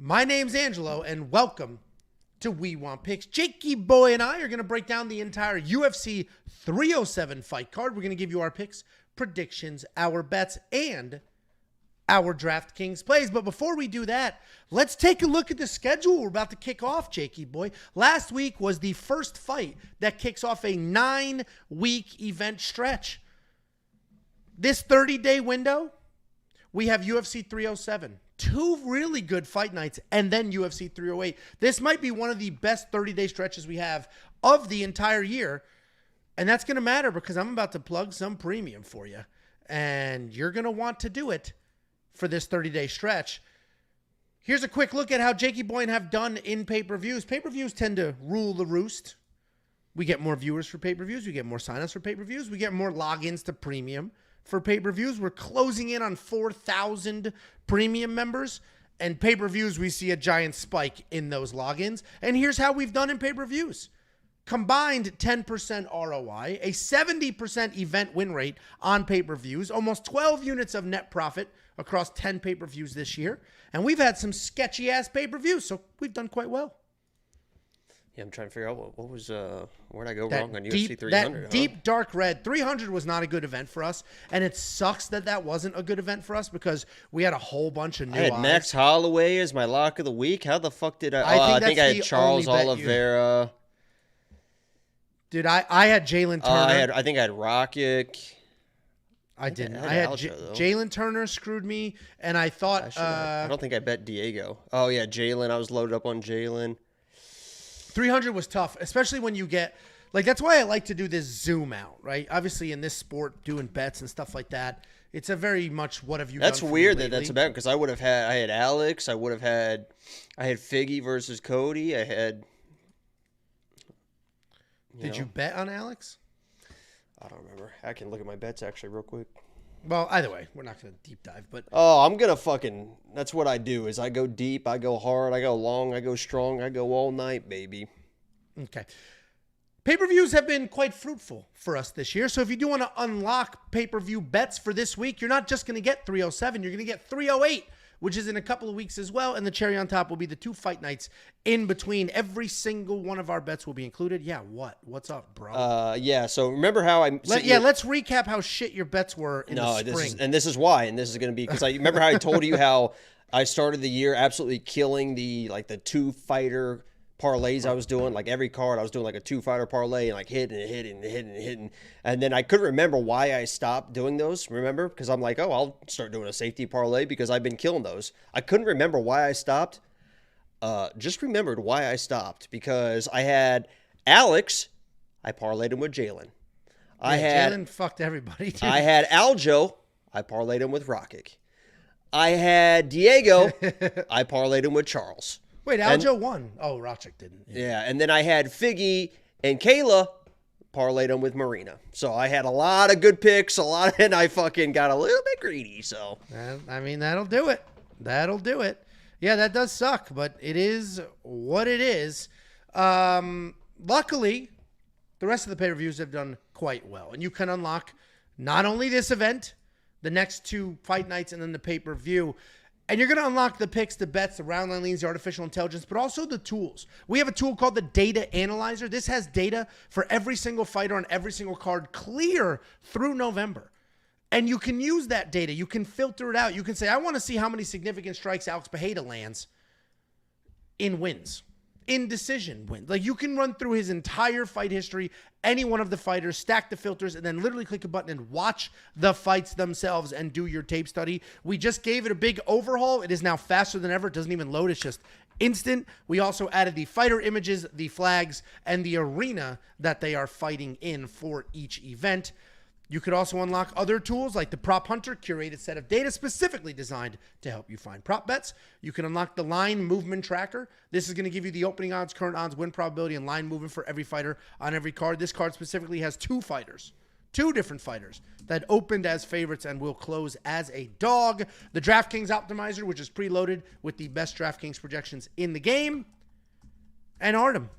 My name's Angelo, and welcome to We Want Picks. Jakey Boy and I are going to break down the entire UFC 307 fight card. We're going to give you our picks, predictions, our bets, and our DraftKings plays. But before we do that, let's take a look at the schedule we're about to kick off, Jakey Boy. Last week was the first fight that kicks off a 9-week event stretch. This 30-day window, we have UFC 307. 2 really good fight nights, and then UFC 308. This might be one of the best 30-day stretches we have of the entire year, and that's going to matter because I'm about to plug some premium for you, and you're going to want to do it for this 30-day stretch. Here's a quick look at how Jakey Boy and have done in pay-per-views. Pay-per-views tend to rule the roost. We get more viewers for pay-per-views. We get more signups for pay-per-views. We get more logins to premium for pay-per-views. We're closing in on 4,000 premium members, and pay-per-views, we see a giant spike in those logins. And here's how we've done in pay-per-views. Combined 10% ROI, a 70% event win rate on pay-per-views, almost 12 units of net profit across 10 pay-per-views this year. And we've had some sketchy-ass pay-per-views, so we've done quite well. Yeah, I'm trying to figure out what was where'd I go wrong on UFC 300? That deep dark red 300 was not a good event for us, and it sucks that that wasn't a good event for us because we had a whole bunch of new. I had Max Holloway as my lock of the week. How the fuck did I? I think I had Charles Oliveira. Dude, I had Jalen Turner. I think I had Rocket. I didn't. I had Jalen Turner screwed me, and I thought. I don't think I bet Diego. Oh yeah, Jalen. I was loaded up on Jalen. 300 was tough, especially when you get, like, that's why I like to do this zoom out, right? Obviously, in this sport, doing bets and stuff like that, it's a very much what have you done. That's weird that that's about, because I had Alex, I had Figgy versus Cody, Did you bet on Alex? I don't remember. I can look at my bets actually real quick. Well, either way, we're not going to deep dive, but... Oh, I'm going to that's what I do, is I go deep, I go hard, I go long, I go strong, I go all night, baby. Okay. Pay-per-views have been quite fruitful for us this year, so if you do want to unlock pay-per-view bets for this week, you're not just going to get 307, you're going to get 308, which is in a couple of weeks as well, and the cherry on top will be the 2 fight nights in between. Every single one of our bets will be included. Yeah, what? What's up, bro? Yeah, so remember how let's recap how shit your bets were in the spring. This is why, and this is going to be, because I remember how I told you how I started the year absolutely killing the 2-fighter parlays I was doing. Like every card, I was doing like a 2-fighter parlay and like hitting. And then I couldn't remember why I stopped doing those, remember? Because I'm like, I'll start doing a safety parlay because I've been killing those. I couldn't remember why I stopped. Just remembered why I stopped, because I had Alex, I parlayed him with Jalen. Jalen fucked everybody, dude. I had Aljo, I parlayed him with Rocket. I had Diego, I parlayed him with Charles. Wait, Aljo won. Oh, Rochik didn't. Yeah, and then I had Figgy and Kayla, parlayed them with Marina. So I had a lot of good picks, and I fucking got a little bit greedy. So I mean, that'll do it. That'll do it. Yeah, that does suck, but it is what it is. Luckily, the rest of the pay-per-views have done quite well, and you can unlock not only this event, the next 2 fight nights, and then the pay-per-view. And you're going to unlock the picks, the bets, the round line leans, the artificial intelligence, but also the tools. We have a tool called the Data Analyzer. This has data for every single fighter on every single card clear through November. And you can use that data. You can filter it out. You can say, I want to see how many significant strikes Alex Pereira lands in wins, in decision wins. Like, you can run through his entire fight history, any one of the fighters, stack the filters, and then literally click a button and watch the fights themselves and do your tape study. We just gave it a big overhaul. It is now faster than ever. It doesn't even load. It's just instant. We also added the fighter images, the flags, and the arena that they are fighting in for each event. You could also unlock other tools like the Prop Hunter, curated set of data specifically designed to help you find prop bets. You can unlock the Line Movement Tracker. This is going to give you the opening odds, current odds, win probability, and line movement for every fighter on every card. This card specifically has 2 different fighters that opened as favorites and will close as a dog. The DraftKings Optimizer, which is preloaded with the best DraftKings projections in the game. And Artem.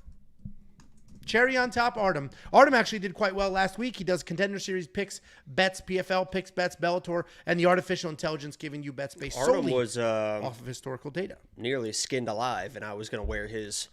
Cherry on top, Artem. Artem actually did quite well last week. He does Contender Series picks, bets, PFL picks, bets, Bellator, and the artificial intelligence giving you bets based solely off of historical data. Nearly skinned alive, and I was going to wear his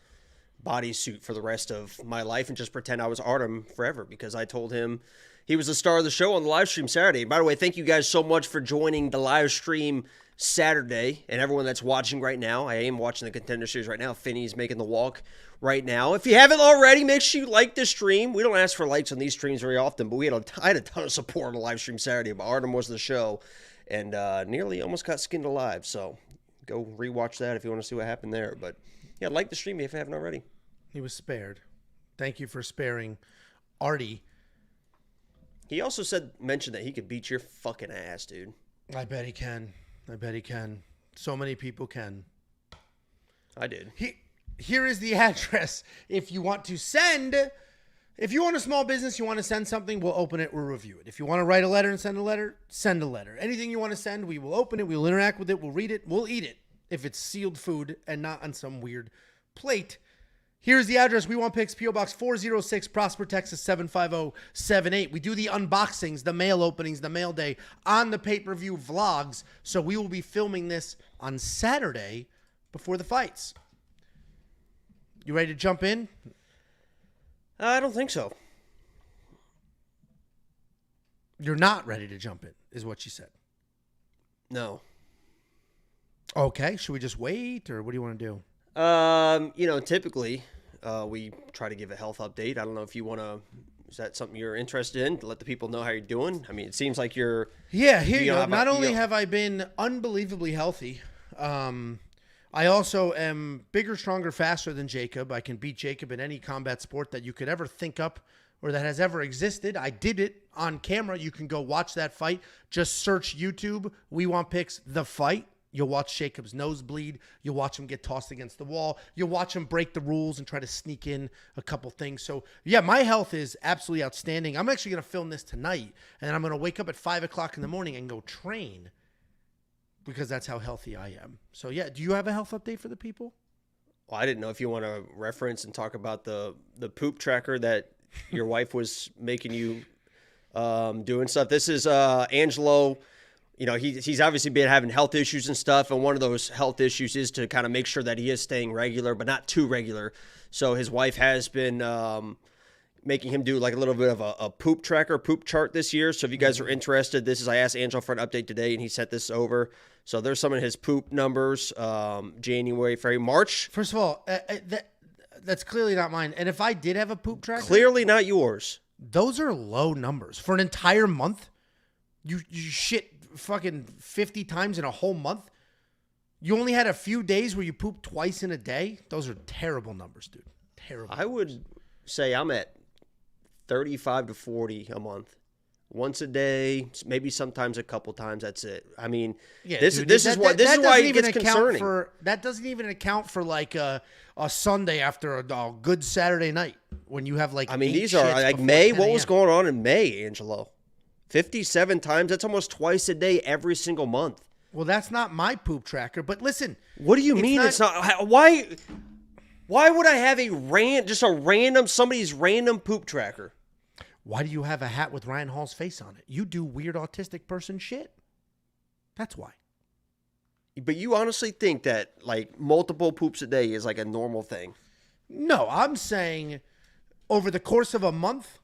bodysuit for the rest of my life and just pretend I was Artem forever because I told him he was the star of the show on the live stream Saturday. By the way, thank you guys so much for joining the live stream Saturday, and everyone that's watching right now. I am watching the Contender Series right now. Finney's making the walk right now. If you haven't already, make sure you like the stream. We don't ask for likes on these streams very often, but I had a ton of support on the live stream Saturday, but Artem was the show, and nearly almost got skinned alive, so go rewatch that if you want to see what happened there. But yeah, like the stream if you haven't already. He was spared. Thank you for sparing Artie. He also mentioned that he could beat your fucking ass, dude. I bet he can. So many people can. I did. Here is the address. If you want to send, if you own a small business, you want to send something, we'll open it, we'll review it. If you want to write a letter and send a letter, send a letter. Anything you want to send, we will open it, we will interact with it, we'll read it, we'll eat it. If it's sealed food and not on some weird plate. Here's the address. We Want Picks, P.O. Box 406, Prosper, Texas 75078. We do the unboxings, the mail openings, the mail day on the pay-per-view vlogs. So we will be filming this on Saturday before the fights. You ready to jump in? I don't think so. You're not ready to jump in, is what you said. No. Okay. Should we just wait, or what do you want to do? Typically, we try to give a health update. I don't know if you want to, is that something you're interested in to let the people know how you're doing? I mean, it seems like you're. Yeah, here you go. Not only have I been unbelievably healthy, I also am bigger, stronger, faster than Jacob. I can beat Jacob in any combat sport that you could ever think up or that has ever existed. I did it on camera. You can go watch that fight. Just search YouTube. We Want Picks, the fight. You'll watch Jacob's nose bleed. You'll watch him get tossed against the wall. You'll watch him break the rules and try to sneak in a couple things. So, yeah, my health is absolutely outstanding. I'm actually going to film this tonight, and then I'm going to wake up at 5 o'clock in the morning and go train because that's how healthy I am. So, yeah, do you have a health update for the people? Well, I didn't know if you want to reference and talk about the poop tracker that your wife was making you doing stuff. This is Angelo. You know, he's obviously been having health issues and stuff, and one of those health issues is to kind of make sure that he is staying regular, but not too regular. So his wife has been making him do like a little bit of a poop tracker, poop chart this year. So if you guys are interested, I asked Angelo for an update today, and he sent this over. So there's some of his poop numbers, January, February, March. First of all, that's clearly not mine. And if I did have a poop tracker, clearly not yours. Those are low numbers for an entire month. You shit fucking 50 times in a whole month. You only had a few days where you pooped twice in a day. Those are terrible numbers, dude. Terrible. I would say I'm at 35 to 40 a month. Once a day, maybe sometimes a couple times. That's it. I mean, yeah, this is why it gets concerning. That doesn't even account for like a Sunday after a good Saturday night when you have like. I mean, these are like May. What was going on in May, Angelo? 57 times. That's almost twice a day every single month. Well, that's not my poop tracker. But listen, what do you mean it's not? Why would I have somebody's random poop tracker? Why do you have a hat with Ryan Hall's face on it? You do weird autistic person shit. That's why. But you honestly think that like multiple poops a day is like a normal thing? No, I'm saying over the course of a month,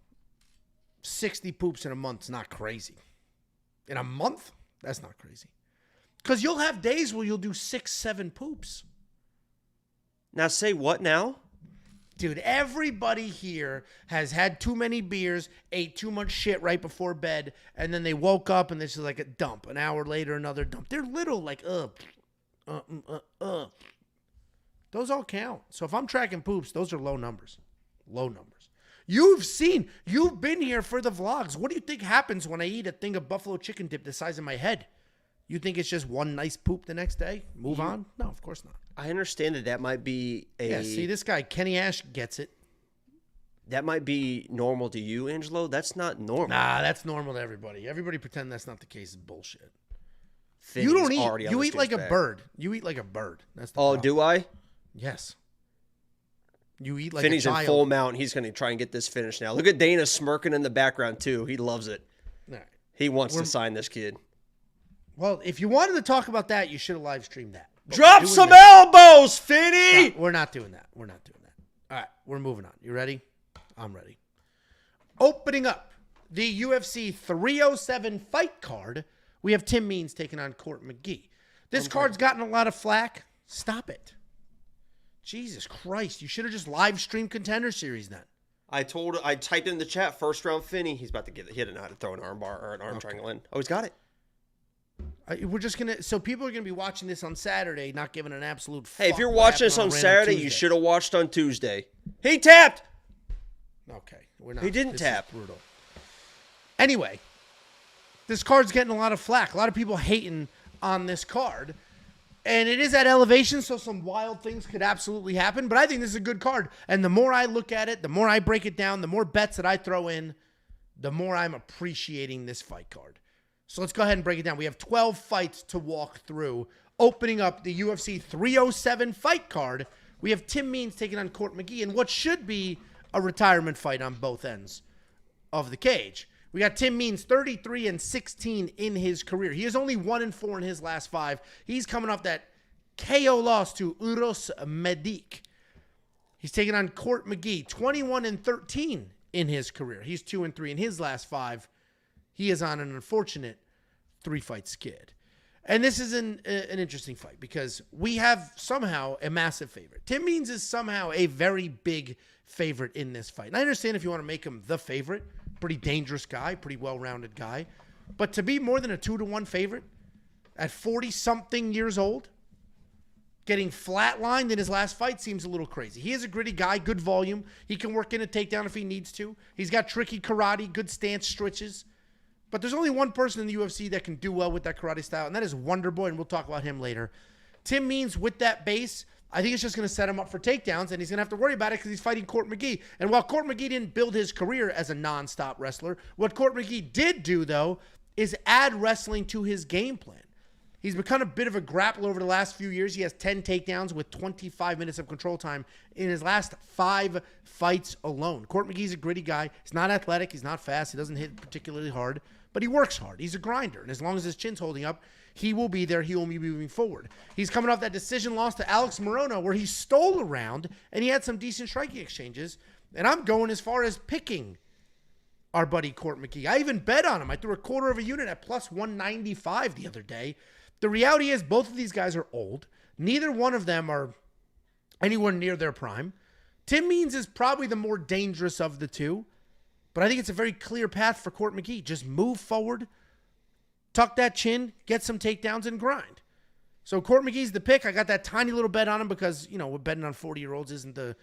60 poops in a month's not crazy. In a month, that's not crazy. Because you'll have days where you'll do 6, 7 poops. Now say what now? Dude, everybody here has had too many beers, ate too much shit right before bed, and then they woke up and this is like a dump. An hour later, another dump. They're little like, Those all count. So if I'm tracking poops, those are low numbers. Low numbers. You've been here for the vlogs. What do you think happens when I eat a thing of buffalo chicken dip the size of my head? You think it's just one nice poop the next day? Move on? No, of course not. I understand that might be Yeah, see, this guy, Kenny Ash, gets it. That might be normal to you, Angelo. That's not normal. Nah, that's normal to everybody. Everybody pretend that's not the case is bullshit. Finney's you don't eat. You eat like a bird. You eat like a bird. That's the problem. Do I? Yes. You eat like Finney's a in child. full mount. He's going to try and get this finish now. Look at Dana smirking in the background, too. He loves it. All right. He wants to sign this kid. Well, if you wanted to talk about that, you should have live streamed that. But Drop some elbows, Finney! No, we're not doing that. We're not doing that. All right, we're moving on. You ready? I'm ready. Opening up the UFC 307 fight card, we have Tim Means taking on Court McGee. This card's gotten a lot of flack. Stop it. Jesus Christ. You should have just live streamed Contender Series then. I typed in the chat, first round Finney. He's about to get the hit and how to throw an arm bar or an arm triangle in. Oh, he's got it. We're just going to, so people are going to be watching this on Saturday, not giving an absolute fuck. Hey, if you're watching this on Saturday, Tuesday. you should have watched on Tuesday. He tapped. Okay. We're not. He didn't this tap. is brutal. Anyway, this card's getting a lot of flack. A lot of people hating on this card. And it is at elevation, so some wild things could absolutely happen. But I think this is a good card. And the more I look at it, the more I break it down, the more bets that I throw in, the more I'm appreciating this fight card. So let's go ahead and break it down. We have 12 fights to walk through. Opening up the UFC 307 fight card, we have Tim Means taking on Court McGee in what should be a retirement fight on both ends of the cage. We got Tim Means 33-16 in his career. He is only 1-4 in his last 5. He's coming off that KO loss to Uros Medic. He's taking on Court McGee 21-13 in his career. He's 2-3 in his last 5. He is on an unfortunate 3-fight skid. And this is an interesting fight because we have somehow a massive favorite. Tim Means is somehow a very big favorite in this fight. And I understand if you want to make him the favorite, pretty dangerous guy, pretty well-rounded guy. But to be more than a 2-1 favorite at 40-something years old, getting flatlined in his last fight seems a little crazy. He is a gritty guy, good volume. He can work in a takedown if he needs to. He's got tricky karate, good stance switches. But there's only one person in the UFC that can do well with that karate style, and that is Wonderboy, and we'll talk about him later. Tim Means, with that base, I think it's just going to set him up for takedowns, and he's going to have to worry about it because he's fighting Court McGee. And while Court McGee didn't build his career as a nonstop wrestler, what Court McGee did do, though, is add wrestling to his game plan. He's become a bit of a grappler over the last few years. He has 10 takedowns with 25 minutes of control time in his last 5 fights alone. Court McGee's a gritty guy. He's not athletic. He's not fast. He doesn't hit particularly hard, but he works hard. He's a grinder. And as long as his chin's holding up, he will be there. He will be moving forward. He's coming off that decision loss to Alex Morono where he stole a round and he had some decent striking exchanges. And I'm going as far as picking our buddy Court McGee. I even bet on him. I threw a quarter of a unit at plus 195 the other day. The reality is both of these guys are old. Neither one of them are anywhere near their prime. Tim Means is probably the more dangerous of the two, but I think it's a very clear path for Court McGee. Just move forward, tuck that chin, get some takedowns, and grind. So Court McGee's the pick. I got that tiny little bet on him because, we're betting on 40-year-olds isn't the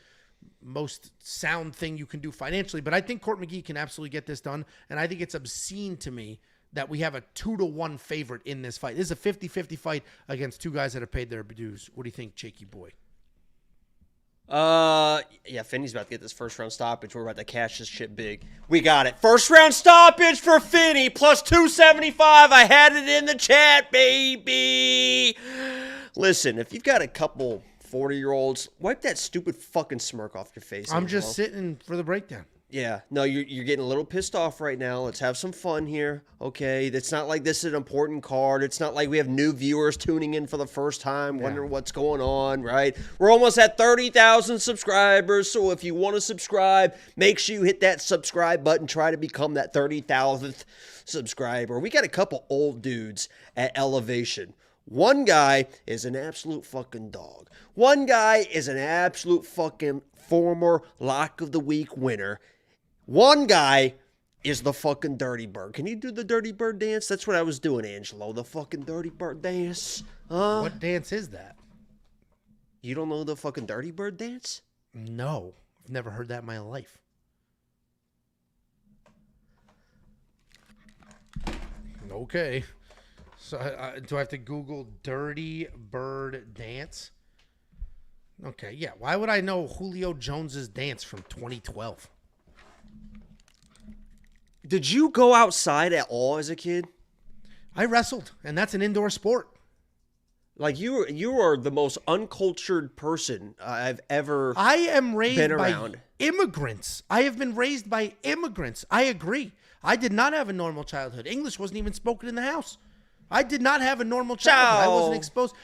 most sound thing you can do financially, but I think Court McGee can absolutely get this done, and I think it's obscene to me that we have a 2-1 favorite in this fight. This is a 50-50 fight against two guys that have paid their dues. What do you think, Jakey boy? Yeah, Finney's about to get this first round stoppage. We're about to cash this shit big. We got it. First round stoppage for Finney, plus 275. I had it in the chat, baby. Listen, if you've got a couple 40-year-olds, wipe that stupid fucking smirk off your face. I'm just sitting for the breakdown. Yeah, no, you're getting a little pissed off right now. Let's have some fun here, okay? It's not like this is an important card. It's not like we have new viewers tuning in for the first time, wondering what's going on, right? We're almost at 30,000 subscribers, so if you want to subscribe, make sure you hit that subscribe button. Try to become that 30,000th subscriber. We got a couple old dudes at elevation. One guy is an absolute fucking dog. One guy is an absolute fucking former Lock of the Week winner. One guy is the fucking Dirty Bird. Can you do the Dirty Bird dance? That's what I was doing, Angelo. The fucking Dirty Bird dance. What dance is that? You don't know the fucking Dirty Bird dance? No. I've never heard that in my life. Okay. So do I have to Google Dirty Bird dance? Okay, yeah. Why would I know Julio Jones's dance from 2012? Did you go outside at all as a kid? I wrestled, and that's an indoor sport. Like you are the most uncultured person I've ever I am raised been by around. immigrants. I have been raised by immigrants. I agree. I did not have a normal childhood. English wasn't even spoken in the house. I did not have a normal childhood. I wasn't exposed.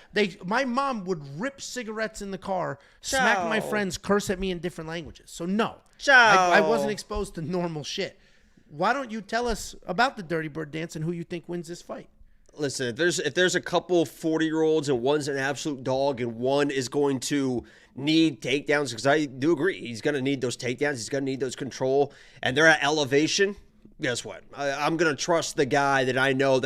My mom would rip cigarettes in the car, smack my friends, curse at me in different languages. So no, I wasn't exposed to normal shit. Why don't you tell us about the Dirty Bird dance and who you think wins this fight? Listen, if there's a couple 40-year-olds and one's an absolute dog and one is going to need takedowns, because I do agree, he's going to need those takedowns, he's going to need those control, and they're at elevation, guess what? I'm going to trust the guy that I know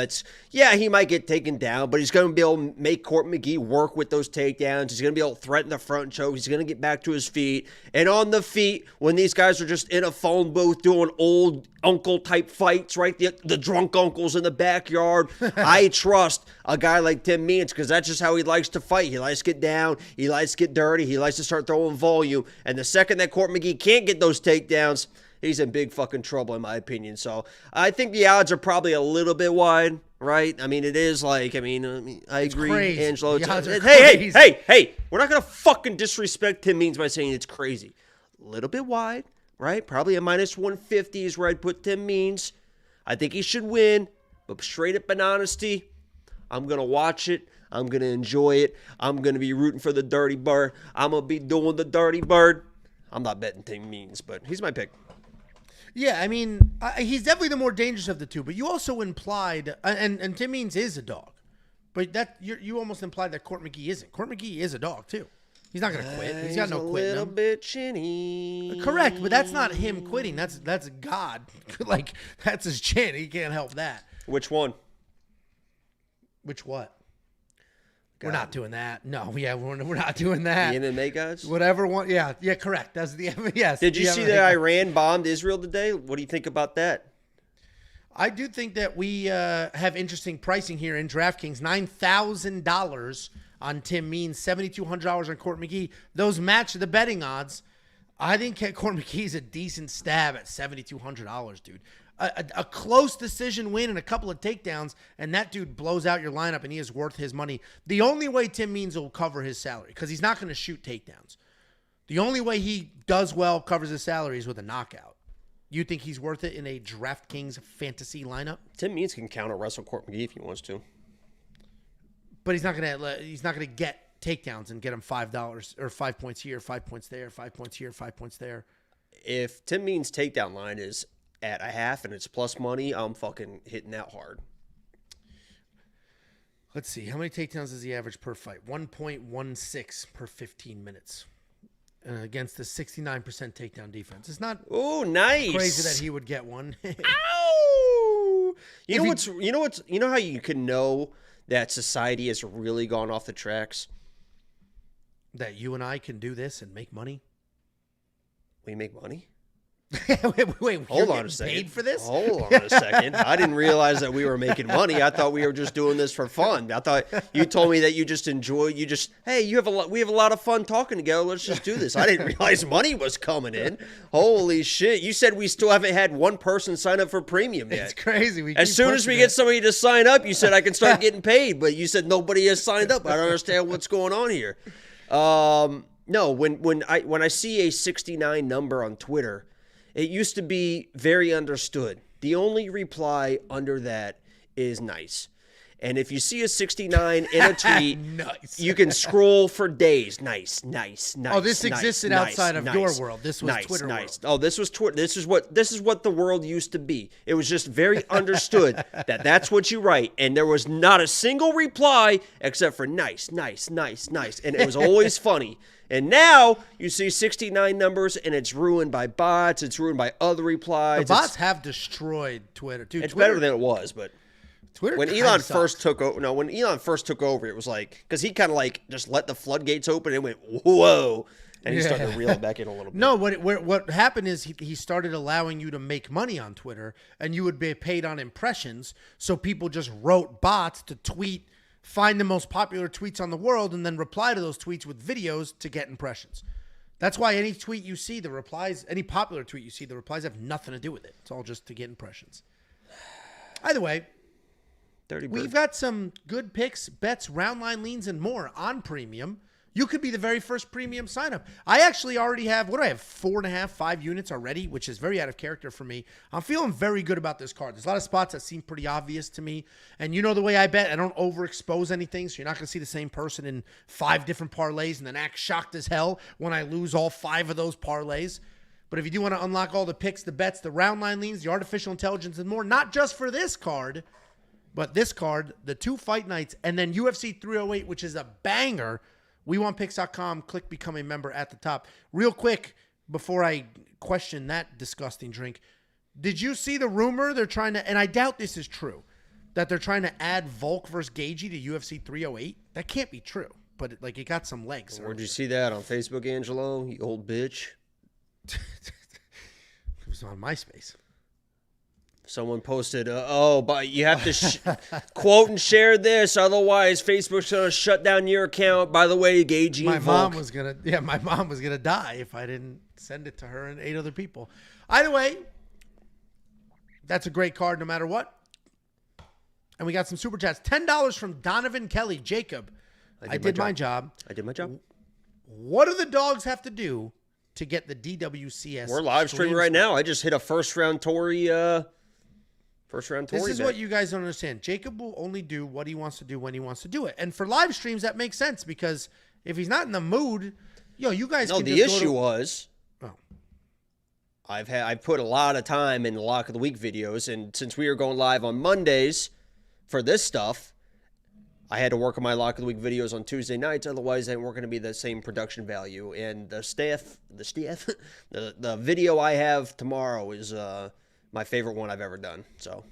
he might get taken down, but he's going to be able to make Court McGee work with those takedowns. He's going to be able to threaten the front choke. He's going to get back to his feet. And on the feet, when these guys are just in a phone booth doing old uncle type fights, right? The drunk uncles in the backyard. I trust a guy like Tim Means because that's just how he likes to fight. He likes to get down. He likes to get dirty. He likes to start throwing volume. And the second that Court McGee can't get those takedowns, he's in big fucking trouble, in my opinion. So I think the odds are probably a little bit wide, right? I mean, it is like, I agree, crazy. Angelo. Hey, we're not going to fucking disrespect Tim Means by saying it's crazy. A little bit wide, right? Probably a minus 150 is where I'd put Tim Means. I think he should win, but straight up in honesty, I'm going to watch it. I'm going to enjoy it. I'm going to be rooting for the Dirty Bird. I'm going to be doing the Dirty Bird. I'm not betting Tim Means, but he's my pick. Yeah, I mean, he's definitely the more dangerous of the two. But you also implied, and Tim Means is a dog, but that you almost implied that Court McGee isn't. Court McGee is a dog too. He's not gonna quit. He's got no quit in him. A little bit chinny. Correct, but that's not him quitting. That's God. Like that's his chin. He can't help that. Which one? Which what? God. We're not doing that. No, yeah, we're not doing that. The MMA guys? Whatever one. Yeah, correct. That's the yes. Did you see that Iran bombed Israel today? What do you think about that? I do think that we have interesting pricing here in DraftKings. $9,000 on Tim Means, $7,200 on Court McGee. Those match the betting odds. I think Court McGee's a decent stab at $7,200, dude. A close decision win and a couple of takedowns, and that dude blows out your lineup, and he is worth his money. The only way Tim Means will cover his salary, because he's not going to shoot takedowns. The only way he does well, covers his salary, is with a knockout. You think he's worth it in a DraftKings fantasy lineup? Tim Means can counter wrestle Court McGee if he wants to, but he's not gonna get takedowns and get him $5 or 5 points here, 5 points there, 5 points here, 5 points there. If Tim Means' takedown line is at a half and it's plus money, I'm fucking hitting that hard. Let's see. How many takedowns does he average per fight? 1.16 per 15 minutes. Against the 69% takedown defense. It's not nice. Crazy that he would get one. Ow! You know how you can know that society has really gone off the tracks? That you and I can do this and make money? We make money? wait, hold on a second. Paid for this? Hold on a second. I didn't realize that we were making money. I thought we were just doing this for fun. I thought you told me that you just enjoy. We have a lot of fun talking together. Let's just do this. I didn't realize money was coming in. Holy shit! You said we still haven't had one person sign up for premium yet. It's crazy. As soon as we get somebody to sign up, you said I can start getting paid, but you said nobody has signed up. I don't understand what's going on here. No, when I see a 69 number on Twitter. It used to be very understood. The only reply under that is nice. And if you see a 69 in a tweet, nice. You can scroll for days. Nice. Oh, this existed outside of your world. This was Twitter world. Oh, this was Twitter. This is what the world used to be. It was just very understood that that's what you write. And there was not a single reply except for nice. And it was always funny. And now you see 69 numbers, and it's ruined by bots. It's ruined by other replies. The bots have destroyed Twitter, dude. It's better than it was, but Twitter. When Elon first took over, it was like because he kind of like just let the floodgates open and it went whoa, and he started to reel it back in a little bit. No, what happened is he started allowing you to make money on Twitter, and you would be paid on impressions. So people just wrote bots to tweet. Find the most popular tweets on the world and then reply to those tweets with videos to get impressions. That's why any tweet you see, the replies, any popular tweet you see, the replies have nothing to do with it. It's all just to get impressions. Either way, 30 We've got some good picks, bets, round line leans, and more on premium. You could be the very first premium sign up. I actually already have, 4.5, 5 units already, which is very out of character for me. I'm feeling very good about this card. There's a lot of spots that seem pretty obvious to me. And you know the way I bet, I don't overexpose anything, so you're not going to see the same person in 5 different parlays and then act shocked as hell when I lose all 5 of those parlays. But if you do want to unlock all the picks, the bets, the round line leans, the artificial intelligence, and more, not just for this card, but this card, the 2 fight nights, and then UFC 308, which is a banger, WeWantPicks.com, click become a member at the top. Real quick, before I question that disgusting drink, did you see the rumor they're trying to, and I doubt this is true, that they're trying to add Volk versus Gagey to UFC 308? That can't be true, but it got some legs. Where'd you see that? On Facebook, Angelo? You old bitch. It was on MySpace. Someone posted, but you have to quote and share this, otherwise Facebook's gonna shut down your account. By the way, Gagey, my mom was gonna die if I didn't send it to her and 8 other people. Either way, that's a great card no matter what. And we got some super chats. $10 from Donovan Kelly. Jacob, I did my job. I did my job. What do the dogs have to do to get the DWCS? We're live streaming right now. I just hit a first round Tory. This is what you guys don't understand. Jacob will only do what he wants to do when he wants to do it. And for live streams, that makes sense because if he's not in the mood, you guys can the issue was I've put a lot of time in the Lock of the Week videos, and since we are going live on Mondays for this stuff, I had to work on my Lock of the Week videos on Tuesday nights. Otherwise, they weren't going to be the same production value. And the video I have tomorrow is my favorite one I've ever done. So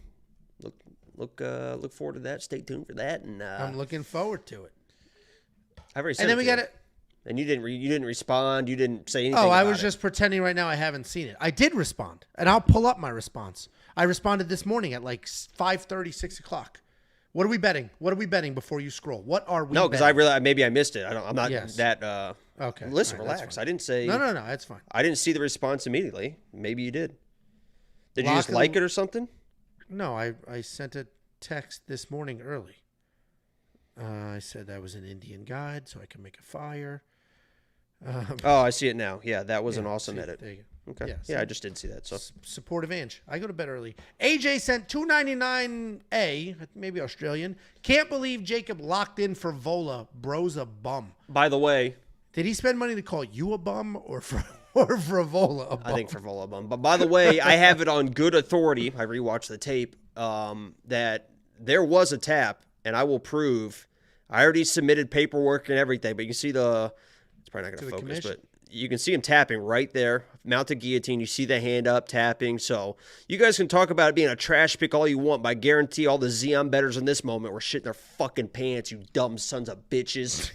look forward to that. Stay tuned for that. And I'm looking forward to it. I've already said and then we got it. And you didn't respond. You didn't say anything. Oh, I was just pretending right now I haven't seen it. I did respond, and I'll pull up my response. I responded this morning at like 5:30, 6 o'clock. What are we betting? What are we betting before you scroll? What are we? No, because maybe I missed it. I'm not that. Okay. Listen, right, relax. I didn't say. No, that's fine. I didn't see the response immediately. Maybe you did. Did you just like it or something? No, I sent a text this morning early. I said I was an Indian guide, so I can make a fire. I see it now. Yeah, that was an awesome edit. There you go. Okay. Yeah, I just did see that. So supportive Ange. I go to bed early. AJ sent $2.99 maybe Australian. Can't believe Jacob locked in for Vola. Bro's a bum. By the way, did he spend money to call you a bum or for Vola a bum? I think for Vola a bum. But by the way, I have it on good authority. I rewatched the tape. That there was a tap, and I will prove. I already submitted paperwork and everything, but you can see it's probably not going to focus, but you can see him tapping right there. Mounted guillotine. You see the hand up tapping. So you guys can talk about it being a trash pick all you want, but I guarantee all the Xeon bettors in this moment were shitting their fucking pants, you dumb sons of bitches.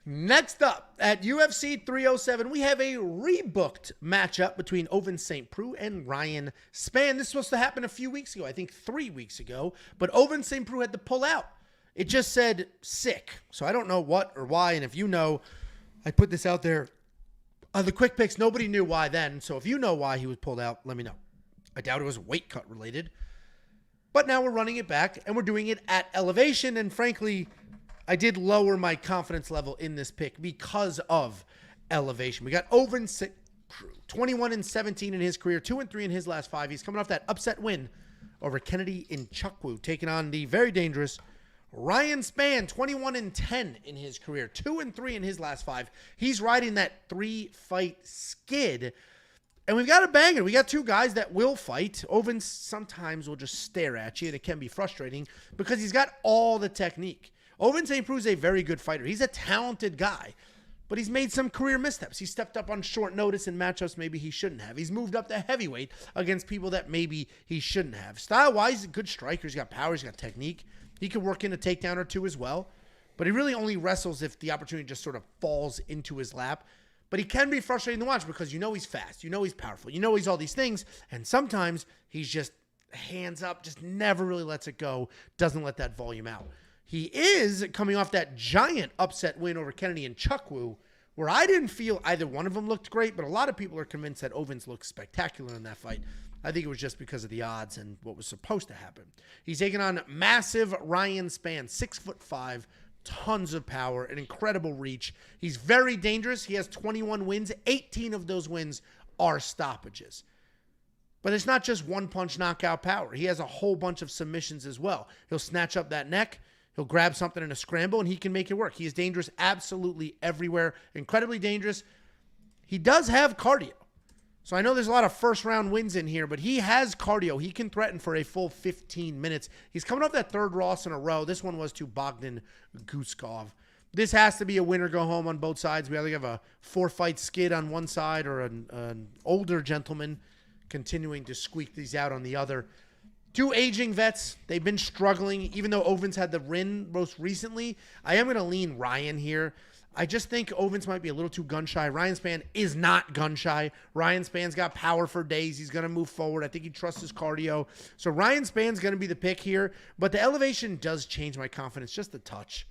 Next up, at UFC 307, we have a rebooked matchup between Ovince St. Preux and Ryan Spann. This was supposed to happen a few weeks ago, I think 3 weeks ago, but Ovince St. Preux had to pull out. It just said sick, so I don't know what or why, and if you know, I put this out there. The quick picks, nobody knew why then, so if you know why he was pulled out, let me know. I doubt it was weight cut related, but now we're running it back, and we're doing it at elevation, and frankly, I did lower my confidence level in this pick because of elevation. We got Ovince 21-17 in his career, 2-3 in his last 5. He's coming off that upset win over Kennedy Nzechukwu, taking on the very dangerous Ryan Spann, 21-10 in his career, 2-3 in his last 5. He's riding that 3-fight skid. And we've got a banger. We got 2 guys that will fight. Ovince sometimes will just stare at you, and it can be frustrating because he's got all the technique. Ovince St. Preux is a very good fighter. He's a talented guy, but he's made some career missteps. He stepped up on short notice in matchups maybe he shouldn't have. He's moved up to heavyweight against people that maybe he shouldn't have. Style-wise, he's a good striker. He's got power. He's got technique. He can work in a takedown or 2 as well, but he really only wrestles if the opportunity just sort of falls into his lap. But he can be frustrating to watch because you know he's fast. You know he's powerful. You know he's all these things, and sometimes he's just hands up, just never really lets it go, doesn't let that volume out. He is coming off that giant upset win over Kennedy Nzechukwu, where I didn't feel either one of them looked great, but a lot of people are convinced that Ovince looked spectacular in that fight. I think it was just because of the odds and what was supposed to happen. He's taking on massive Ryan Spann, 6'5", tons of power, an incredible reach. He's very dangerous. He has 21 wins. 18 of those wins are stoppages. But it's not just one-punch knockout power. He has a whole bunch of submissions as well. He'll snatch up that neck. He'll grab something in a scramble, and he can make it work. He is dangerous absolutely everywhere. Incredibly dangerous. He does have cardio. So I know there's a lot of first-round wins in here, but he has cardio. He can threaten for a full 15 minutes. He's coming off that third loss in a row. This one was to Bogdan Guskov. This has to be a winner-go-home on both sides. We either have a 4-fight skid on one side or an older gentleman continuing to squeak these out on the other. Two aging vets. They've been struggling. Even though Ovince had the win most recently, I am going to lean Ryan here. I just think Ovince might be a little too gun-shy. Ryan Spann is not gun-shy. Ryan Spann's got power for days. He's going to move forward. I think he trusts his cardio. So Ryan Spann's going to be the pick here. But the elevation does change my confidence just a touch.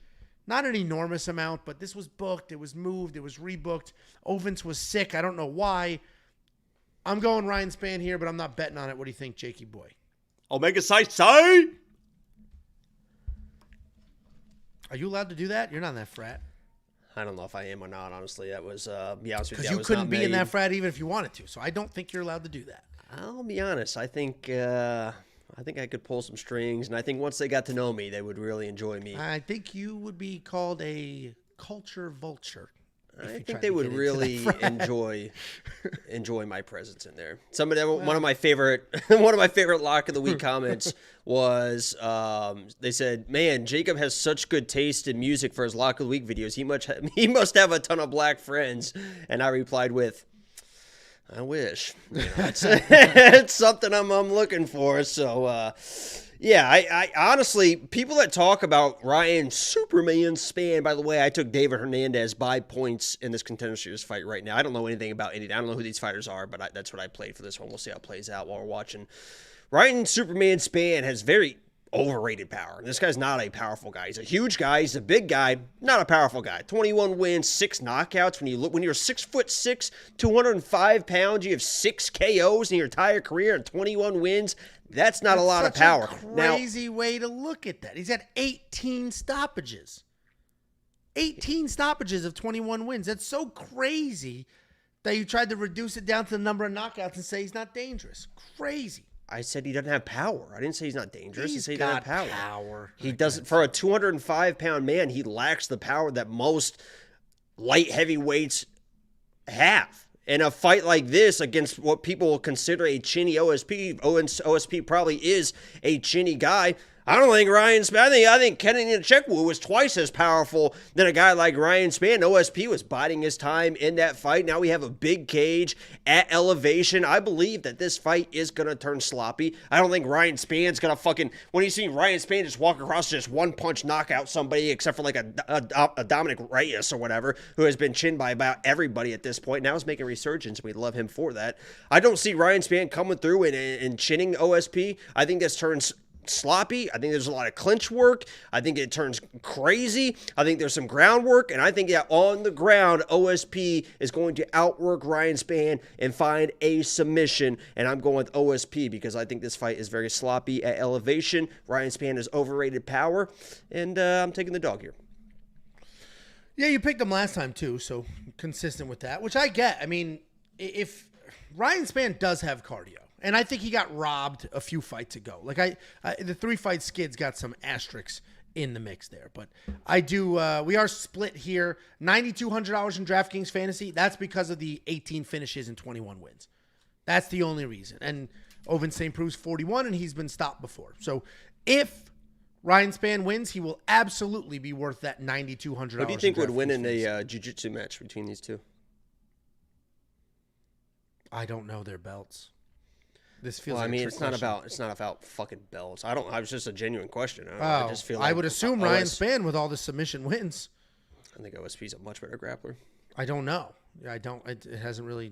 Not an enormous amount, but this was booked. It was moved. It was rebooked. Ovince was sick. I don't know why. I'm going Ryan Spann here, but I'm not betting on it. What do you think, Jakey boy? I'll make a say. Are you allowed to do that? You're not in that frat. I don't know if I am or not, honestly. That was, be honest with you, because you couldn't be in that frat even if you wanted to. So I don't think you're allowed to do that. I'll be honest. I think I could pull some strings, and I think once they got to know me, they would really enjoy me. I think you would be called a culture vulture. I think they would really enjoy my presence in there. One of my favorite lock of the week comments was they said, "Man, Jacob has such good taste in music for his lock of the week videos. He must have a ton of black friends." And I replied with, "I wish. It's something I'm looking for." So. Yeah, I honestly, people that talk about Ryan Superman Spann, by the way, I took David Hernandez by points in this Contender Series fight right now. I don't know anything about any. I don't know who these fighters are, but that's what I played for this one. We'll see how it plays out while we're watching. Ryan Superman Spann has very overrated power. This guy's not a powerful guy. He's a huge guy. He's a big guy, not a powerful guy. 21 wins, 6 knockouts. When you're 6'6", 205 pounds, you have 6 KOs in your entire career and 21 wins. That's not a lot of power. Crazy way to look at that. He's had 18 stoppages. 18 stoppages of 21 wins. That's so crazy that you tried to reduce it down to the number of knockouts and say he's not dangerous. Crazy. I said he doesn't have power. I didn't say he's not dangerous. I said he doesn't have power. He doesn't. For a 205-pound man, he lacks the power that most light heavyweights have. In a fight like this against what people will consider a chinny OSP, OSP probably is a chinny guy. I don't think Ryan Spann, I think Kennedy Nchekwu was twice as powerful than a guy like Ryan Spann. OSP was biding his time in that fight. Now we have a big cage at elevation. I believe that this fight is going to turn sloppy. I don't think Ryan Spann's going to when you see Ryan Spann just walk across, just one-punch knock out somebody, except for like a Dominic Reyes or whatever, who has been chinned by about everybody at this point. Now he's making a resurgence. We love him for that. I don't see Ryan Spann coming through and chinning OSP. I think this turns sloppy. I think there's a lot of clinch work. I think it turns crazy. I think there's some groundwork, and I think that on the ground, OSP is going to outwork Ryan Spann and find a submission, and I'm going with OSP because I think this fight is very sloppy at elevation. Ryan Spann is overrated power, and I'm taking the dog here. Yeah, you picked him last time too, so consistent with that, which I get. I mean, if Ryan Spann does have cardio, and I think he got robbed a few fights ago. Like the 3-fight skid's got some asterisks in the mix there. But I do. We are split here. $9,200 in DraftKings Fantasy. That's because of the 18 finishes and 21 wins. That's the only reason. And Ovince St. Preux's 41, and he's been stopped before. So if Ryan Spann wins, he will absolutely be worth that $9,200. Who do you think would win in a jiu-jitsu match between these two? I don't know their belts. This feels. Well, like I mean, it's not about fucking belts. I was just a genuine question. I just feel. Like I would assume Ryan Spann with all the submission wins. I think OSP's a much better grappler. I don't know. I don't. It hasn't really.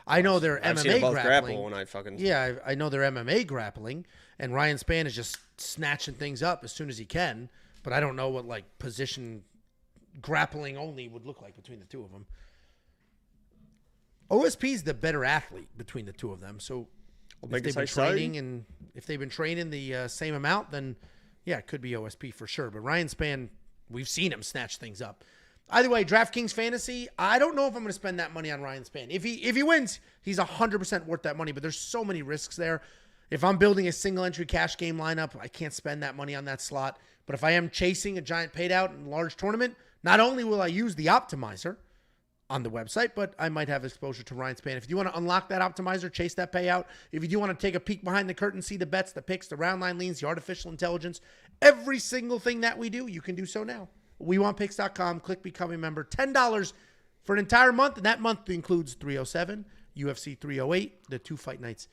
I know they're I've MMA seen them both grappling. grapple when I fucking. Yeah, I know they're MMA grappling, and Ryan Spann is just snatching things up as soon as he can. But I don't know what like position grappling only would look like between the two of them. OSP's the better athlete between the two of them, so If they've been training and if they've been training the same amount, then yeah, it could be OSP for sure. But Ryan Spann, we've seen him snatch things up. Either way, DraftKings Fantasy, I don't know if I'm going to spend that money on Ryan Spann. If he wins, he's 100% worth that money, but there's so many risks there. If I'm building a single entry cash game lineup, I can't spend that money on that slot. But if I am chasing a giant payout in a large tournament, not only will I use the optimizer on the website, but I might have exposure to Ryan Spann. If you want to unlock that optimizer, chase that payout. If you do want to take a peek behind the curtain, see the bets, the picks, the round line leans, the artificial intelligence, every single thing that we do, you can do so now. WeWantPicks.com, click Become a Member. $10 for an entire month, and that month includes 307, UFC 308, the 2 fight nights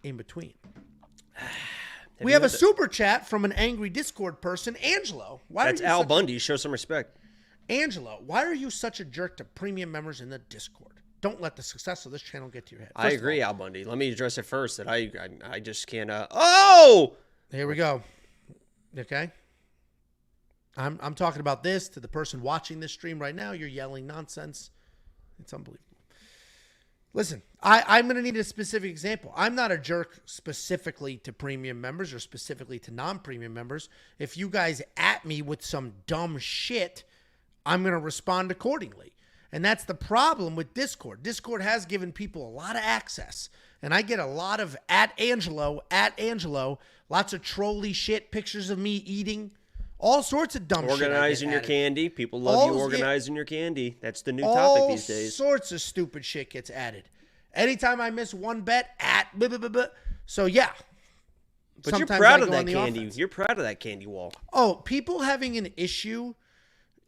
in between. We have a super chat from an angry Discord person, Angelo. That's Al Bundy. Show some respect. Angelo, why are you such a jerk to premium members in the Discord? Don't let the success of this channel get to your head. I agree, Al Bundy. Let me address it first. That I just can't. Oh, here we go. Okay, I'm talking about this to the person watching this stream right now. You're yelling nonsense. It's unbelievable. Listen, I'm going to need a specific example. I'm not a jerk specifically to premium members or specifically to non-premium members. If you guys at me with some dumb shit, I'm going to respond accordingly. And that's the problem with Discord. Discord has given people a lot of access. And I get a lot of at Angelo, lots of trolly shit, pictures of me eating, all sorts of dumb shit. Organizing your candy. People love you organizing your candy. That's the new topic these days. All sorts of stupid shit gets added. Anytime I miss one bet, at blah, blah, blah, blah. So, yeah. But you're proud of that candy. Offense. You're proud of that candy wall. Oh, people having an issue.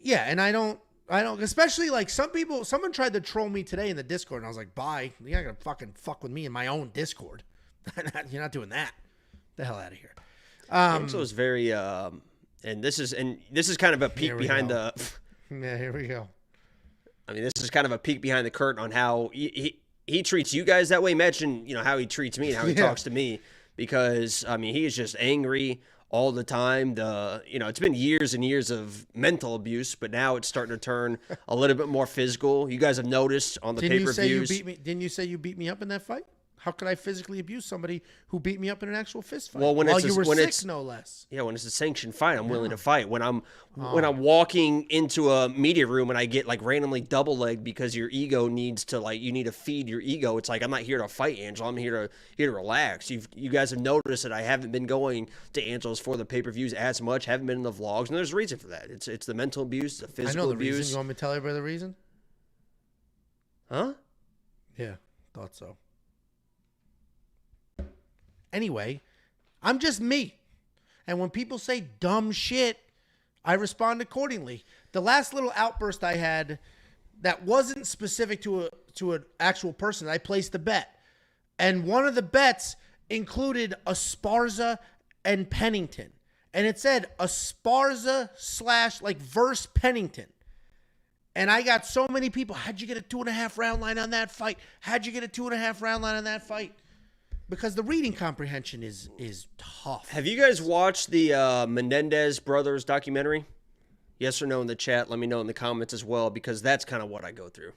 Yeah, and I don't, especially like someone tried to troll me today in the Discord, and I was like, bye. You're not going to fucking fuck with me in my own Discord. You're not doing that. Get the hell out of here. Angelo is very, and this is kind of a peek behind the. Yeah, here we go. I mean, this is kind of a peek behind the curtain on how he treats you guys that way. Imagine, how he treats me and how he talks to me, because I mean, he is just angry all the time. It's been years and years of mental abuse, but now it's starting to turn a little bit more physical. You guys have noticed on the pay-per-views. Didn't you say you beat me up in that fight? How could I physically abuse somebody who beat me up in an actual fist fight? Well, when you were sick, no less. Yeah, when it's a sanctioned fight, I'm willing to fight. When I'm walking into a media room and I get like randomly double legged because your ego needs to you need to feed your ego. It's like, I'm not here to fight, Angelo. I'm here to relax. You guys have noticed that I haven't been going to Angelo's for the pay-per-views as much. Haven't been in the vlogs, and there's a reason for that. It's the mental abuse, the physical abuse. I know the reason. You want me to tell everybody the reason? Huh? Yeah, thought so. Anyway, I'm just me. And when people say dumb shit, I respond accordingly. The last little outburst I had that wasn't specific to an actual person, I placed a bet. And one of the bets included Esparza and Pennington. And it said Esparza / verse Pennington. And I got so many people, how'd you get a 2.5 round line on that fight? How'd you get a 2.5 round line on that fight? Because the reading comprehension is tough. Have you guys watched the Hernandez brothers documentary? Yes or no in the chat. Let me know in the comments as well, because that's kind of what I go through.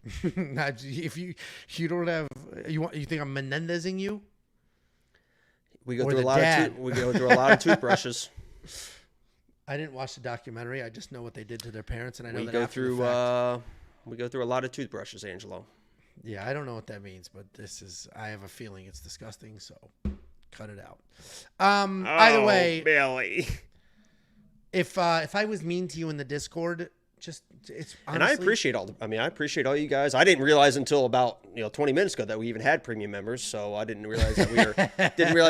If you don't have you think I'm Menendezing you? We go through a lot of toothbrushes. I didn't watch the documentary. I just know what they did to their parents, and I know we go through a lot of toothbrushes, Angelo. Yeah, I don't know what that means, but I have a feeling it's disgusting, so cut it out. Either way, Billy. If I was mean to you in the Discord, it's honestly, and I appreciate all you guys. I didn't realize until about 20 minutes ago that we even had premium members, so I didn't realize that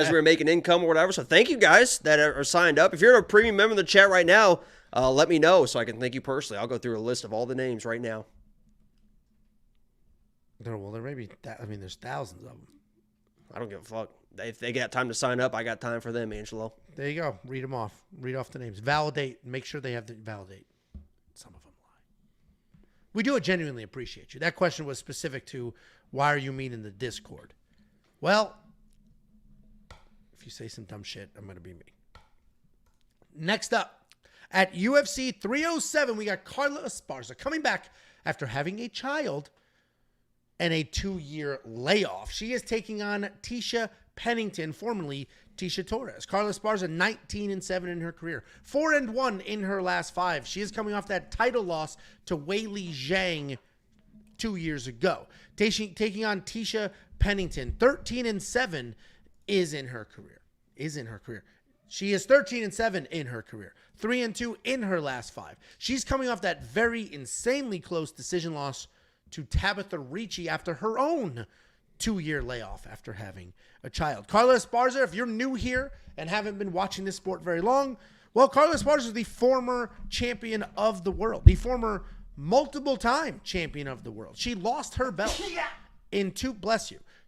we were making income or whatever. So thank you guys that are signed up. If you're a premium member in the chat right now, let me know so I can thank you personally. I'll go through a list of all the names right now. Well, there may be there's thousands of them. I don't give a fuck. If they got time to sign up, I got time for them, Angelo. There you go. Read them off. Read off the names. Validate. Make sure they have to validate. Some of them lie. We do genuinely appreciate you. That question was specific to why are you mean in the Discord? Well, if you say some dumb shit, I'm going to be mean. Next up, at UFC 307, we got Carla Esparza coming back after having a child and a 2-year layoff. She is taking on Tecia Pennington, formerly Tecia Torres. Carla Esparza, 19-7 in her career. 4-1 in her last 5. She is coming off that title loss to Weili Zhang 2 years ago. Taking on Tecia Pennington, 13-7 is in her career. She is 13-7 in her career. 3-2 in her last 5. She's coming off that very insanely close decision loss to Tabitha Ricci after her own 2-year layoff after having a child. Carla Esparza, if you're new here and haven't been watching this sport very long, well, Carla Esparza is the former champion of the world, the former multiple-time champion of the world. She lost her belt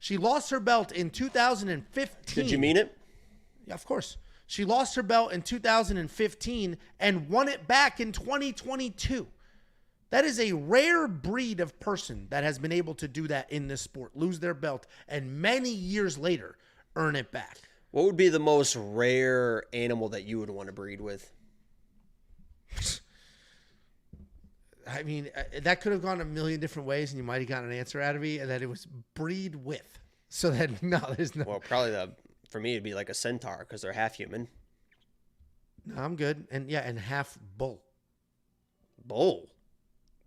She lost her belt in 2015. Did you mean it? Yeah, of course. She lost her belt in 2015 and won it back in 2022. That is a rare breed of person that has been able to do that in this sport, lose their belt, and many years later earn it back. What would be the most rare animal that you would want to breed with? I mean, that could have gone a million different ways, and you might have gotten an answer out of me, and that it was breed with. So that, no, there's no... Well, probably for me, it'd be like a centaur, because they're half human. No, I'm good. And yeah, and half bull. Bull? What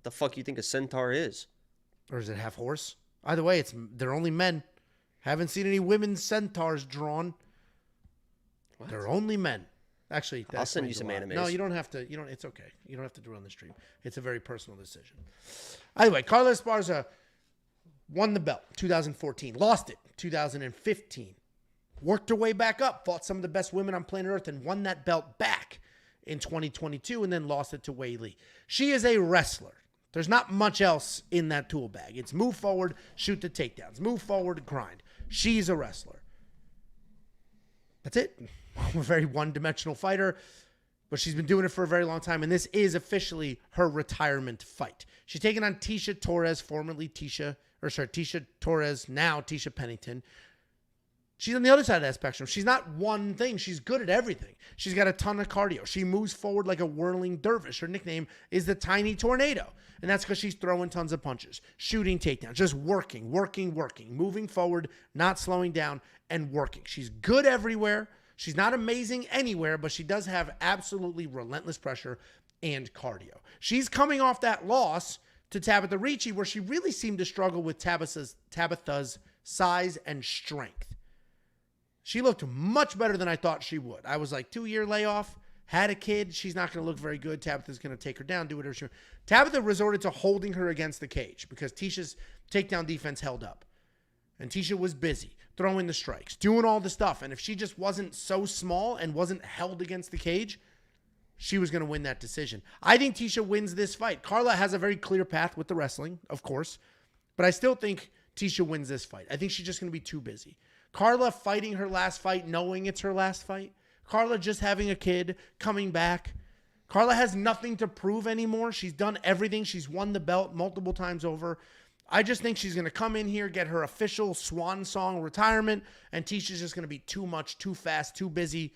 the fuck you think a centaur is? Or is it half horse? Either way, they're only men. Haven't seen any women's centaurs drawn. What? They're only men. Actually, I'll send you some animes. No, you don't have to. It's okay. You don't have to do it on the stream. It's a very personal decision. Anyway, Carla Esparza won the belt 2014, lost it 2015, worked her way back up, fought some of the best women on planet Earth, and won that belt back in 2022, and then lost it to Weili. She is a wrestler. There's not much else in that tool bag. It's move forward, shoot the takedowns, move forward, grind. She's a wrestler. That's it. A very one-dimensional fighter, but she's been doing it for a very long time, and this is officially her retirement fight. She's taking on Tecia Torres, formerly Tecia Torres, now Tecia Pennington. She's on the other side of that spectrum. She's not one thing. She's good at everything. She's got a ton of cardio. She moves forward like a whirling dervish. Her nickname is the Tiny Tornado, and that's because she's throwing tons of punches, shooting takedowns, just working, moving forward, not slowing down, and working. She's good everywhere. She's not amazing anywhere, but she does have absolutely relentless pressure and cardio. She's coming off that loss to Tabitha Ricci, where she really seemed to struggle with Tabitha's size and strength. She looked much better than I thought she would. I was like, 2-year layoff, had a kid. She's not going to look very good. Tabitha's going to take her down, do whatever she wants. Tabitha resorted to holding her against the cage because Ticia's takedown defense held up. And Tecia was busy throwing the strikes, doing all the stuff. And if she just wasn't so small and wasn't held against the cage, she was going to win that decision. I think Tecia wins this fight. Carla has a very clear path with the wrestling, of course. But I still think Tecia wins this fight. I think she's just going to be too busy. Carla fighting her last fight, knowing it's her last fight. Carla just having a kid, coming back. Carla has nothing to prove anymore. She's done everything. She's won the belt multiple times over. I just think she's going to come in here, get her official swan song retirement, and Ticia's just going to be too much, too fast, too busy.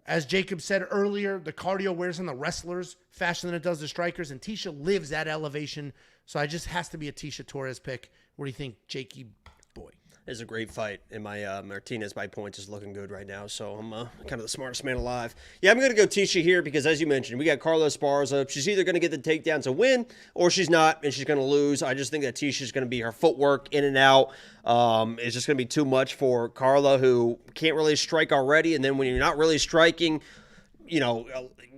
As Jacob said earlier, the cardio wears on the wrestlers faster than it does the strikers, and Tecia lives at elevation, so I just has to be a Tecia Torres pick. What do you think, Jakey boy? It's a great fight, and my Martinez by points is looking good right now, so I'm kind of the smartest man alive. Yeah, I'm going to go Tecia here because, as you mentioned, we got Carla Esparza. She's either going to get the takedown to win, or she's not, and she's going to lose. I just think that Ticia's going to be her footwork in and out. It's just going to be too much for Carla, who can't really strike already, and then when you're not really striking,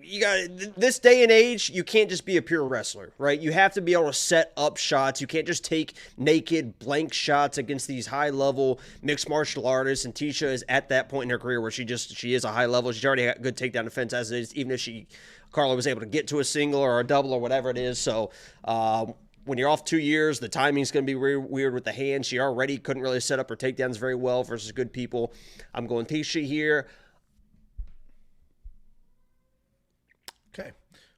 you got this day and age, you can't just be a pure wrestler, right? You have to be able to set up shots. You can't just take naked blank shots against these high-level mixed martial artists. And Tecia is at that point in her career where she is a high level. She's already got good takedown defense as it is, even if Carla was able to get to a single or a double or whatever it is. So when you're off 2 years, the timing's going to be weird with the hand. She already couldn't really set up her takedowns very well versus good people. I'm going Tecia here. Okay.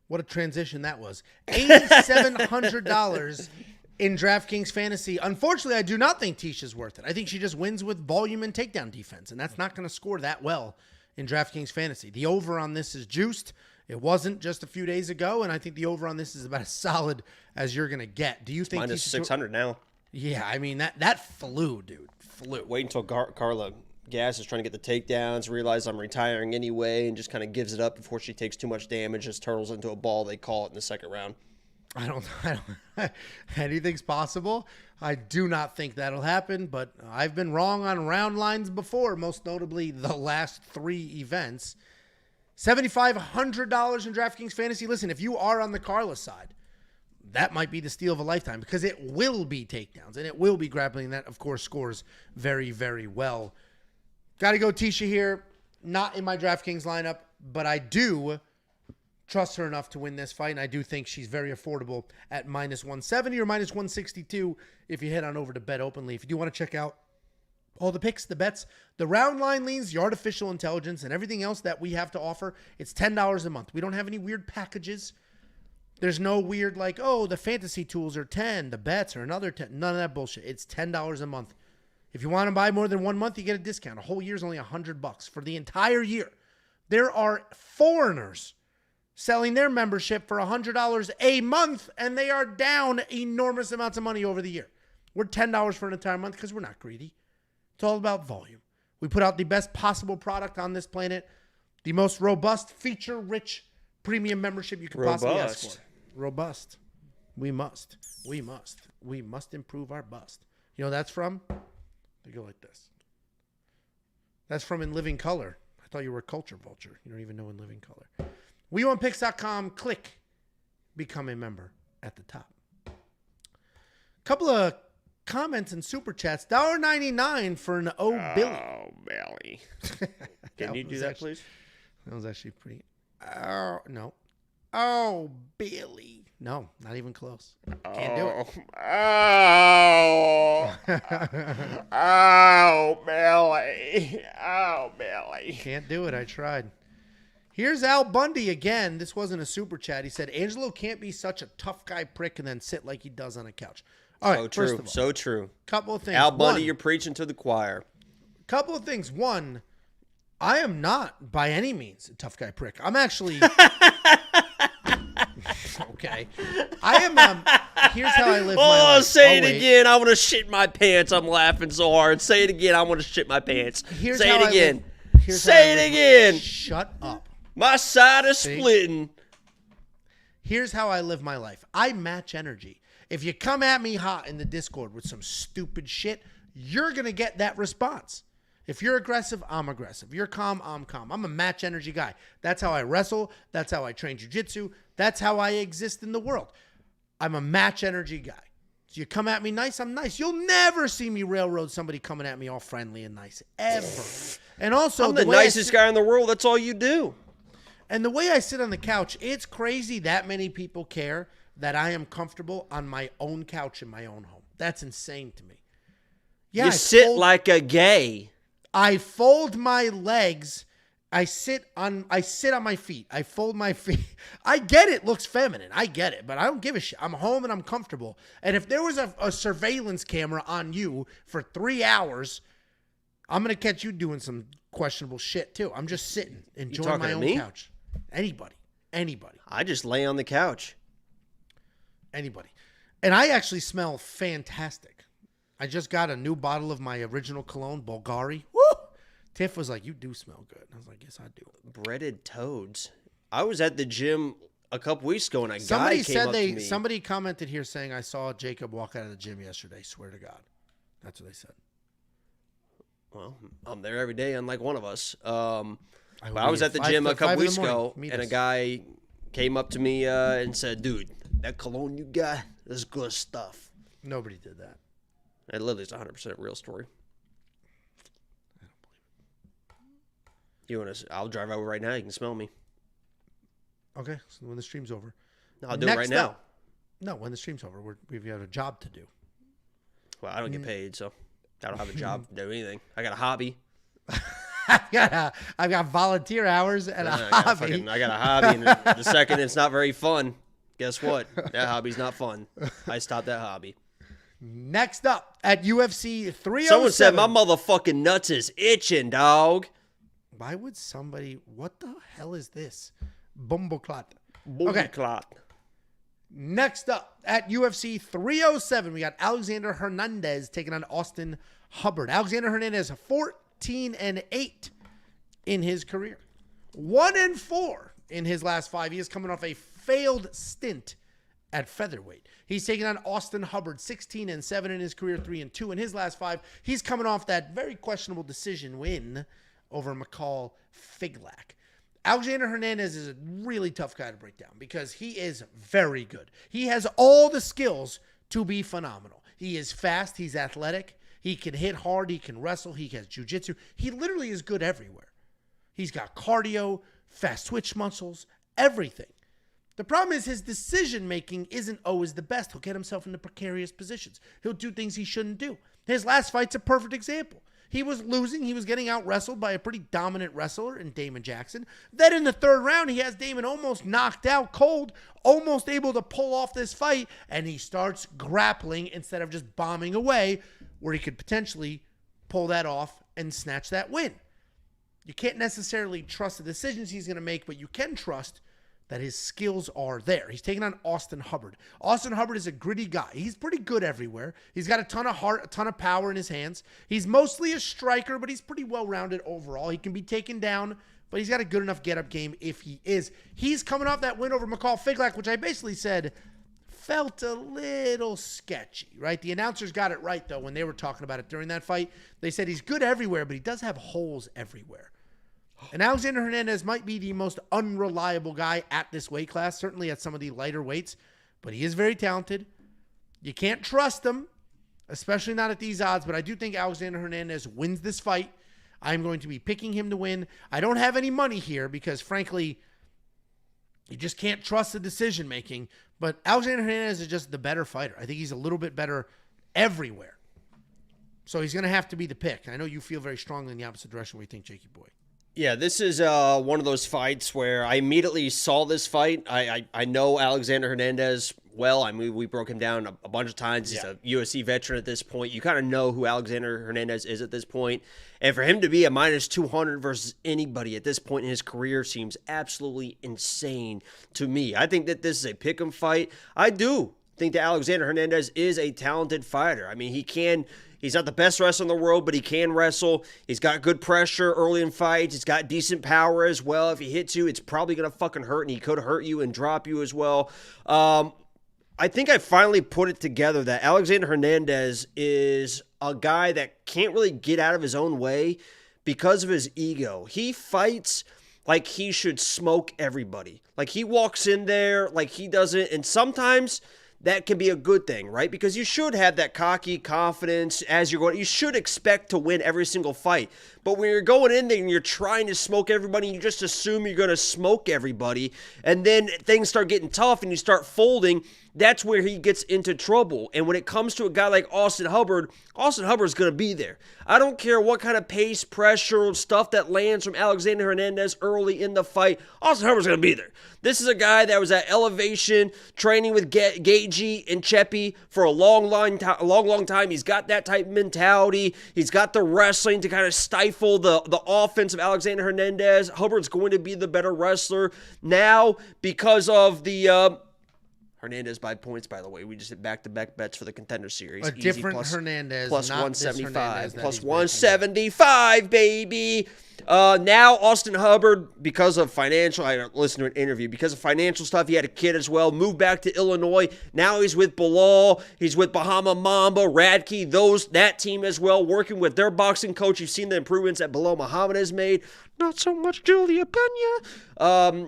What a transition that was. $8,700 in DraftKings Fantasy. Unfortunately, I do not think Ticia's worth it. I think she just wins with volume and takedown defense, and that's not going to score that well in DraftKings Fantasy. The over on this is juiced. It wasn't just a few days ago, and I think the over on this is about as solid as you're going to get. Do you think minus 600 now? Yeah, I mean, that flew, dude. Flew. Wait until Carla Gas is trying to get the takedowns, realize I'm retiring anyway, and just kind of gives it up before she takes too much damage, just turtles into a ball. They call it in the second round. I don't anything's possible. I do not think that'll happen, but I've been wrong on round lines before, most notably the last 3 events. $7,500 in DraftKings Fantasy. Listen, if you are on the Carla side, that might be the steal of a lifetime because it will be takedowns and it will be grappling. That, of course, scores very, very well. Got to go Tecia here. Not in my DraftKings lineup, but I do trust her enough to win this fight, and I do think she's very affordable at -170 or -162 if you head on over to Bet Openly. If you do want to check out all the picks, the bets, the round line leans, the artificial intelligence, and everything else that we have to offer, it's $10 a month. We don't have any weird packages. There's no weird like, oh, the fantasy tools are 10, the bets are another 10. None of that bullshit. It's $10 a month. If you want to buy more than 1 month, you get a discount. A whole year is only $100 for the entire year. There are foreigners selling their membership for $100 a month, and they are down enormous amounts of money over the year. We're $10 for an entire month because we're not greedy. It's all about volume. We put out the best possible product on this planet, the most robust, feature-rich premium membership you could possibly ask for. Robust. We must improve our bust. You know what that's from? They go like this. That's from In Living Color. I thought you were a culture vulture. You don't even know In Living Color. WeWantPicks.com. Click. Become a member at the top. Couple of comments and super chats. $1.99 for an Billy. Oh, Billy. Can you do that, please? That was actually pretty. Oh, no. Oh, Billy. No, not even close. Can't do it. Oh, Billy. Oh, Billy. Can't do it. I tried. Here's Al Bundy again. This wasn't a super chat. He said, Angelo can't be such a tough guy prick and then sit like he does on a couch. All right, so true. first of all, so true. Couple of things. Al Bundy, you're preaching to the choir. Couple of things. One, I am not by any means a tough guy prick. I'm actually... Okay. I am, here's how I live my life. Say it again. I want to shit my pants. I'm laughing so hard. Say it again. I want to shit my pants. Say it again. Say it again. Shut up. My side is splitting. Here's how I live my life. I match energy. If you come at me hot in the Discord with some stupid shit, you're going to get that response. If you're aggressive, I'm aggressive. If you're calm, I'm calm. I'm a match energy guy. That's how I wrestle. That's how I train jiu-jitsu. That's how I exist in the world. I'm a match energy guy. So you come at me nice, I'm nice. You'll never see me railroad somebody coming at me all friendly and nice. Ever. And also, I'm the nicest guy in the world. That's all you do. And the way I sit on the couch, it's crazy that many people care that I am comfortable on my own couch in my own home. That's insane to me. Yeah, you sit like a gay. I fold my legs. I sit on my feet. I fold my feet. I get it. Looks feminine. I get it. But I don't give a shit. I'm home and I'm comfortable. And if there was a surveillance camera on you for 3 hours, I'm going to catch you doing some questionable shit too. I'm just sitting, enjoying my own couch. Anybody. I just lay on the couch. Anybody. And I actually smell fantastic. I just got a new bottle of my original cologne, Bulgari. Woo! Tiff was like, you do smell good. I was like, yes, I do. Breaded toads. I was at the gym a couple weeks ago and a guy came up to me. Somebody commented here saying, I saw Jacob walk out of the gym yesterday. Swear to God. That's what they said. Well, I'm there every day, unlike one of us. I was at the gym a couple weeks ago and a guy came up to me and said, dude, that cologne you got is good stuff. Nobody did that. It literally is 100% real story. I don't believe it. I'll drive over right now. You can smell me. Okay, so when the stream's over. No, I'll do it right now. No, when the stream's over, we've got a job to do. Well, I don't get paid, so I don't have a job to do anything. I got a hobby. I've got volunteer hours and a hobby. I got a hobby, and the second it's not very fun, guess what? That hobby's not fun. I stopped that hobby. Next up at UFC 307. Someone said my motherfucking nuts is itching, dog. Why would somebody... What the hell is this? Bumbleclot. Okay. Next up at UFC 307, we got Alexander Hernandez taking on Austin Hubbard. Alexander Hernandez, 14-8 in his career. 1-4 in his last 5. He is coming off a failed stint at featherweight. He's taking on Austin Hubbard, 16-7 in his career, 3-2 in his last 5. He's coming off that very questionable decision win over McCall Figlak. Alexander Hernandez is a really tough guy to break down because he is very good. He has all the skills to be phenomenal. He is fast. He's athletic. He can hit hard. He can wrestle. He has jiu-jitsu. He literally is good everywhere. He's got cardio, fast twitch muscles, everything. The problem is his decision-making isn't always the best. He'll get himself into precarious positions. He'll do things he shouldn't do. His last fight's a perfect example. He was losing. He was getting out-wrestled by a pretty dominant wrestler in Damon Jackson. Then in the 3rd round, he has Damon almost knocked out cold, almost able to pull off this fight, and he starts grappling instead of just bombing away, where he could potentially pull that off and snatch that win. You can't necessarily trust the decisions he's going to make, but you can trust that his skills are there. He's taking on Austin Hubbard. Austin Hubbard is a gritty guy. He's pretty good everywhere. He's got a ton of heart, a ton of power in his hands. He's mostly a striker, but he's pretty well-rounded overall. He can be taken down, but he's got a good enough get-up game if he is. He's coming off that win over McCall Figlak, which I basically said felt a little sketchy, right? The announcers got it right, though, when they were talking about it during that fight. They said he's good everywhere, but he does have holes everywhere. And Alexander Hernandez might be the most unreliable guy at this weight class, certainly at some of the lighter weights, but he is very talented. You can't trust him, especially not at these odds, but I do think Alexander Hernandez wins this fight. I'm going to be picking him to win. I don't have any money here because, frankly, you just can't trust the decision-making, but Alexander Hernandez is just the better fighter. I think he's a little bit better everywhere. So he's going to have to be the pick. I know you feel very strongly in the opposite direction where you think Jakey Boy. Yeah, this is one of those fights where I immediately saw this fight. I know Alexander Hernandez well. I mean, we broke him down a bunch of times. He's a UFC veteran at this point. You kind of know who Alexander Hernandez is at this point. And for him to be a minus 200 versus anybody at this point in his career seems absolutely insane to me. I think that this is a pick'em fight. I do think that Alexander Hernandez is a talented fighter. I mean, he's not the best wrestler in the world, but he can wrestle. He's got good pressure early in fights. He's got decent power as well. If he hits you, it's probably going to fucking hurt, and he could hurt you and drop you as well. I think I finally put it together that Alexander Hernandez is a guy that can't really get out of his own way because of his ego. He fights like he should smoke everybody. Like he walks in there like he doesn't, and sometimes that can be a good thing, right? Because you should have that cocky confidence as you're going. You should expect to win every single fight. But when you're going in there and you're trying to smoke everybody, you just assume you're going to smoke everybody, and then things start getting tough and you start folding, that's where he gets into trouble. And when it comes to a guy like Austin Hubbard's going to be there. I don't care what kind of pace, pressure, stuff that lands from Alexander Hernandez early in the fight. Austin Hubbard's going to be there. This is a guy that was at Elevation training with Gagey and Cheppy for a long time. He's got that type of mentality. He's got the wrestling to kind of stifle the offense of Alexander Hernandez. Hubbard's going to be the better wrestler now because of the Hernandez by points, by the way. We just hit back-to-back bets for the Contender Series. A different Hernandez. Plus not 175. Plus 175, baby. Now, Austin Hubbard, because of financial, I listened to an interview, because of financial stuff, he had a kid as well, moved back to Illinois. Now he's with Bilal. He's with Bahama Mamba, Radke, that team as well, working with their boxing coach. You've seen the improvements that Bilal Muhammad has made. Not so much Julia Pena.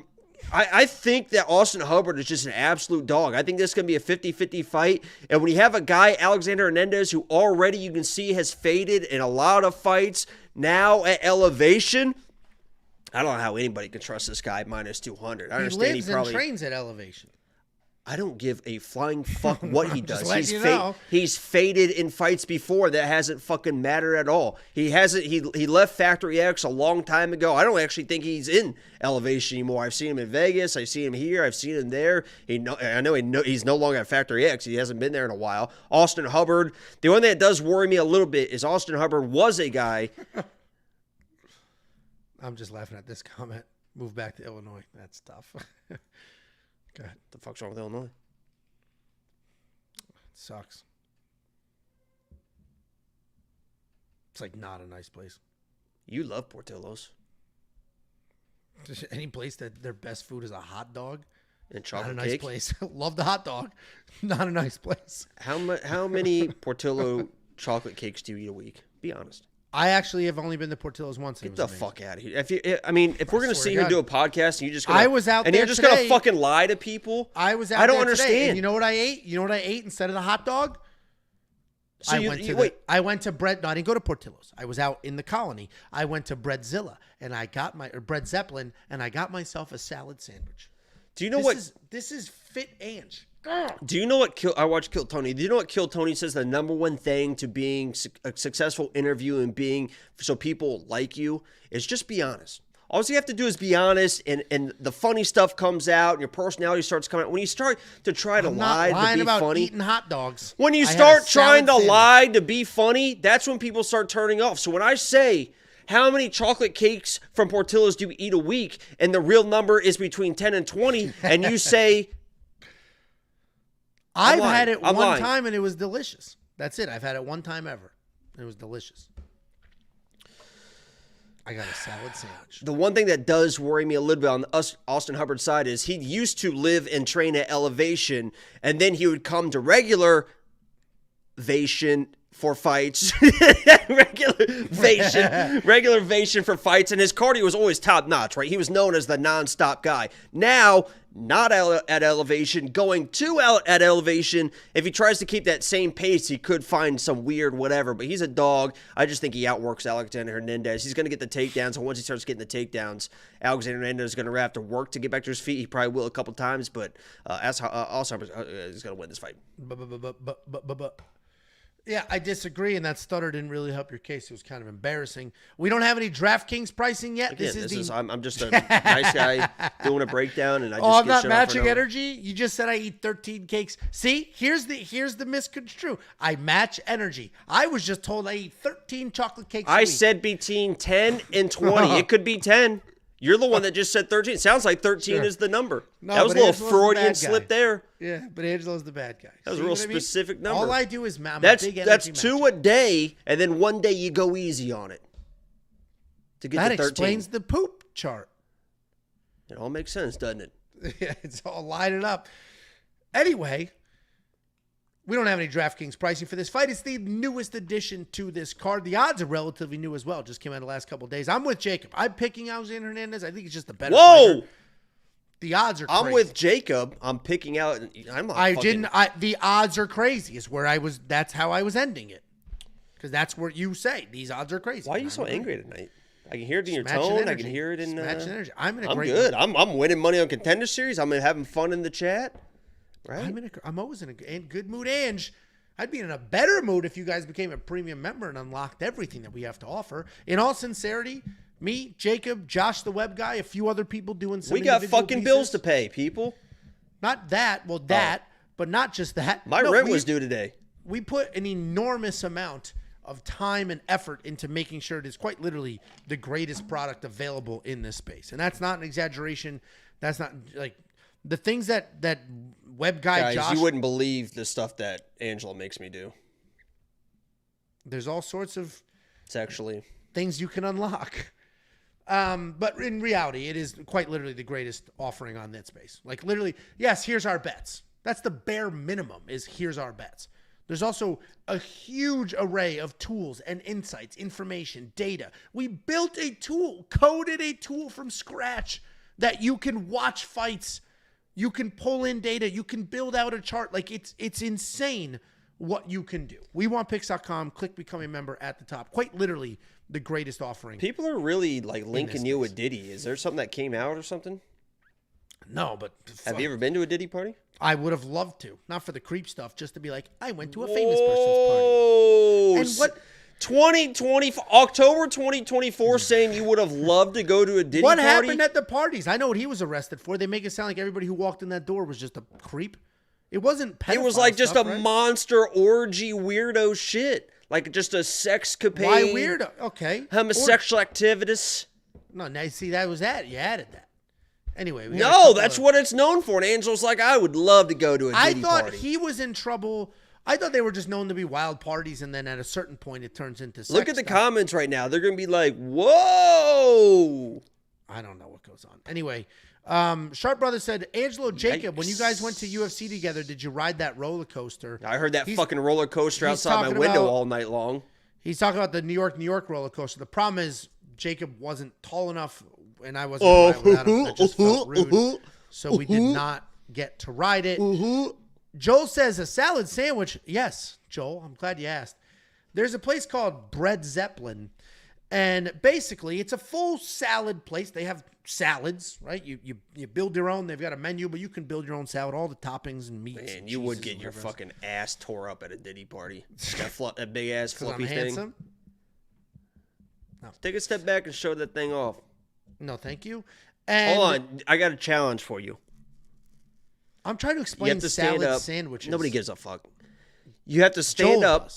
I think that Austin Hubbard is just an absolute dog. I think this is going to be a 50-50 fight. And when you have a guy, Alexander Hernandez, who already you can see has faded in a lot of fights, now at Elevation, I don't know how anybody can trust this guy minus 200. I understand he lives and trains at Elevation. I don't give a flying fuck what he does. He's faded in fights before that hasn't fucking mattered at all. He left Factory X a long time ago. I don't actually think he's in Elevation anymore. I've seen him in Vegas. I've seen him here. I've seen him there. I know he's no longer at Factory X. He hasn't been there in a while. Austin Hubbard. The only thing that does worry me a little bit is Austin Hubbard was a guy. I'm just laughing at this comment. Move back to Illinois. That's tough. Go ahead. The fuck's wrong with Illinois? It sucks. It's like not a nice place. You love Portillo's. Any place that their best food is a hot dog. And chocolate Not a nice cake. place. Love the hot dog. Not a nice place. How many Portillo chocolate cakes do you eat a week? Be honest. I actually have only been to Portillo's once. Get the fuck out of here. If we're gonna sit here and do a podcast and you just gonna, I was out and there you're just today. gonna fucking lie to people. I was out I don't there understand. Today, and you know what I ate? You know what I ate instead of the hot dog? So I went to Bread. No, I didn't go to Portillo's. I was out in the colony. I went to Breadzilla and I got Bread Zeppelin and I got myself a salad sandwich. Do you know This is fit Ange. Do you know what I watched Kill Tony? Do you know what Kill Tony says the number one thing to being a successful interview and being so people like you is just be honest. All you have to do is be honest, and the funny stuff comes out, and your personality starts coming out. When you start to try to lie to be about funny, eating hot dogs. When you start trying to lie to be funny, that's when people start turning off. So when I say, how many chocolate cakes from Portillo's do you eat a week, and the real number is between 10 and 20, and you say, I've had it one time, and it was delicious. That's it. I've had it one time ever. It was delicious. I got a salad sandwich. The one thing that does worry me a little bit on the Austin Hubbard side is he used to live and train at elevation, and then he would come to regular vation for fights, regular vation for fights, and his cardio was always top notch, right? He was known as the nonstop guy. Now, not at elevation, going at elevation. If he tries to keep that same pace, he could find some weird whatever, but he's a dog. I just think he outworks Alexander Hernandez. He's going to get the takedowns, and once he starts getting the takedowns, Alexander Hernandez is going to have to work to get back to his feet. He probably will a couple times, but Alzheimer's is going to win this fight. Yeah, I disagree, and that stutter didn't really help your case. It was kind of embarrassing. We don't have any DraftKings pricing yet. Again, I'm just a nice guy doing a breakdown, and I just I'm get not shit matching off for energy. You just said I eat 13 cakes. See, here's the misconstrue. I match energy. I was just told I eat 13 chocolate cakes. I said between 10 and 20. It could be 10. You're the one that just said 13. It sounds like 13 is the number. No, that was a little Freudian slip there. Yeah, but Angelo's the bad guy. That was a real specific number. All I do is that's 2 a day, and then one day you go easy on it to get that to 13. Explains the poop chart. It all makes sense, doesn't it? Yeah, it's all lining up. Anyway, we don't have any DraftKings pricing for this fight. It's the newest addition to this card. The odds are relatively new as well. Just came out the last couple of days. I'm with Jacob. I'm picking Alexander Hernandez. I think it's just a better fighter. The odds are crazy. I'm with Jacob. I'm picking out. The odds are crazy is where I was. That's how I was ending it. Because that's what you say. These odds are crazy. Why are you so angry tonight? I can hear it in your tone. I can hear it in. Energy. I'm great good. I'm winning money on Contender Series. I'm having fun in the chat. Right. I'm always in a good mood, Ange. I'd be in a better mood if you guys became a premium member and unlocked everything that we have to offer. In all sincerity, me, Jacob, Josh the web guy, a few other people doing some. We got fucking bills to pay, people. Not that. Well, but not just that. My rent was due today. We put an enormous amount of time and effort into making sure it is quite literally the greatest product available in this space. And that's not an exaggeration. That's not like the things that web guy Josh. You wouldn't believe the stuff that Angela makes me do. There's all sorts of sexually things you can unlock. But in reality, it is quite literally the greatest offering on that space. Like literally, yes, here's our bets. That's the bare minimum is here's our bets. There's also a huge array of tools and insights, information, data. We built a tool, coded a tool from scratch that you can watch fights. You can pull in data. You can build out a chart. Like it's insane what you can do. WeWantPicks.com. Click become a member at the top. Quite literally the greatest offering. People are really like linking you with Diddy. Is there something that came out or something? No, but have you ever been to a Diddy party? I would have loved to. Not for the creep stuff, just to be like, I went to a famous person's party. And what 2020 October 2024 saying you would have loved to go to a Diddy party? What happened at the parties? I know what he was arrested for. They make it sound like everybody who walked in that door was just a creep. It wasn't pedophile. It was like just stuff, a right? monster orgy weirdo shit. Like just a sexcapade. Why weirdo? Okay. Homosexual activities. No, now see that was that. You added that. Anyway, no, that's what it's known for. And Angel's like, I would love to go to a Diddy party. I thought he was in trouble. I thought they were just known to be wild parties, and then at a certain point it turns into sex Look at the stuff. comments right now. They're going to be like, whoa. I don't know what goes on. Anyway, Sharp Brother said, Angelo Jacob, when you guys went to UFC together, did you ride that roller coaster? I heard that fucking roller coaster outside my window all night long. He's talking about the New York roller coaster. The problem is Jacob wasn't tall enough, and I wasn't going to ride without him. That just felt rude. So we did not get to ride it. Joel says a salad sandwich. Yes, Joel, I'm glad you asked. There's a place called Bread Zeppelin, and basically it's a full salad place. They have salads, right? You build your own. They've got a menu, but you can build your own salad, all the toppings and meats. Man, you would get your fucking ass tore up at a Diddy party. That big ass fluffy thing. Handsome? No. Take a step back and show that thing off. No, thank you. And hold on, I got a challenge for you. I'm trying to explain salad sandwiches. Nobody gives a fuck. You have to stand up.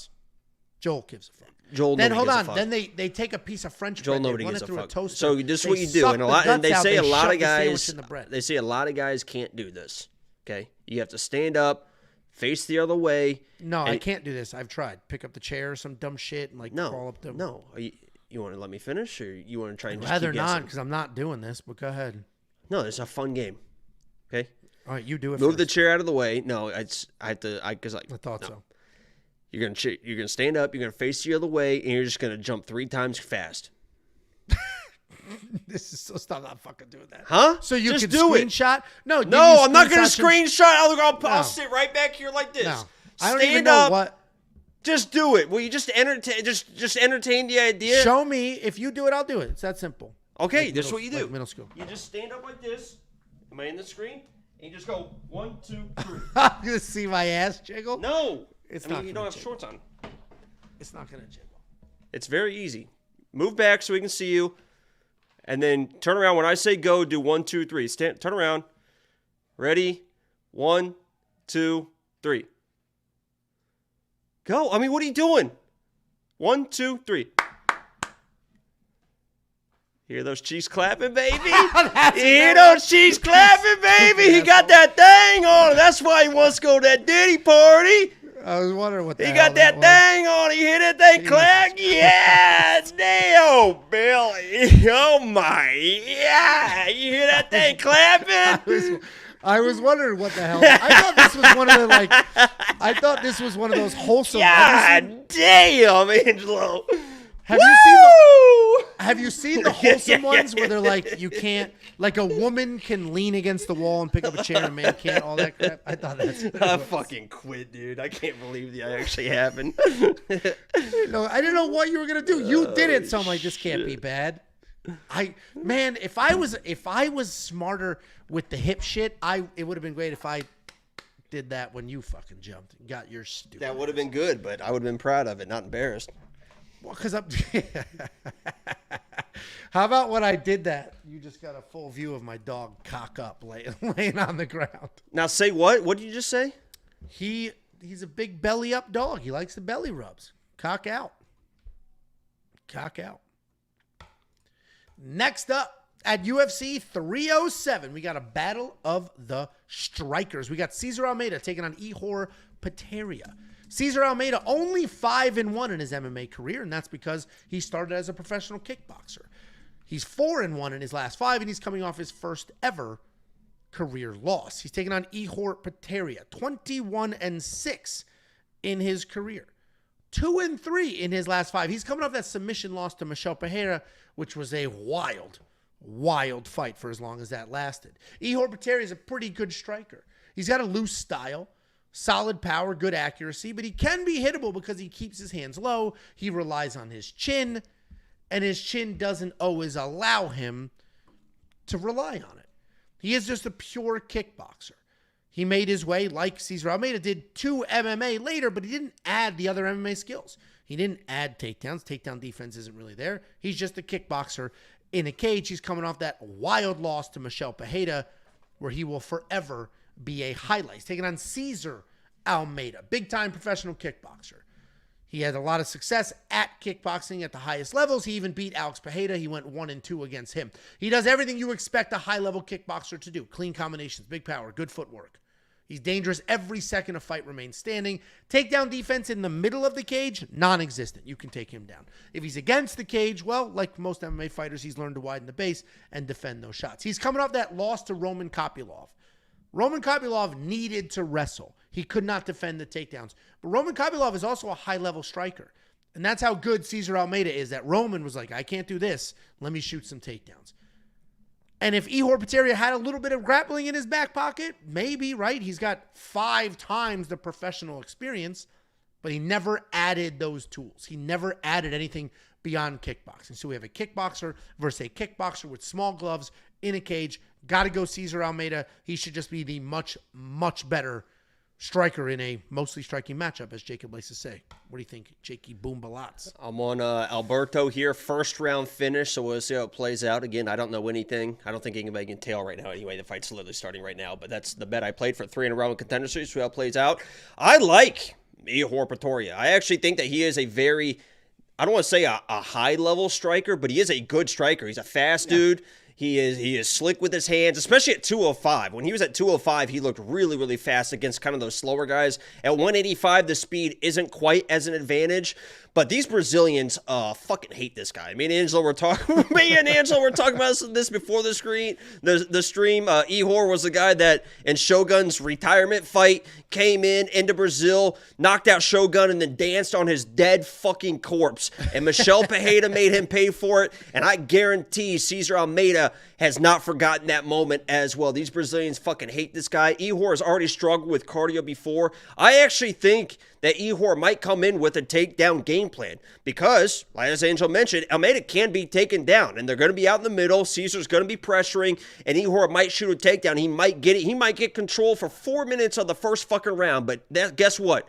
Joel gives a fuck. Joel, then hold on. Then they take a piece of French bread. Nobody run gives it through a fuck. a toaster. So this is what you do, and they say a lot of guys. They say a lot of guys can't do this. Okay, you have to stand up, face the other way. No, I can't do this. I've tried. Pick up the chair or some dumb shit and crawl up the. No, you want to let me finish, or you want to try and just rather keep guessing? not, because I'm not doing this. But go ahead. No, it's a fun game. Okay. All right, you do it. Move first. the chair out of the way. No, I have to. I thought so. You're gonna stand up. You're gonna face the other way, and you're just gonna jump 3 times fast. This is so stop not fucking doing that. Huh? So you just can do screenshot? It. No, I'm not gonna screenshot. I'll sit right back here like this. No, I don't stand even know up. what. Just do it. Will you just entertain? Just entertain the idea. Show me. If you do it, I'll do it. It's that simple. Okay, this is what you do. Like middle school. You just stand up like this. Am I in the screen? And you just go 1, 2, 3. I'm gonna see my ass jiggle. No, it's not. You don't have shorts on. It's not gonna jiggle. It's very easy. Move back so we can see you, and then turn around when I say go. Do 1, 2, 3. Turn around. Ready? 1, 2, 3. Go. I mean, what are you doing? 1, 2, 3. Hear those cheeks clapping, baby? You hear those cheeks clapping, baby? He got that thing on. That's why he wants to go to that Diddy party. I was wondering what the He got that thing on. You hear that thing clap? Yeah. Damn, Billy. Oh, my. Yeah. You hear that thing clapping? I was wondering what the hell. I thought this was one of the I thought this was one of those wholesome. God damn, Angelo. Have you seen the wholesome ones where they're like you can't, like a woman can lean against the wall and pick up a chair and a man can't, all that crap? I thought that's. I fucking quit, dude. I can't believe that actually happened. No, I didn't know what you were gonna do. You did it, so I'm like, this can't be bad. If I was smarter with the hip shit, it would have been great if I did that when you fucking jumped and got your stupid. That would have been good, but I would have been proud of it, not embarrassed. Well, because I'm. How about when I did that? You just got a full view of my dog cock up laying on the ground. Now say what? What did you just say? He's a big belly up dog. He likes the belly rubs. Cock out. Cock out. Next up at UFC 307, we got a battle of the strikers. We got Cesar Almeida taking on Ihor Potieria. Cesar Almeida only 5-1 in his MMA career, and that's because he started as a professional kickboxer. He's 4-1 in his last 5, and he's coming off his first ever career loss. He's taking on Ihor Potieria, 21-6 in his career. 2-3 in his last 5. He's coming off that submission loss to Michel Pereira, which was a wild fight for as long as that lasted. Ihor Potieria is a pretty good striker. He's got a loose style. Solid power, good accuracy, but he can be hittable because he keeps his hands low. He relies on his chin, and his chin doesn't always allow him to rely on it. He is just a pure kickboxer. He made his way, like Cesar Almeida did, to MMA later, but he didn't add the other MMA skills. He didn't add takedowns. Takedown defense isn't really there. He's just a kickboxer in a cage. He's coming off that wild loss to Michel Pereira, where he will forever be a highlight. He's taking on Cesar Almeida, big-time professional kickboxer. He had a lot of success at kickboxing at the highest levels. He even beat Alex Pereira. He went 1-2 against him. He does everything you expect a high-level kickboxer to do. Clean combinations, big power, good footwork. He's dangerous every second a fight remains standing. Takedown defense in the middle of the cage, non-existent. You can take him down. If he's against the cage, well, like most MMA fighters, he's learned to widen the base and defend those shots. He's coming off that loss to Roman Kopylov. Roman Kopylov needed to wrestle. He could not defend the takedowns. But Roman Kopylov is also a high-level striker. And that's how good Cesar Almeida is, that Roman was like, I can't do this. Let me shoot some takedowns. And if Ihor Potieria had a little bit of grappling in his back pocket, maybe, right? He's got 5 times the professional experience, but he never added those tools. He never added anything beyond kickboxing. So we have a kickboxer versus a kickboxer with small gloves in a cage. Got to go Cesar Almeida. He should just be the much, much better striker in a mostly striking matchup, as Jacob likes to say. What do you think, Jakey Boombalats? I'm on Alberto here, first round finish, so we'll see how it plays out. Again, I don't know anything. I don't think anybody can tell right now anyway. The fight's literally starting right now, but that's the bet I played for 3 in a row in Contender Series, so how it plays out. I like Ihor Potieria. I actually think that he is a very, I don't want to say a high-level striker, but he is a good striker. He's a fast dude. He is slick with his hands, especially at 205. When he was at 205, he looked really, really fast against kind of those slower guys. At 185, the speed isn't quite as an advantage. But these Brazilians fucking hate this guy. Me and Angelo were talking about this before the stream. Ihor was the guy that in Shogun's retirement fight came into Brazil, knocked out Shogun, and then danced on his dead fucking corpse. And Michel Pereira made him pay for it. And I guarantee Cesar Almeida has not forgotten that moment as well. These Brazilians fucking hate this guy. Ihor has already struggled with cardio before. I actually think that Ihor might come in with a takedown game plan because, as Angel mentioned, Almeida can be taken down, and they're going to be out in the middle. Cesar's going to be pressuring, and Ihor might shoot a takedown. He might get it. He might get control for 4 minutes of the first fucking round, but guess what?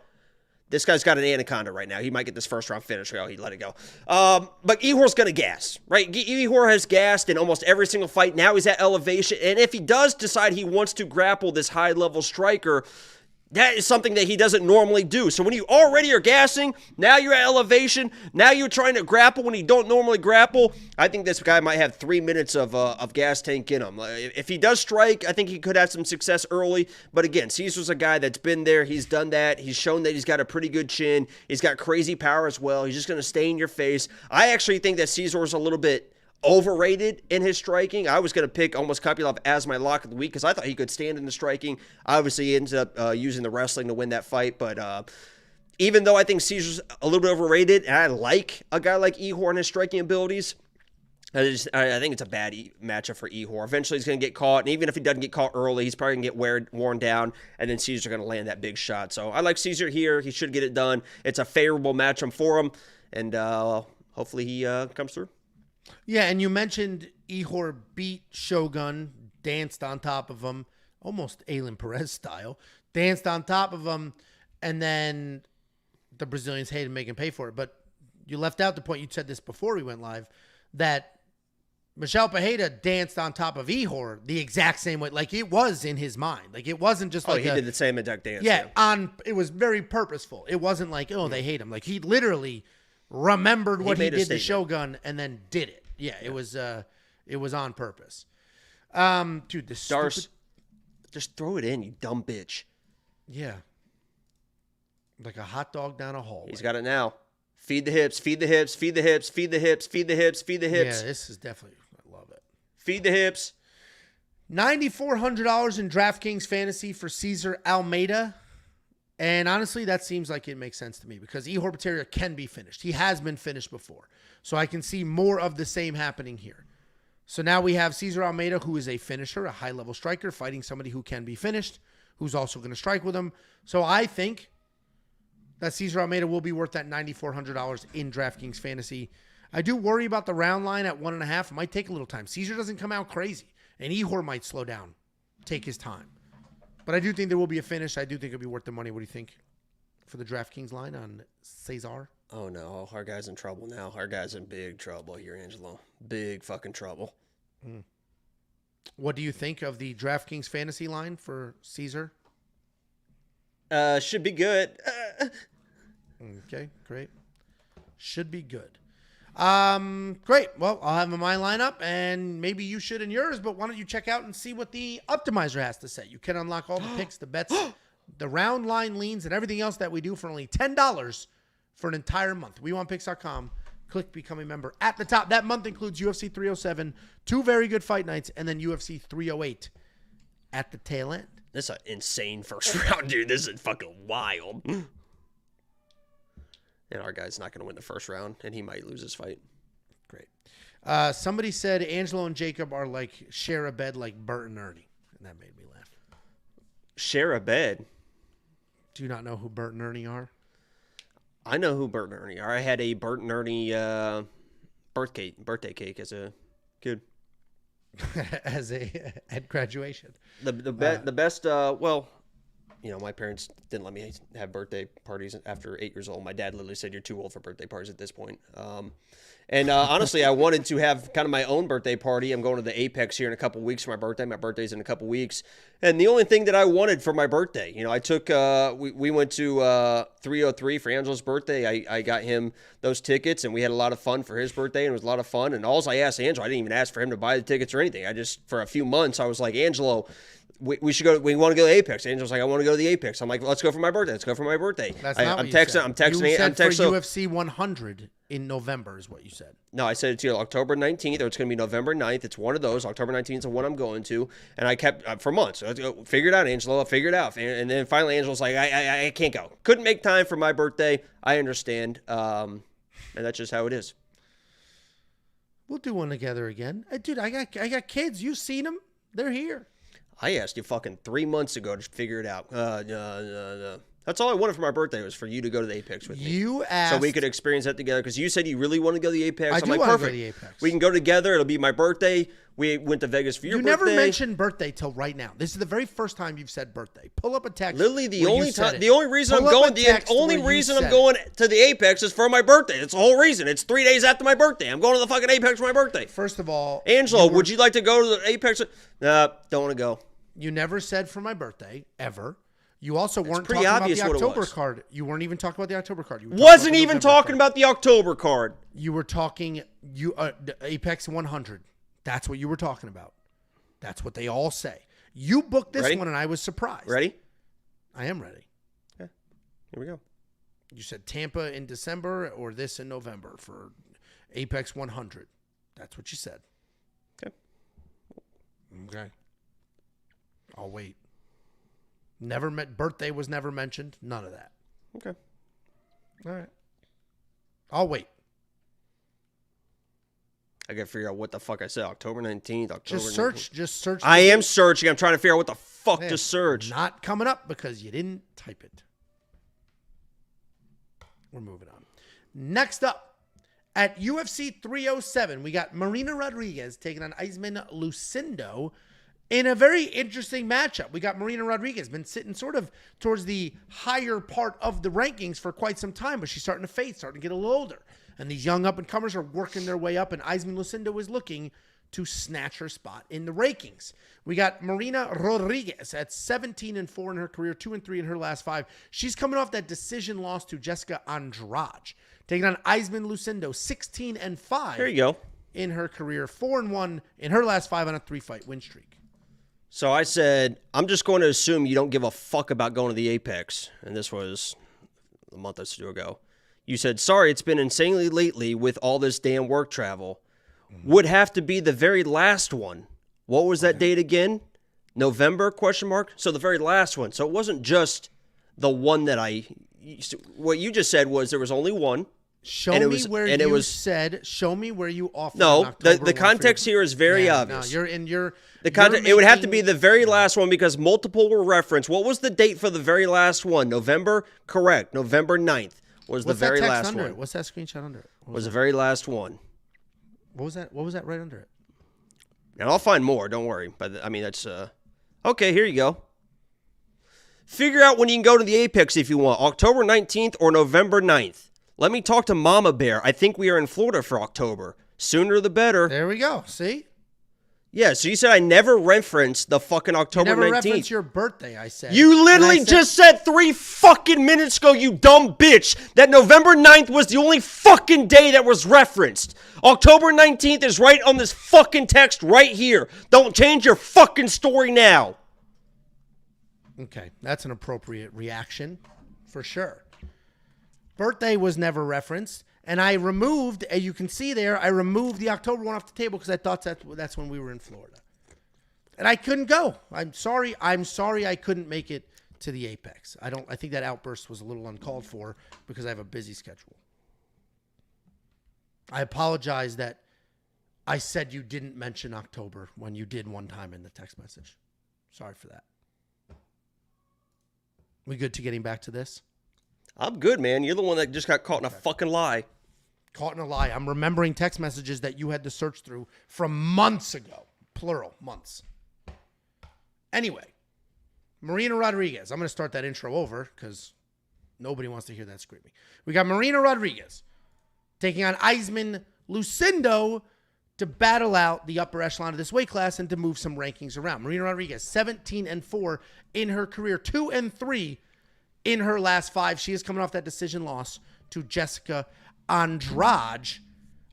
This guy's got an anaconda right now. He might get this first round finish. Oh, he let it go. But Ihor's going to gas, right? Ihor has gassed in almost every single fight. Now he's at elevation. And if he does decide he wants to grapple this high-level striker, that is something that he doesn't normally do. So when you already are gassing, now you're at elevation, now you're trying to grapple when you don't normally grapple, I think this guy might have 3 minutes of gas tank in him. If he does strike, I think he could have some success early. But again, Cesar's a guy that's been there. He's done that. He's shown that he's got a pretty good chin. He's got crazy power as well. He's just going to stay in your face. I actually think that Cesar's a little bit overrated in his striking. I was going to pick almost Kopylov as my lock of the week because I thought he could stand in the striking. Obviously, he ends up using the wrestling to win that fight. But even though I think Cesar's a little bit overrated, and I like a guy like Ihor and his striking abilities, I think it's a bad matchup for Ihor. Eventually, he's going to get caught, and even if he doesn't get caught early, he's probably going to get worn down, and then Cesar's going to land that big shot. So I like Cesar here. He should get it done. It's a favorable matchup for him, and hopefully he comes through. Yeah, and you mentioned Ihor beat Shogun, danced on top of him, almost Aylin Perez style, danced on top of him, and then the Brazilians hated making him pay for it. But you left out the point, you said this before we went live, that Michel Pereira danced on top of Ihor the exact same way. Like, it was in his mind. Like, it wasn't just like he did the same exact dance. Yeah, it was very purposeful. It wasn't like, they hate him. Like, he literally remembered what he did to Shogun and then did it. Yeah, it was on purpose. Dude, this Stars, just throw it in, you dumb bitch. Yeah. Like a hot dog down a hallway. He's got it now. Feed the hips, feed the hips, feed the hips, feed the hips, feed the hips, feed the hips. Yeah, this is definitely, I love it. Feed the hips. $9,400 in DraftKings Fantasy for Cesar Almeida. And honestly, that seems like it makes sense to me because Ihor Potieria can be finished. He has been finished before. So I can see more of the same happening here. So now we have Cesar Almeida, who is a finisher, a high-level striker, fighting somebody who can be finished, who's also going to strike with him. So I think that Cesar Almeida will be worth that $9,400 in DraftKings Fantasy. I do worry about the round line at 1.5. It might take a little time. Cesar doesn't come out crazy, and Ihor might slow down, take his time. But I do think there will be a finish. I do think it'll be worth the money. What do you think for the DraftKings line on Cesar? Oh, no. Our guy's in trouble now. Our guy's in big trouble here, Angelo. Big fucking trouble. What do you think of the DraftKings Fantasy line for Cesar? Should be good. Okay, great. Should be good. Great. Well, I'll have my lineup, and maybe you should in yours, but why don't you check out and see what the optimizer has to say? You can unlock all the picks, the bets, the round line leans, and everything else that we do for only $10 for an entire month. WeWantPicks.com. Click Become a Member at the top. That month includes UFC 307, 2 very good fight nights, and then UFC 308 at the tail end. This is an insane first round, dude. This is fucking wild. And our guy's not going to win the first round, and he might lose his fight. Great. Somebody said Angelo and Jacob are like share a bed like Bert and Ernie, and that made me laugh. Share a bed? Do you not know who Bert and Ernie are? I know who Bert and Ernie are. I had a Bert and Ernie birthday cake as a kid. At graduation. The best well, you know, my parents didn't let me have birthday parties after 8 years old. My dad literally said, "You're too old for birthday parties at this point." And honestly, I wanted to have kind of my own birthday party. I'm going to the Apex here in a couple weeks for my birthday. My birthday's in a couple weeks. And the only thing that I wanted for my birthday, you know, I took, we went to 303 for Angelo's birthday. I got him those tickets, and we had a lot of fun for his birthday, and it was a lot of fun. And all I asked Angelo, I didn't even ask for him to buy the tickets or anything. I just, for a few months, I was like, Angelo, we should go. We want to go to Apex. Angel's like, I want to go to the Apex. I'm like, let's go for my birthday. Let's go for my birthday. That's not what you said. I'm texting. You said for UFC 100 in November is what you said. No, I said it's either October 19th or it's going to be November 9th. It's one of those. October 19th is the one I'm going to, and I kept for months. Figure it out, Angelo. I'll figure it out. And then finally, Angelo's like, I can't go. Couldn't make time for my birthday. I understand, and that's just how it is. We'll do one together again, dude. I got kids. You've seen them. They're here. I asked you fucking 3 months ago to figure it out. That's all I wanted for my birthday was for you to go to the Apex with me. You asked. So we could experience that together because you said you really want to go to the Apex. I'm like, perfect. To go to the Apex. We can go together. It'll be my birthday. We went to Vegas for your birthday. You never mentioned birthday till right now. This is the very first time you've said birthday. Pull up a text. Literally the only time, the only reason I'm going, I'm going to the Apex is for my birthday. That's the whole reason. It's 3 days after my birthday. I'm going to the fucking Apex for my birthday. First of all, Angelo, would you like to go to the Apex? Nah, don't want to go. You never said for my birthday ever. You also weren't talking about the October card. You weren't even talking about the October card. Wasn't even talking about the October card. You were talking Apex 100. That's what you were talking about. That's what they all say. You booked this one, and I was surprised. Ready? I am ready. Okay. Here we go. You said Tampa in December or this in November for Apex 100. That's what you said. Okay. Okay. I'll wait. Never met. Birthday was never mentioned. None of that. Okay. All right. I'll wait. I gotta figure out what the fuck I said. October 19th. Just search. Just search. I am searching. I'm trying to figure out what the fuck to search. Not coming up because you didn't type it. We're moving on. Next up, at UFC 307, we got Marina Rodriguez taking on Iasmin Lucindo in a very interesting matchup. We got Marina Rodriguez, been sitting sort of towards the higher part of the rankings for quite some time, but she's starting to fade, starting to get a little older. And these young up-and-comers are working their way up, and Iasmin Lucindo is looking to snatch her spot in the rankings. We got Marina Rodriguez at 17-4 in her career, 2-3 in her last 5. She's coming off that decision loss to Jessica Andrade, taking on Iasmin Lucindo, 16-5. There you go. In her career, 4-1 in her last 5 on a 3-fight win streak. So I said, I'm just going to assume you don't give a fuck about going to the Apex. And this was a month or two ago. You said, sorry, it's been insanely lately with all this damn work travel. Would have to be the very last one. What was that date again? November, question mark? So the very last one. So it wasn't just the one that what you just said was there was only one. Show me where you offered. No, the context here is very obvious. No, it would have to be the very last one because multiple were referenced. What was the date for the very last one? November? Correct. November 9th was the very last one. What's that screenshot under it? Was the very last one. What was that? What was that right under it? And I'll find more. Don't worry. But I mean, that's okay. Here you go. Figure out when you can go to the Apex if you want. October 19th or November 9th. Let me talk to Mama Bear. I think we are in Florida for October. Sooner the better. There we go. See? Yeah, so you said I never referenced the fucking October 19th. Never referenced your birthday, I said. You literally just said 3 fucking minutes ago, you dumb bitch, that November 9th was the only fucking day that was referenced. October 19th is right on this fucking text right here. Don't change your fucking story now. Okay, that's an appropriate reaction, for sure. Birthday was never referenced. And I removed, as you can see there, I removed the October one off the table because I thought that's when we were in Florida. And I couldn't go. I'm sorry I couldn't make it to the Apex. I think that outburst was a little uncalled for because I have a busy schedule. I apologize that I said you didn't mention October when you did one time in the text message. Sorry for that. We good to getting back to this? I'm good, man. You're the one that just got caught in a fucking lie. Caught in a lie. I'm remembering text messages that you had to search through from months ago. Plural, months. Anyway, Marina Rodriguez. I'm going to start that intro over because nobody wants to hear that screaming. We got Marina Rodriguez taking on Iasmin Lucindo to battle out the upper echelon of this weight class and to move some rankings around. Marina Rodriguez, 17-4 in her career, 2-3 in her last 5. She is coming off that decision loss to Jessica Andrade.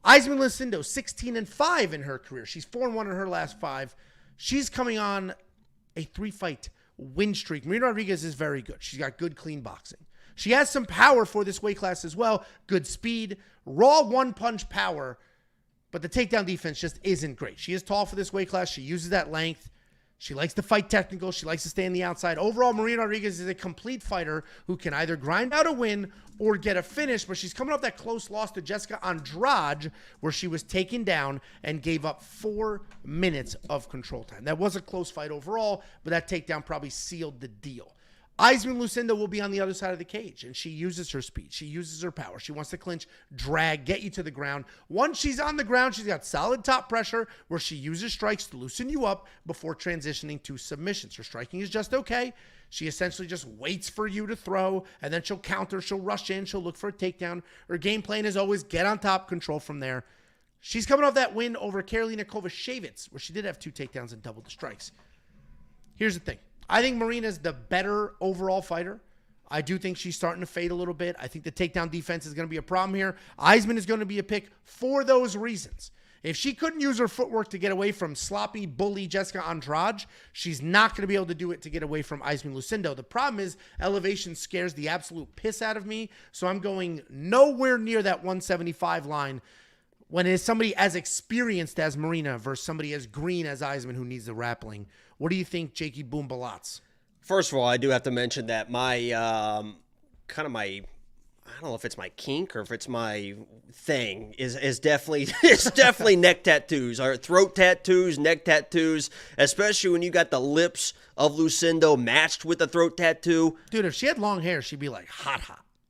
Iasmin Lucindo, 16-5 in her career. She's 4-1 in her last 5. She's coming on a 3-fight win streak. Marina Rodriguez is very good. She's got good, clean boxing. She has some power for this weight class as well. Good speed, raw one-punch power, but the takedown defense just isn't great. She is tall for this weight class. She uses that length. She likes to fight technical. She likes to stay on the outside. Overall, Marina Rodriguez is a complete fighter who can either grind out a win or get a finish, but she's coming off that close loss to Jessica Andrade where she was taken down and gave up 4 minutes of control time. That was a close fight overall, but that takedown probably sealed the deal. Iasmin Lucindo will be on the other side of the cage, and she uses her speed. She uses her power. She wants to clinch, drag, get you to the ground. Once she's on the ground, she's got solid top pressure where she uses strikes to loosen you up before transitioning to submissions. Her striking is just okay. She essentially just waits for you to throw, and then she'll counter. She'll rush in. She'll look for a takedown. Her game plan is always get on top, control from there. She's coming off that win over Karolina Kowalkiewicz, where she did have 2 takedowns and doubled the strikes. Here's the thing. I think Marina's the better overall fighter. I do think she's starting to fade a little bit. I think the takedown defense is going to be a problem here. Iasmin is going to be a pick for those reasons. If she couldn't use her footwork to get away from sloppy, bully Jessica Andrade, she's not going to be able to do it to get away from Iasmin Lucindo. The problem is elevation scares the absolute piss out of me, so I'm going nowhere near that 175 line when it is somebody as experienced as Marina versus somebody as green as Iasmin who needs the rappling. What do you think, Jakey Boom Balats? First of all, I do have to mention that my, I don't know if it's my kink or if it's my thing, is definitely neck tattoos, or throat tattoos, neck tattoos, especially when you got the lips of Lucindo matched with the throat tattoo. Dude, if she had long hair, she'd be like hot.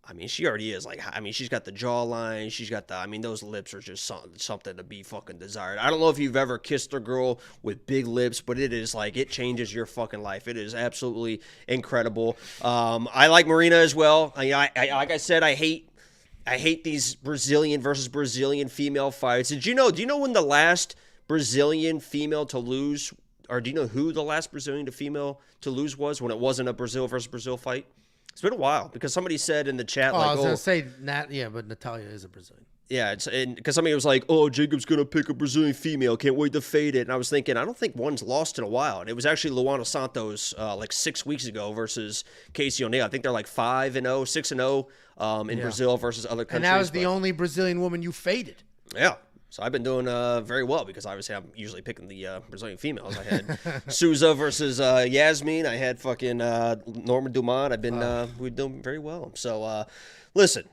I mean, she already is. She's got the jawline. She's got those lips are just something to be fucking desired. I don't know if you've ever kissed a girl with big lips, but it is it changes your fucking life. It is absolutely incredible. I like Marina as well. Like I said, I hate these Brazilian versus Brazilian female fights. Do you know when the last Brazilian female to lose, or do you know who the last Brazilian female to lose was when it wasn't a Brazil versus Brazil fight? It's been a while because somebody said in the chat, I was going to say but Natalia is a Brazilian. Yeah, because somebody was like, oh, Jacob's going to pick a Brazilian female. Can't wait to fade it. And I was thinking, I don't think one's lost in a while. And it was actually Luana Santos 6 weeks ago versus Casey O'Neill. I think they're 5-0, 6-0 in Brazil versus other countries. And that was the only Brazilian woman you faded. Yeah. So I've been doing very well because obviously I'm usually picking the Brazilian females. I had Souza versus Iasmin. I had fucking Norma Dumont. We're doing very well. So listen,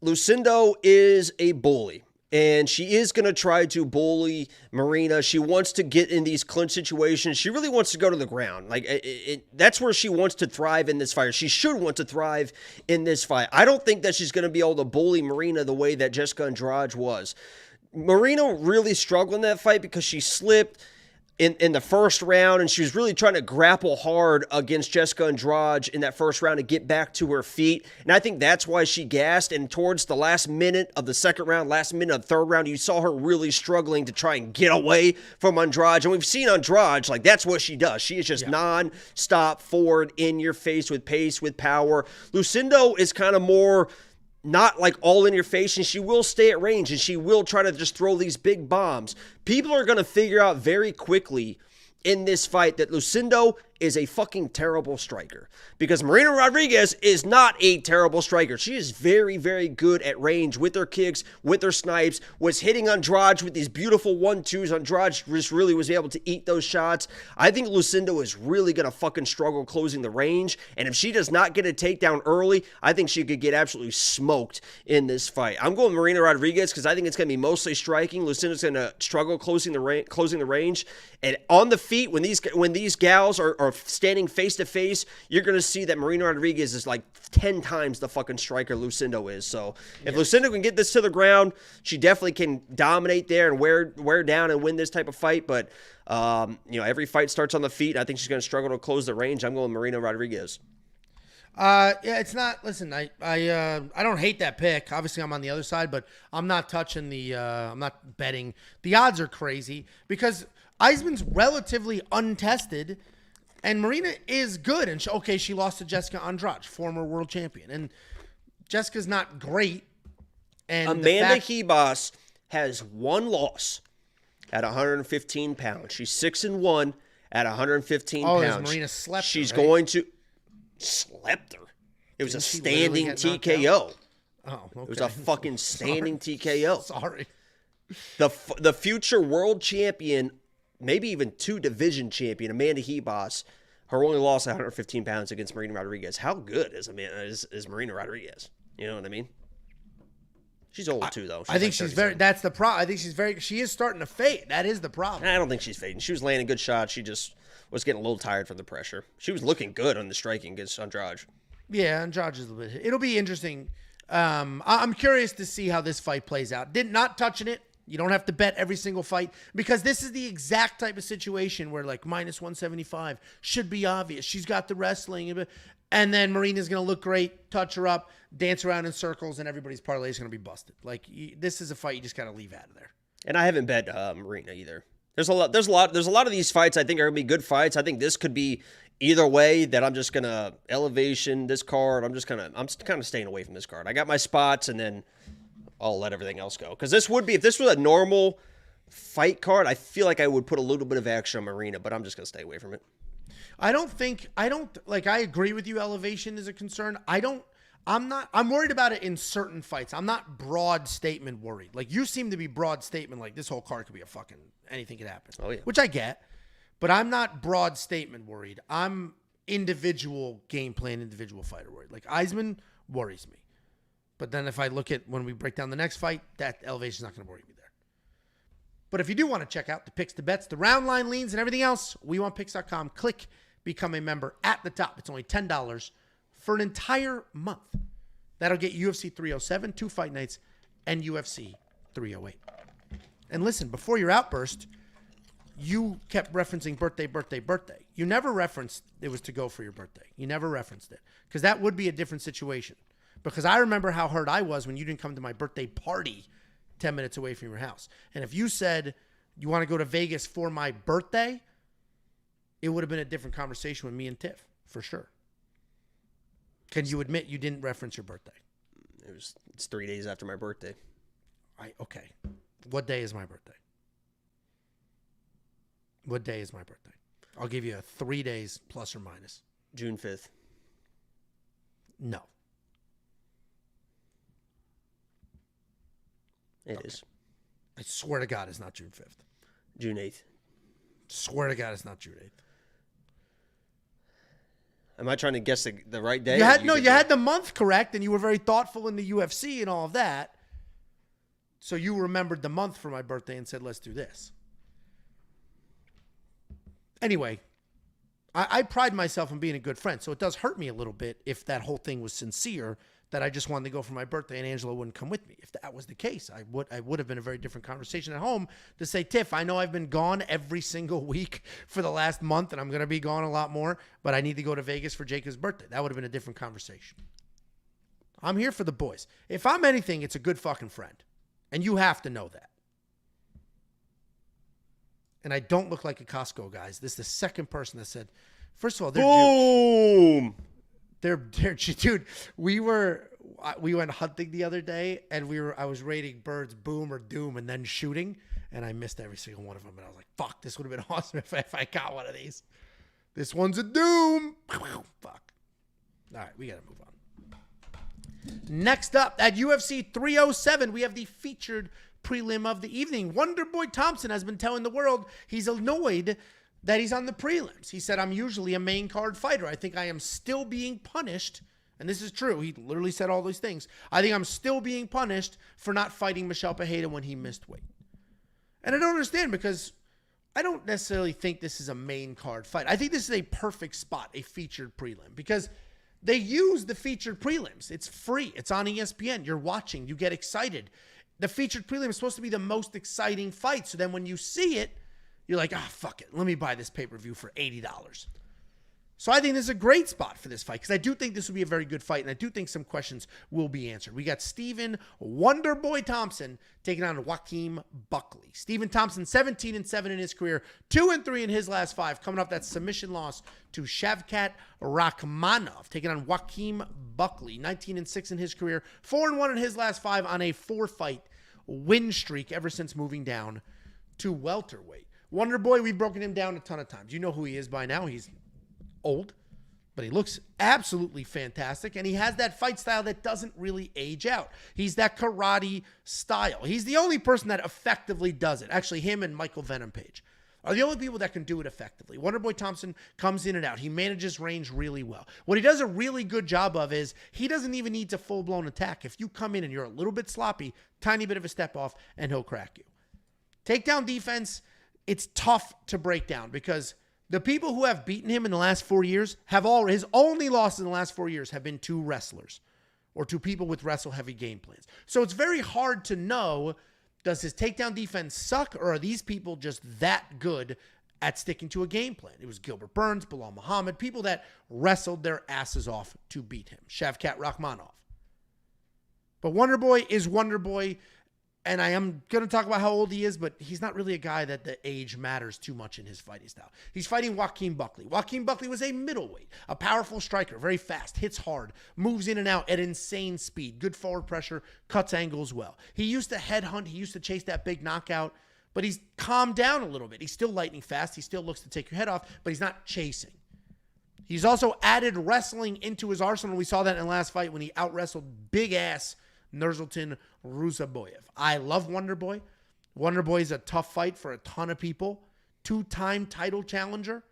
Lucindo is a bully. And she is going to try to bully Marina. She wants to get in these clinch situations. She really wants to go to the ground. That's where she wants to thrive in this fight. She should want to thrive in this fight. I don't think that she's going to be able to bully Marina the way that Jessica Andrade was. Marina really struggled in that fight because she slipped. in the first round, and she was really trying to grapple hard against Jessica Andrade in that first round to get back to her feet. And I think that's why she gassed. And towards the last minute of the second round, last minute of the third round, you saw her really struggling to try and get away from Andrade. And we've seen Andrade, like, that's what she does. She is just non-stop forward, in your face with pace, with power. Lucindo is kind of more not like all in your face, and she will stay at range, and she will try to just throw these big bombs. People are going to figure out very quickly in this fight that Lucindo is a fucking terrible striker, because Marina Rodriguez is not a terrible striker. She is very, very good at range with her kicks, with her snipes, was hitting Andrade with these beautiful 1-2s. Andrade just really was able to eat those shots. I think Lucindo is really going to fucking struggle closing the range, and if she does not get a takedown early, I think she could get absolutely smoked in this fight. I'm going Marina Rodriguez because I think it's going to be mostly striking. Lucindo's going to struggle closing the range, and on the feet, when these gals are standing face to face, you're going to see that Marina Rodriguez is like 10 times the fucking striker Lucindo is. So if Lucindo can get this to the ground, she definitely can dominate there and wear down and win this type of fight. But every fight starts on the feet. I think she's going to struggle to close the range. I'm going Marina Rodriguez. It's not. Listen, I don't hate that pick. Obviously, I'm on the other side, but I'm not touching the. I'm not betting. The odds are crazy because Iasmin's relatively untested, and Marina is good. And she lost to Jessica Andrade, former world champion, and Jessica's not great. And Amanda Hebos has one loss at 115 pounds. She's 6-1 at 115 pounds. Marina slept. She's her, right? going to slept her. It was a standing TKO. Oh, okay. It was a fucking standing TKO. Sorry. The future world champion, maybe even 2 division champion, Amanda Hebos, her only loss at 115 pounds against Marina Rodriguez. How good is Marina Rodriguez? You know what I mean? She's old too, though. I think she's very. That's the problem. I think she's very. She is starting to fade. That is the problem. I don't think she's fading. She was landing good shots. She just was getting a little tired from the pressure. She was looking good on the striking against Andrade. Yeah, Andrade is a little bit. It'll be interesting. I'm curious to see how this fight plays out. Not touching it. You don't have to bet every single fight because this is the exact type of situation where like minus 175 should be obvious. She's got the wrestling, and then Marina's going to look great, touch her up, dance around in circles, and everybody's parlay is going to be busted. Like this is a fight you just got to leave out of there. And I haven't bet Marina either. There's a lot of these fights I think are going to be good fights. I think this could be either way that I'm just going to elevation this card. I'm kind of staying away from this card. I got my spots and then I'll let everything else go. Because if this was a normal fight card, I feel like I would put a little bit of action on Marina, but I'm just going to stay away from it. I agree with you. Elevation is a concern. I'm worried about it in certain fights. I'm not broad statement worried. Like you seem to be broad statement. Like this whole card could be a fucking anything could happen. Oh yeah. Which I get, but I'm not broad statement worried. I'm individual game plan, individual fighter worried. Like Iasmin worries me. But then if I look at when we break down the next fight, that elevation is not going to worry me there. But if you do want to check out the picks, the bets, the round line leans, and everything else, WeWantPicks.com. Click become a member at the top. It's only $10 for an entire month. That'll get UFC 307, 2 fight nights, and UFC 308. And listen, before your outburst, you kept referencing birthday. You never referenced it was to go for your birthday. You never referenced it because that would be a different situation. Because I remember how hurt I was when you didn't come to my birthday party 10 minutes away from your house. And if you said you want to go to Vegas for my birthday, it would have been a different conversation with me and Tiff, for sure. Can you admit you didn't reference your birthday? It's 3 days after my birthday. Okay. What day is my birthday? What day is my birthday? I'll give you 3 days plus or minus. June 5th. No. It is. I swear to God it's not June 5th. June 8th. Swear to God it's not June 8th. Am I trying to guess the right day? You had the month correct, and you were very thoughtful in the UFC and all of that. So you remembered the month for my birthday and said, let's do this. Anyway, I pride myself on being a good friend, so it does hurt me a little bit if that whole thing was sincere, that I just wanted to go for my birthday and Angela wouldn't come with me. If that was the case, I would have been a very different conversation at home to say, Tiff, I know I've been gone every single week for the last month and I'm going to be gone a lot more, but I need to go to Vegas for Jacob's birthday. That would have been a different conversation. I'm here for the boys. If I'm anything, it's a good fucking friend. And you have to know that. And I don't look like a Costco, guys. This is the second person that said, first of all, they're boom. They're dude. We went hunting the other day, and I was rating birds boom or doom, and then shooting, and I missed every single one of them. And I was like, "Fuck, this would have been awesome if I got one of these." This one's a doom. Fuck. All right, we gotta move on. Next up at UFC 307, we have the featured prelim of the evening. Wonderboy Thompson has been telling the world he's annoyed that he's on the prelims. He said, I'm usually a main card fighter. I think I am still being punished. And this is true. He literally said all these things. I think I'm still being punished for not fighting Michel Pereira when he missed weight. And I don't understand, because I don't necessarily think this is a main card fight. I think this is a perfect spot, a featured prelim, because they use the featured prelims. It's free. It's on ESPN. You're watching. You get excited. The featured prelim is supposed to be the most exciting fight. So then when you see it, you're like, fuck it. Let me buy this pay-per-view for $80. So I think this is a great spot for this fight, because I do think this will be a very good fight, and I do think some questions will be answered. We got Stephen Wonderboy Thompson taking on Joaquin Buckley. Stephen Thompson, 17-7 in his career, 2-3 in his last 5, coming off that submission loss to Shavkat Rakhmonov, taking on Joaquin Buckley, 19-6 in his career, 4-1 in his last 5 on a 4-fight win streak ever since moving down to welterweight. Wonderboy, we've broken him down a ton of times. You know who he is by now. He's old, but he looks absolutely fantastic, and he has that fight style that doesn't really age out. He's that karate style. He's the only person that effectively does it. Actually, him and Michael Venom Page are the only people that can do it effectively. Wonderboy Thompson comes in and out. He manages range really well. What he does a really good job of is he doesn't even need to full-blown attack. If you come in and you're a little bit sloppy, tiny bit of a step off, and he'll crack you. Takedown defense, it's tough to break down, because the people who have beaten him in the last 4 years his only losses in the last 4 years have been to wrestlers or to people with wrestle-heavy game plans. So it's very hard to know, does his takedown defense suck, or are these people just that good at sticking to a game plan? It was Gilbert Burns, Bilal Muhammad, people that wrestled their asses off to beat him. Shavkat Rakhmonov. But Wonderboy is Wonderboy. And I am going to talk about how old he is, but he's not really a guy that the age matters too much in his fighting style. He's fighting Joaquin Buckley. Joaquin Buckley was a middleweight, a powerful striker, very fast, hits hard, moves in and out at insane speed, good forward pressure, cuts angles well. He used to headhunt. He used to chase that big knockout, but he's calmed down a little bit. He's still lightning fast. He still looks to take your head off, but he's not chasing. He's also added wrestling into his arsenal. We saw that in the last fight when he out-wrestled big-ass Nursultan Ruzaboyev. I love Wonderboy. Wonderboy is a tough fight for a ton of people. 2-time title challenger.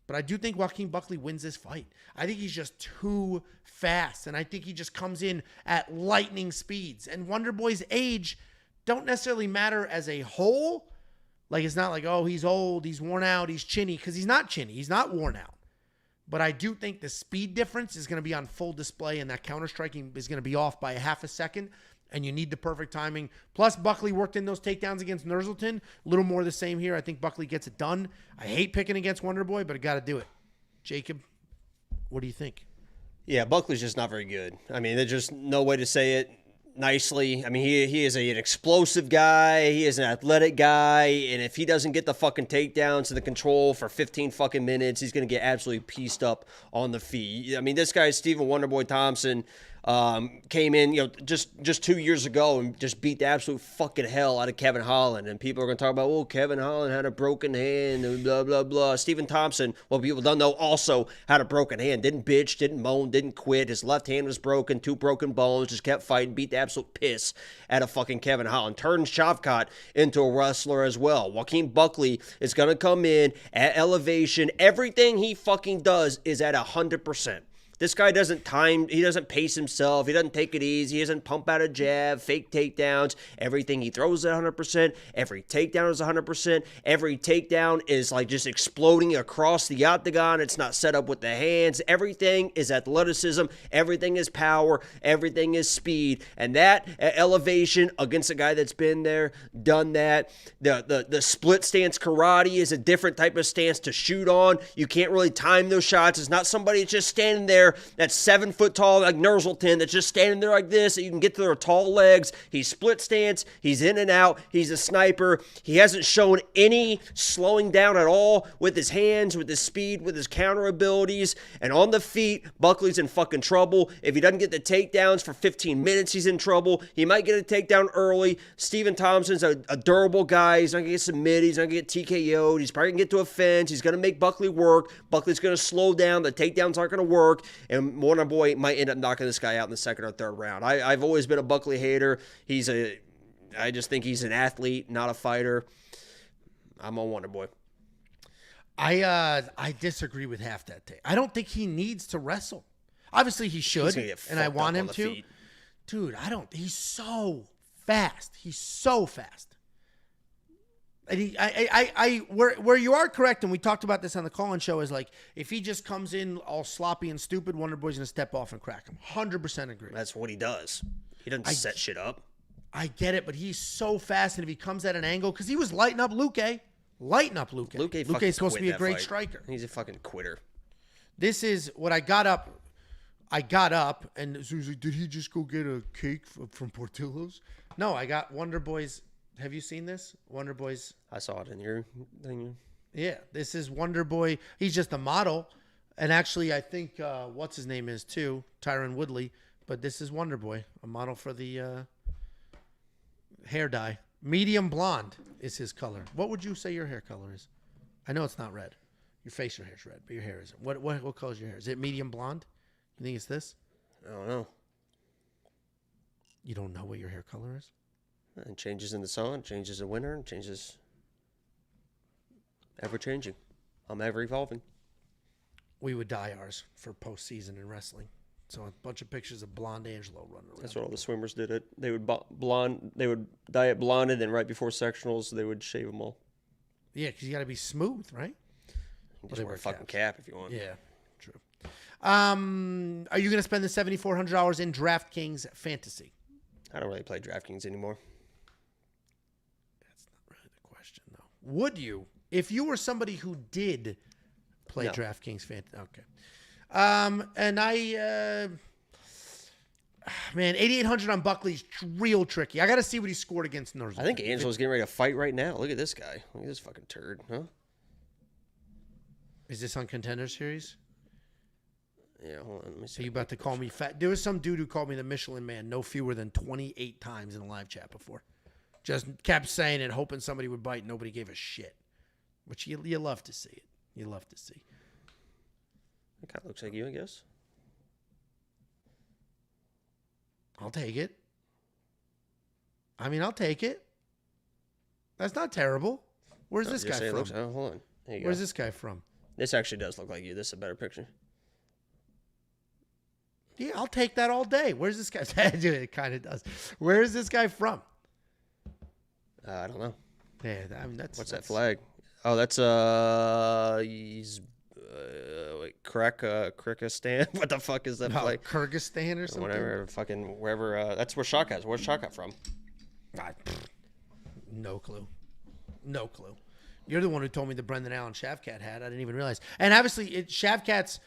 But I do think Joaquin Buckley wins this fight. I think he's just too fast, and I think he just comes in at lightning speeds. And Wonderboy's age don't necessarily matter as a whole. Like, it's not like, oh, he's old, he's worn out, he's chinny, because he's not chinny. He's not worn out. But I do think the speed difference is going to be on full display, and that counter-striking is going to be off by a half a second, and you need the perfect timing. Plus, Buckley worked in those takedowns against Nursultan. A little more the same here. I think Buckley gets it done. I hate picking against Wonderboy, but I got to do it. Jacob, what do you think? Yeah, Buckley's just not very good. I mean, there's just no way to say it nicely. I mean, he is an explosive guy. He is an athletic guy. And if he doesn't get the fucking takedowns and the control for 15 fucking minutes, he's going to get absolutely pieced up on the feet. I mean, this guy, Stephen Wonderboy Thompson, came in, just 2 years ago and just beat the absolute fucking hell out of Kevin Holland. And people are going to talk about, oh, Kevin Holland had a broken hand and blah, blah, blah. Stephen Thompson, well, people don't know, also had a broken hand. Didn't bitch, didn't moan, didn't quit. His left hand was broken, 2 broken bones, just kept fighting, beat the absolute piss out of fucking Kevin Holland. Turned Shavkat into a wrestler as well. Joaquin Buckley is going to come in at elevation. Everything he fucking does is at 100%. This guy doesn't pace himself. He doesn't take it easy. He doesn't pump out a jab, fake takedowns. Everything he throws is 100%. Every takedown is 100%. Every takedown is like just exploding across the octagon. It's not set up with the hands. Everything is athleticism. Everything is power. Everything is speed. And that elevation against a guy that's been there, done that. The split stance karate is a different type of stance to shoot on. You can't really time those shots. It's not somebody that's just standing there that's 7 foot tall like Nurzulton that's just standing there like this that you can get to their tall legs. He's split stance. He's in and out. He's a sniper. He hasn't shown any slowing down at all with his hands, with his speed, with his counter abilities. And on the feet, Buckley's in fucking trouble. If he doesn't get the takedowns for 15 minutes, he's in trouble. He might get a takedown early. Stephen Thompson's a durable guy. He's not going to get submitted. He's not going to get TKO'd. He's probably going to get to a fence. He's going to make Buckley work. Buckley's going to slow down. The takedowns aren't going to work. And Wonderboy might end up knocking this guy out in the second or third round. I've always been a Buckley hater. I just think he's an athlete, not a fighter. I'm on Wonderboy. I disagree with half that take. I don't think he needs to wrestle. Obviously he should, and I want him to. Feet. Dude, he's so fast. He's so fast. And where you are correct, and we talked about this on the call-in show, is like if he just comes in all sloppy and stupid, Wonderboy's gonna step off and crack him. 100% agree. That's what he does. He doesn't set shit up. I get it, but he's so fast, and if he comes at an angle, because he was lighting up Luque. Luque's supposed to be a great striker. He's a fucking quitter. This is what I got up, and Sue's like, did he just go get a cake from Portillo's? No, I got Wonderboy's. Have you seen this? Wonderboy's. I saw it in your thing. Yeah, this is Wonderboy. He's just a model. And actually, I think, what's his name is too, Tyron Woodley. But this is Wonderboy, a model for the hair dye. Medium blonde is his color. What would you say your hair color is? I know it's not red. Your facial hair is red, but your hair isn't. What color is your hair? Is it medium blonde? You think it's this? I don't know. You don't know what your hair color is? It changes in the sun, changes in winter, and changes ever changing. I'm ever evolving. We would dye ours for postseason in wrestling. So a bunch of pictures of blonde Angelo running around. That's what all the swimmers did. They would dye it blonde, and then right before sectionals, they would shave them all. Yeah, because you got to be smooth, right? You just wear a fucking cap if you want. Yeah, true. Are you going to spend the $7,400 in DraftKings Fantasy? I don't really play DraftKings anymore. That's not really the question, though. Would you, if you were somebody who did play DraftKings Fantasy? Okay. And man, 8,800 on Buckley's real tricky. I got to see what he scored against Nurzulton. I think Angelo's getting ready to fight right now. Look at this guy. Look at this fucking turd, huh? Is this on Contender Series? Yeah, hold on. Let me see. Are you about to call me fat? There was some dude who called me the Michelin Man no fewer than 28 times in a live chat before. Just kept saying it, hoping somebody would bite. Nobody gave a shit. Which you love to see it. You love to see. It kind of looks like you, I guess. I'll take it. I mean, I'll take it. That's not terrible. Where's this guy from? Hold on. There you Where's go. this guy from? This actually does look like you. This is a better picture. Yeah, I'll take that all day. Where's this guy? It kind of does. Where is this guy from? I don't know. Yeah, I mean What's that flag? Oh, that's he's Kyrgyzstan. What the fuck is that flag? Kyrgyzstan or something. Whatever, fucking wherever. That's where Shot got. Where's Shot got from? No clue. No clue. You're the one who told me the Brendan Allen Shavkat had. I didn't even realize. And obviously, Shavkat's.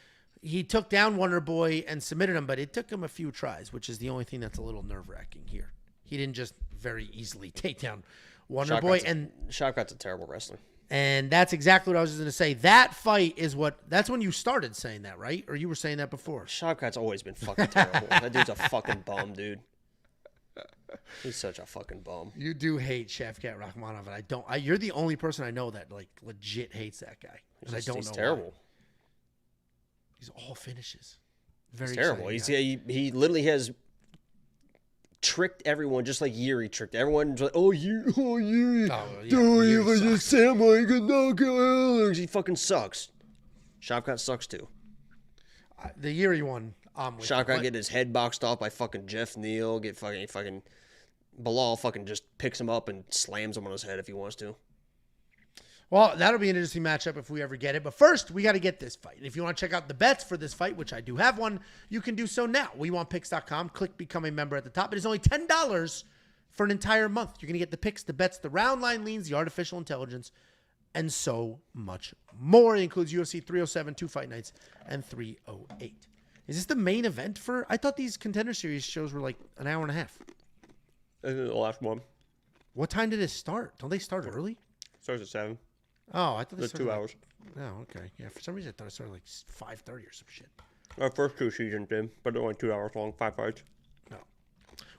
He took down Wonderboy and submitted him, but it took him a few tries, which is the only thing that's a little nerve-wracking here. He didn't just very easily take down Wonderboy. And Shavkat's a terrible wrestler. And that's exactly what I was going to say. That fight is that's when you started saying that, right? Or you were saying that before? Shavkat's always been fucking terrible. That dude's a fucking bum, dude. He's such a fucking bum. You do hate Shavkat Rakhmonov, and you're the only person I know that like legit hates that guy. And I don't know. He's terrible. Why. He's all finishes. He's terrible. He literally has tricked everyone just like Yuri tricked everyone. Like, Yuri. He fucking sucks. Shavkat sucks too. The Ihor one, I'm with Shotgun you. getting his head boxed off by fucking Jeff Neal. Get fucking Bilal fucking just picks him up and slams him on his head if he wants to. Well, that'll be an interesting matchup if we ever get it. But first, we got to get this fight. And if you want to check out the bets for this fight, which I do have one, you can do so now. WeWantPicks.com. Click Become a Member at the top. It is only $10 for an entire month. You're going to get the picks, the bets, the round line leans, the artificial intelligence, and so much more. It includes UFC 307, 2 fight nights, and 308. Is this the main event for... I thought these Contender Series shows were like an hour and a half. This is the last one. What time did it start? Don't they start early? Starts at 7. Oh, I thought they started 2 hours. Oh, okay. Yeah, for some reason I thought it started like 5:30 or some shit. Our first 2 seasons did, but they're only 2 hours long, 5 fights. No.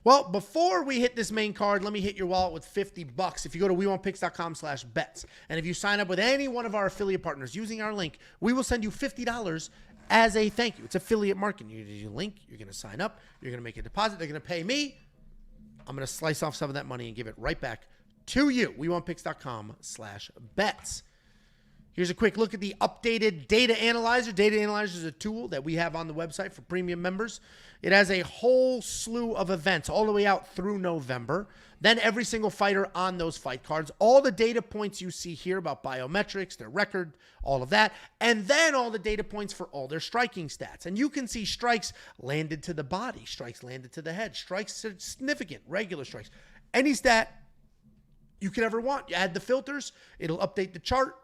Well, before we hit this main card, let me hit your wallet with $50. If you go to WeWantPicks.com/bets, and if you sign up with any one of our affiliate partners using our link, we will send you $50 as a thank you. It's affiliate marketing. You use your link, you're going to sign up, you're going to make a deposit, they're going to pay me. I'm going to slice off some of that money and give it right back to you. WeWantPicks.com/bets. Here's a quick look at the updated Data Analyzer. Data Analyzer is a tool that we have on the website for premium members. It has a whole slew of events all the way out through November. Then every single fighter on those fight cards. All the data points you see here about biometrics, their record, all of that. And then all the data points for all their striking stats. And you can see strikes landed to the body, strikes landed to the head, strikes significant, regular strikes. Any stat you could ever want. You add the filters, it'll update the chart.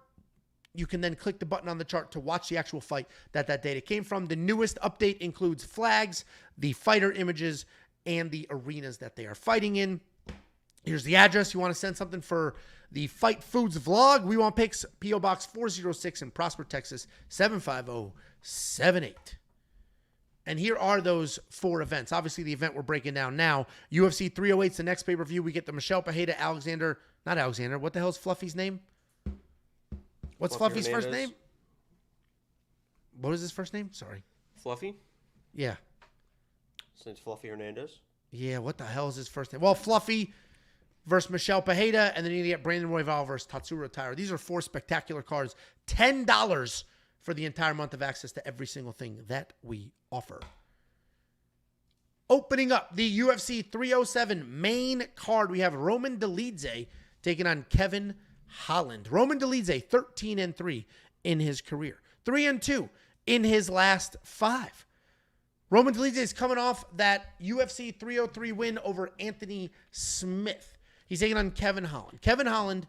You can then click the button on the chart to watch the actual fight that data came from. The newest update includes flags, the fighter images, and the arenas that they are fighting in. Here's the address. You want to send something for the Fight Foods vlog. We Want Picks, P.O. Box 406 in Prosper, Texas, 75078. And here are those 4 events. Obviously, the event we're breaking down now. UFC 308 is the next pay-per-view. We get the Michelle Pereira, not Alexander. What the hell's Fluffy's name? What's Fluffy's Hernandez. first name? What is his first name? Sorry. Fluffy? Yeah. Since Fluffy Hernandez? Yeah, what the hell is his first name? Well, Fluffy versus Michelle Pereira, and then you get Brandon Royval versus Tatsuro Taira. These are 4 spectacular cards. $10 for the entire month of access to every single thing that we offer. Opening up the UFC 307 main card, we have Roman Dolidze taking on Kevin Holland. Roman Dolidze, 13-3 in his career. 3-2 in his last 5. Roman Dolidze is coming off that UFC 303 win over Anthony Smith. He's taking on Kevin Holland. Kevin Holland,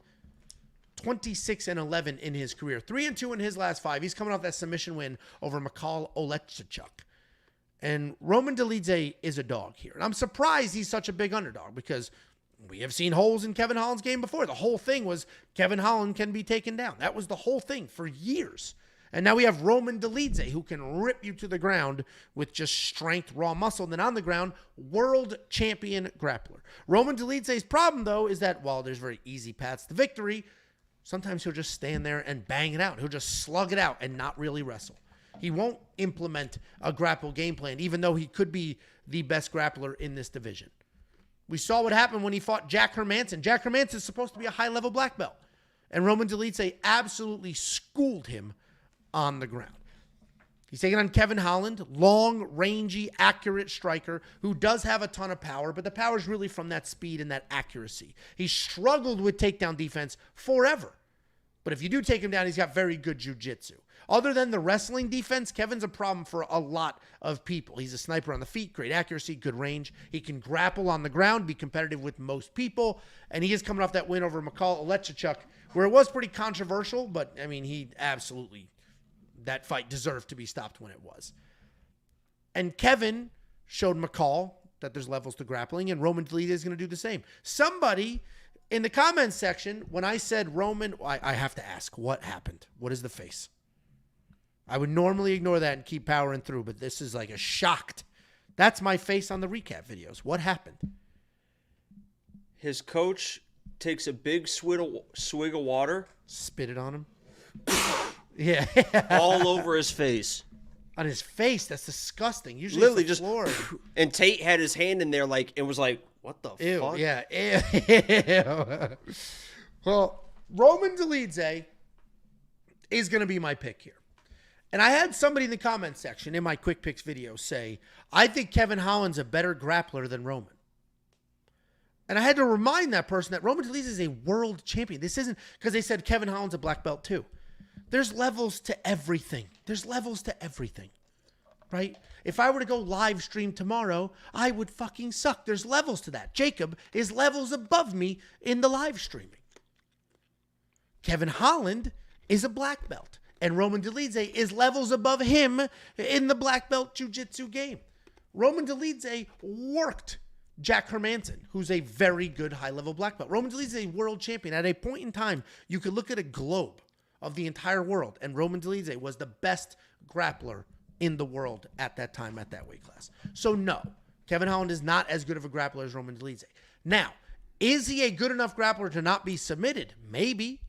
26-11 in his career. 3-2 in his last 5. He's coming off that submission win over Mikhail Oleksichuk. And Roman Dolidze is a dog here. And I'm surprised he's such a big underdog because we have seen holes in Kevin Holland's game before. The whole thing was Kevin Holland can be taken down. That was the whole thing for years. And now we have Roman Dolidze who can rip you to the ground with just strength, raw muscle. And then on the ground, world champion grappler. Roman Dolidze's problem, though, is that while there's very easy paths to victory, sometimes he'll just stand there and bang it out. He'll just slug it out and not really wrestle. He won't implement a grapple game plan, even though he could be the best grappler in this division. We saw what happened when he fought Jack Hermanson. Jack Hermanson is supposed to be a high-level black belt. And Roman Dolidze absolutely schooled him on the ground. He's taking on Kevin Holland, long, rangy, accurate striker who does have a ton of power, but the power is really from that speed and that accuracy. He struggled with takedown defense forever. But if you do take him down, he's got very good jiu-jitsu. Other than the wrestling defense, Kevin's a problem for a lot of people. He's a sniper on the feet, great accuracy, good range. He can grapple on the ground, be competitive with most people. And he is coming off that win over Mikhail Oleksichuk, where it was pretty controversial, but, I mean, he absolutely, that fight deserved to be stopped when it was. And Kevin showed Mikhail that there's levels to grappling, and Roman Dolidze is going to do the same. Somebody in the comments section, when I said Roman, I have to ask, what happened? What is the face? I would normally ignore that and keep powering through, but this is like a shocked. That's my face on the recap videos. What happened? His coach takes a big swig of water. Spit it on him. Yeah. All over his face. On his face? That's disgusting. Usually Literally it's the just floor. And Tate had his hand in there like it was like, what the Ew, fuck? yeah. Ew. Well, Roman Dolidze is going to be my pick here. And I had somebody in the comment section in my Quick Picks video say, I think Kevin Holland's a better grappler than Roman. And I had to remind that person that Roman Dolidze is a world champion. This isn't because they said Kevin Holland's a black belt too. There's levels to everything. There's levels to everything, right? If I were to go live stream tomorrow, I would fucking suck. There's levels to that. Jacob is levels above me in the live streaming. Kevin Holland is a black belt. And Roman Dolidze is levels above him in the black belt jiu-jitsu game. Roman Dolidze worked Jack Hermanson, who's a very good high-level black belt. Roman Dolidze is a world champion. At a point in time, you could look at a globe of the entire world, and Roman Dolidze was the best grappler in the world at that time, at that weight class. So no, Kevin Holland is not as good of a grappler as Roman Dolidze. Now, is he a good enough grappler to not be submitted? Maybe.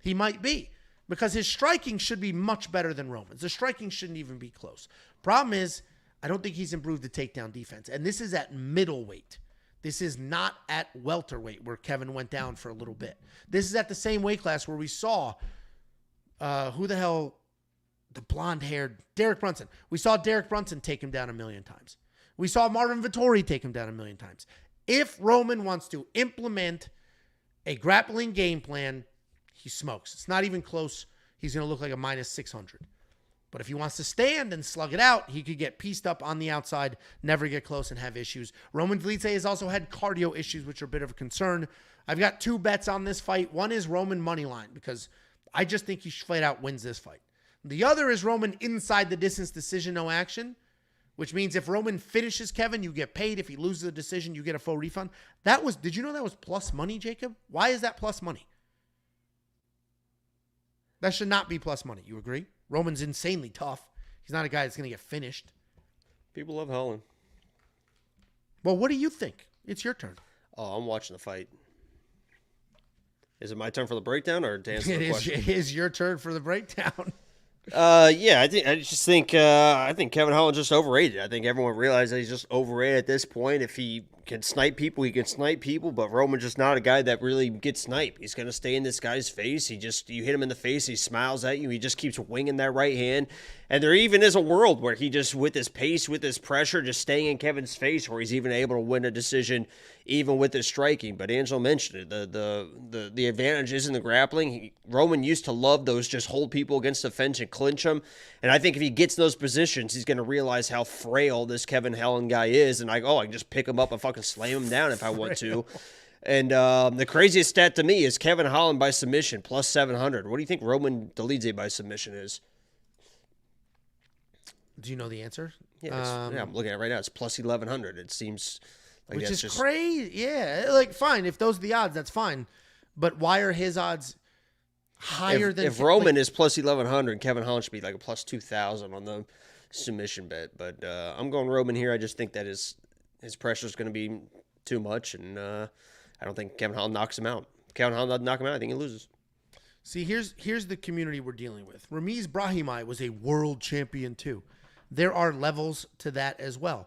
He might be. Because his striking should be much better than Roman's. The striking shouldn't even be close. Problem is, I don't think he's improved the takedown defense. And this is at middleweight. This is not at welterweight where Kevin went down for a little bit. This is at the same weight class where we saw, who the hell, the blonde-haired Derek Brunson. We saw Derek Brunson take him down 1,000,000 times. We saw Marvin Vettori take him down 1,000,000 times. If Roman wants to implement a grappling game plan, he smokes. It's not even close. He's going to look like a minus 600. But if he wants to stand and slug it out, he could get pieced up on the outside, never get close, and have issues. Roman Dolidze has also had cardio issues, which are a bit of a concern. I've got 2 bets on this fight. One is Roman money line, because I just think he flat out wins this fight. The other is Roman inside the distance decision, no action, which means if Roman finishes Kevin, you get paid. If he loses the decision, you get a full refund. Did you know that was plus money, Jacob? Why is that plus money? That should not be plus money. You agree? Roman's insanely tough. He's not a guy that's going to get finished. People love Holland. Well, what do you think? It's your turn. Oh, I'm watching the fight. Is it my turn for the breakdown or to answer the question? It is your turn for the breakdown. Yeah, I think Kevin Holland's just overrated. I think everyone realizes that he's just overrated at this point. If he can snipe people, he can snipe people, but Roman's just not a guy that really gets sniped. He's going to stay in this guy's face. You hit him in the face, he smiles at you, he just keeps winging that right hand. And there even is a world where he just, with his pace, with his pressure, just staying in Kevin's face, where he's even able to win a decision even with his striking. But Angelo mentioned it. The advantage is in the grappling. Roman used to love those, just hold people against the fence and clinch them. And I think if he gets in those positions, he's going to realize how frail this Kevin Holland guy is. And I can just pick him up and fucking slam him down if I want to. And the craziest stat to me is Kevin Holland by submission, plus 700. What do you think Roman Dolidze by submission is? Do you know the answer? Yeah, I'm looking at it right now. It's plus 1,100. It seems like which that's is crazy. Yeah, like fine. If those are the odds, that's fine. But why are his odds higher than... If Roman is plus 1,100, Kevin Holland should be like a plus 2,000 on the submission bet. But I'm going Roman here. I just think that his pressure is going to be too much, and I don't think Kevin Holland knocks him out. If Kevin Holland doesn't knock him out, I think he loses. See, here's the community we're dealing with. Ramiz Brahimaj was a world champion too. There are levels to that as well.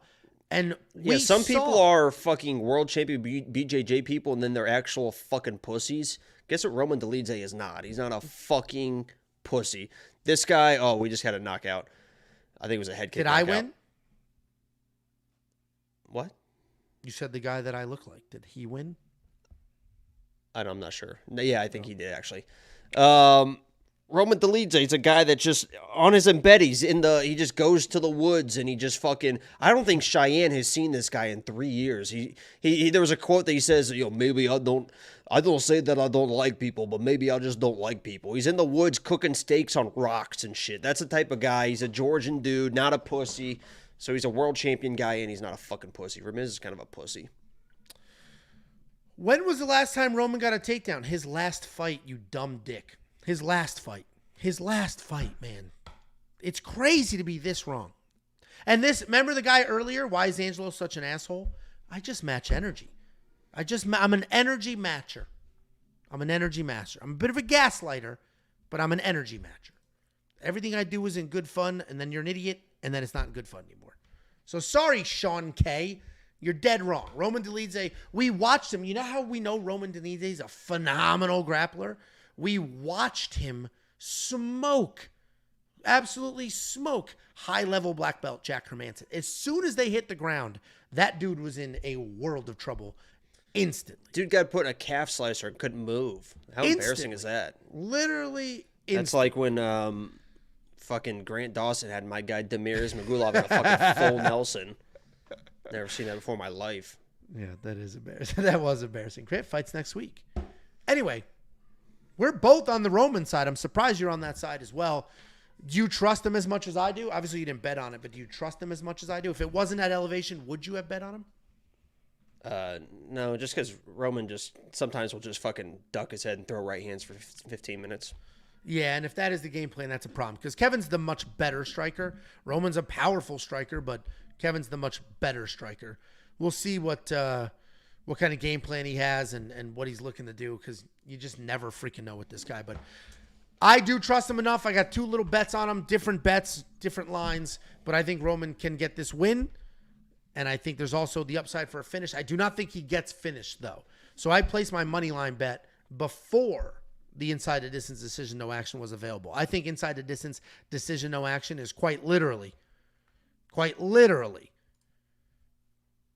And some people are fucking world champion BJJ people, and then they're actual fucking pussies. Guess what Roman Dolidze is not? He's not a fucking pussy. This guy, we just had a knockout. I think it was a head kick. Did knockout. I win? What? You said the guy that I look like. Did he win? I'm not sure. Yeah, I think he did, actually. Roman Dolidze, he's a guy that just, on his embed, he just goes to the woods and he just fucking, I don't think Cheyenne has seen this guy in 3 years. He there was a quote that he says, maybe I don't say that I don't like people, but maybe I just don't like people. He's in the woods cooking steaks on rocks and shit. That's the type of guy. He's a Georgian dude, not a pussy. So he's a world champion guy and he's not a fucking pussy. Ramiz is kind of a pussy. When was the last time Roman got a takedown? His last fight, you dumb dick. His last fight, man. It's crazy to be this wrong. And remember the guy earlier? Why is Angelo such an asshole? I just match energy. I'm an energy matcher. I'm a bit of a gaslighter, but I'm an energy matcher. Everything I do is in good fun, and then you're an idiot, and then it's not good fun anymore. So sorry, Sean K. You're dead wrong. Roman Dolidze, we watched him. You know how we know Roman Dolidze is a phenomenal grappler? We watched him smoke absolutely smoke high-level black belt Jack Hermanson. As soon as they hit the ground, that dude was in a world of trouble instantly. Dude got put in a calf slicer and couldn't move. How embarrassing is that? Literally instantly. That's like when fucking Grant Dawson had my guy Demiris Magulov in a fucking full Nelson. Never seen that before in my life. Yeah, that is embarrassing. That was embarrassing. Grant fights next week. Anyway, we're both on the Roman side. I'm surprised you're on that side as well. Do you trust him as much as I do? Obviously, you didn't bet on it, but do you trust him as much as I do? If it wasn't at elevation, would you have bet on him? No, just because Roman just sometimes will just fucking duck his head and throw right hands for 15 minutes. Yeah, and if that is the game plan, that's a problem. Because Kevin's the much better striker. Roman's a powerful striker, but Kevin's the much better striker. We'll see what kind of game plan he has and what he's looking to do, because you just never freaking know with this guy. But I do trust him enough. I got 2 little bets on him, different bets, different lines. But I think Roman can get this win. And I think there's also the upside for a finish. I do not think he gets finished, though. So I placed my money line bet before the inside the distance decision no action was available. I think inside the distance decision no action is quite literally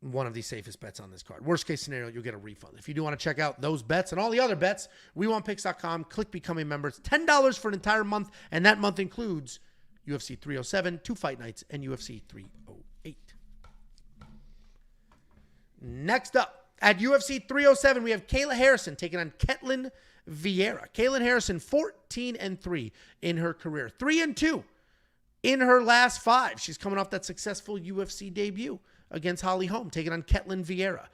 one of the safest bets on this card. Worst case scenario, you'll get a refund. If you do want to check out those bets and all the other bets, WeWantPicks.com, click Become a Member. It's $10 for an entire month, and that month includes UFC 307, 2 fight nights, and UFC 308. Next up, at UFC 307, we have Kayla Harrison taking on Ketlen Vieira. Kayla Harrison, 14-3 in her career. 3-2 in her last 5. She's coming off that successful UFC debut against Holly Holm, taking on Ketlen Vieira.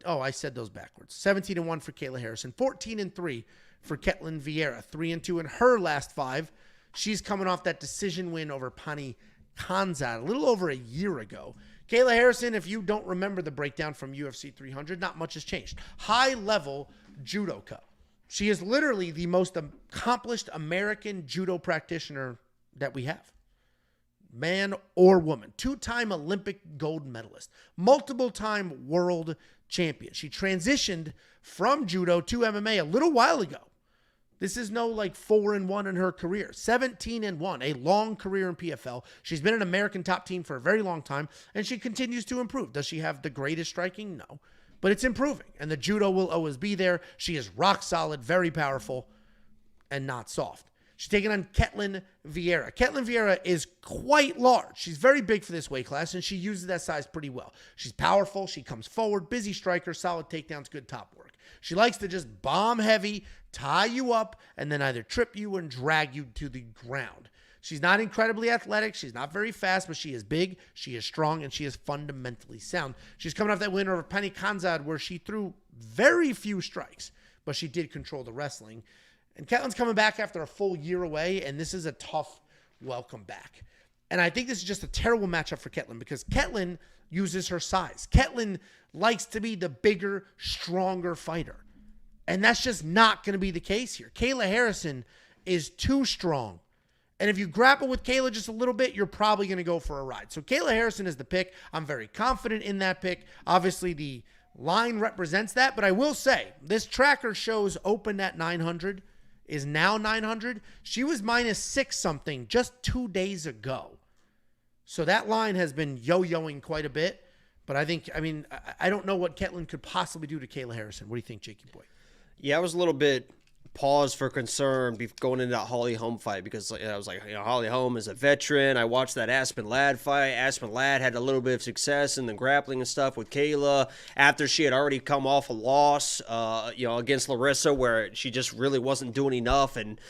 I said those backwards. 17-1 for Kayla Harrison. 14-3 for Ketlen Vieira. 3-2 in her last 5. She's coming off that decision win over Pani Khanzad a little over a year ago. Kayla Harrison, if you don't remember the breakdown from UFC 300, not much has changed. High-level judoka. She is literally the most accomplished American judo practitioner that we have. Man or woman. 2-time Olympic gold medalist. Multiple-time world champion. She transitioned from judo to MMA a little while ago. This is no 4-1 in her career. 17-1, a long career in PFL. She's been an American top team for a very long time, and she continues to improve. Does she have the greatest striking? No. But it's improving, and the judo will always be there. She is rock solid, very powerful, and not soft. She's taking on Ketlen Vieira. Ketlen Vieira is quite large. She's very big for this weight class, and she uses that size pretty well. She's powerful. She comes forward. Busy striker. Solid takedowns. Good top work. She likes to just bomb heavy, tie you up, and then either trip you and drag you to the ground. She's not incredibly athletic. She's not very fast, but she is big, she is strong, and she is fundamentally sound. She's coming off that win over Pani Khanzad, where she threw very few strikes, but she did control the wrestling. And Ketlen's coming back after a full year away, and this is a tough welcome back. And I think this is just a terrible matchup for Ketlen, because Ketlen uses her size. Ketlen likes to be the bigger, stronger fighter. And that's just not going to be the case here. Kayla Harrison is too strong. And if you grapple with Kayla just a little bit, you're probably going to go for a ride. So Kayla Harrison is the pick. I'm very confident in that pick. Obviously, the line represents that. But I will say, this tracker shows open at 900, is now 900. She was -6 something just 2 days ago. So that line has been yo-yoing quite a bit. But I don't know what Ketlen could possibly do to Kayla Harrison. What do you think, Jakey boy? Yeah, I was a little bit pause for concern going into that Holly Holm fight, because I was like, Holly Holm is a veteran. I watched that Aspen Ladd fight. Aspen Ladd had a little bit of success in the grappling and stuff with Kayla after she had already come off a loss, against Larissa, where she just really wasn't doing enough. And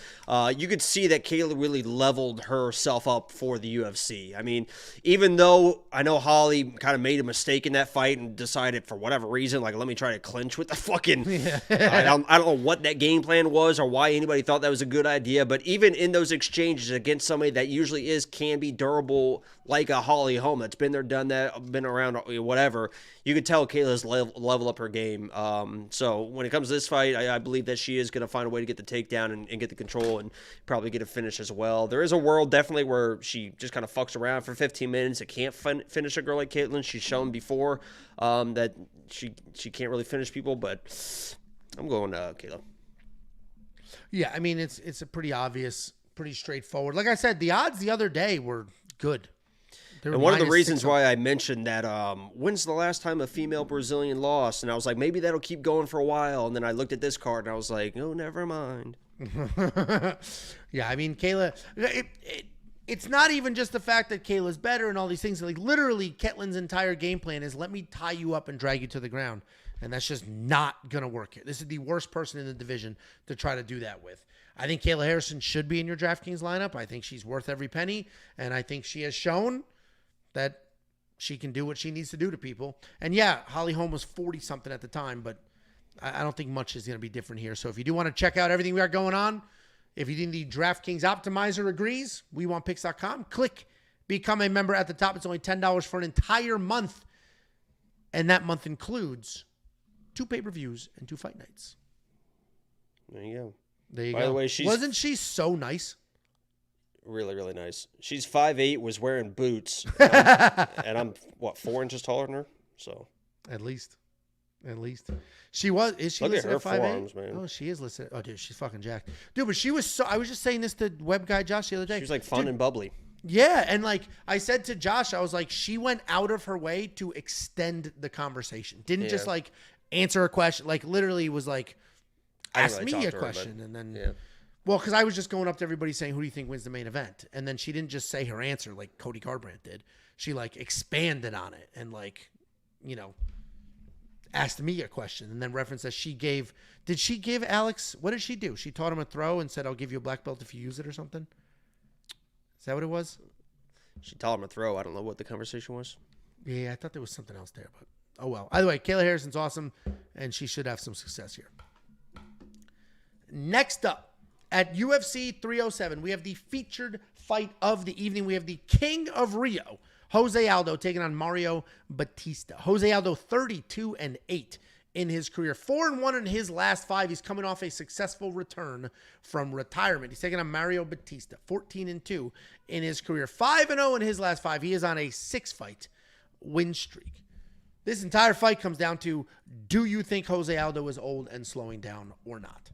you could see that Kayla really leveled herself up for the UFC. I mean, even though I know Holly kind of made a mistake in that fight and decided for whatever reason, let me try to clinch with the fucking, I don't know what that game plan was or why anybody thought that was a good idea, but even in those exchanges against somebody that usually can be durable, like a Holly Holm that's been there, done that, been around, whatever, you could tell Kayla's level up her game. So when it comes to this fight, I believe that she is going to find a way to get the takedown and get the control and probably get a finish as well. There is a world definitely where she just kind of fucks around for 15 minutes. It can't finish a girl like Ketlen. She's shown before that she can't really finish people, but I'm going Kayla. Yeah, I mean, it's a pretty obvious pretty straightforward. Like I said, the odds the other day were good. And one of the reasons why I mentioned that, when's the last time a female Brazilian lost? And I was like, maybe that'll keep going for a while. And then I looked at this card and I was like, oh, never mind. Yeah, I mean, Kayla, it's not even just the fact that Kayla's better and all these things. Like, literally, Ketlen's entire game plan is let me tie you up and drag you to the ground. And that's just not going to work here. This is the worst person in the division to try to do that with. I think Kayla Harrison should be in your DraftKings lineup. I think she's worth every penny. And I think she has shown that she can do what she needs to do to people. And yeah, Holly Holm was 40-something at the time, but I don't think much is going to be different here. So if you do want to check out everything we got going on, if you think the DraftKings Optimizer agrees, WeWantPicks.com, click Become a Member at the top. It's only $10 for an entire month. And that month includes 2 pay-per-views and 2 fight nights. There you go. There you go. By the way, wasn't she so nice? Really, really nice. She's 5'8", was wearing boots, and I'm what, 4 inches taller than her. So at least she was. Is she listed at 5'8"? Man. Oh, she is listed. Oh, dude, she's fucking jacked, dude. But she was so. I was just saying this to web guy Josh the other day. She was like fun and bubbly. Yeah, and like I said to Josh, I was like, she went out of her way to extend the conversation. Didn't just like answer a question. Like literally was like, ask me a question, and then. Yeah. Well, because I was just going up to everybody saying, who do you think wins the main event? And then she didn't just say her answer like Cody Garbrandt did. She like expanded on it and like, you know, asked me a question and then referenced that she gave. Did she give Alex? What did she do? She taught him a throw and said, I'll give you a black belt if you use it or something. Is that what it was? She taught him a throw. I don't know what the conversation was. Yeah, I thought there was something else there, but oh well. Either way, Kayla Harrison's awesome and she should have some success here. Next up. At UFC 307, we have the featured fight of the evening. We have the King of Rio, Jose Aldo, taking on Mario Batista. Jose Aldo, 32-8 in his career. 4-1 in his last 5. He's coming off a successful return from retirement. He's taking on Mario Batista, 14-2 in his career. 5-0 in his last 5. He is on a 6-fight win streak. This entire fight comes down to, do you think Jose Aldo is old and slowing down or not?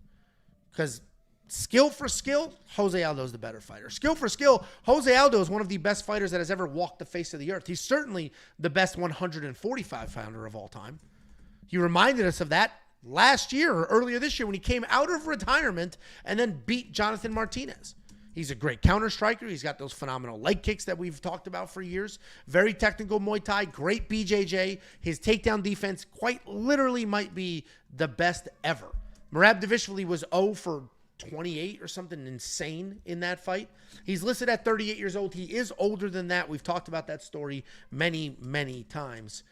Because skill for skill, Jose Aldo is the better fighter. Skill for skill, Jose Aldo is one of the best fighters that has ever walked the face of the earth. He's certainly the best 145-pounder of all time. He reminded us of that last year or earlier this year when he came out of retirement and then beat Jonathan Martinez. He's a great counter striker. He's got those phenomenal leg kicks that we've talked about for years. Very technical Muay Thai, great BJJ. His takedown defense quite literally might be the best ever. Merab Dvalishvili was 0 for 28 or something insane in that fight. He's listed at 38 years old. He is older than that. We've talked about that story many, many times.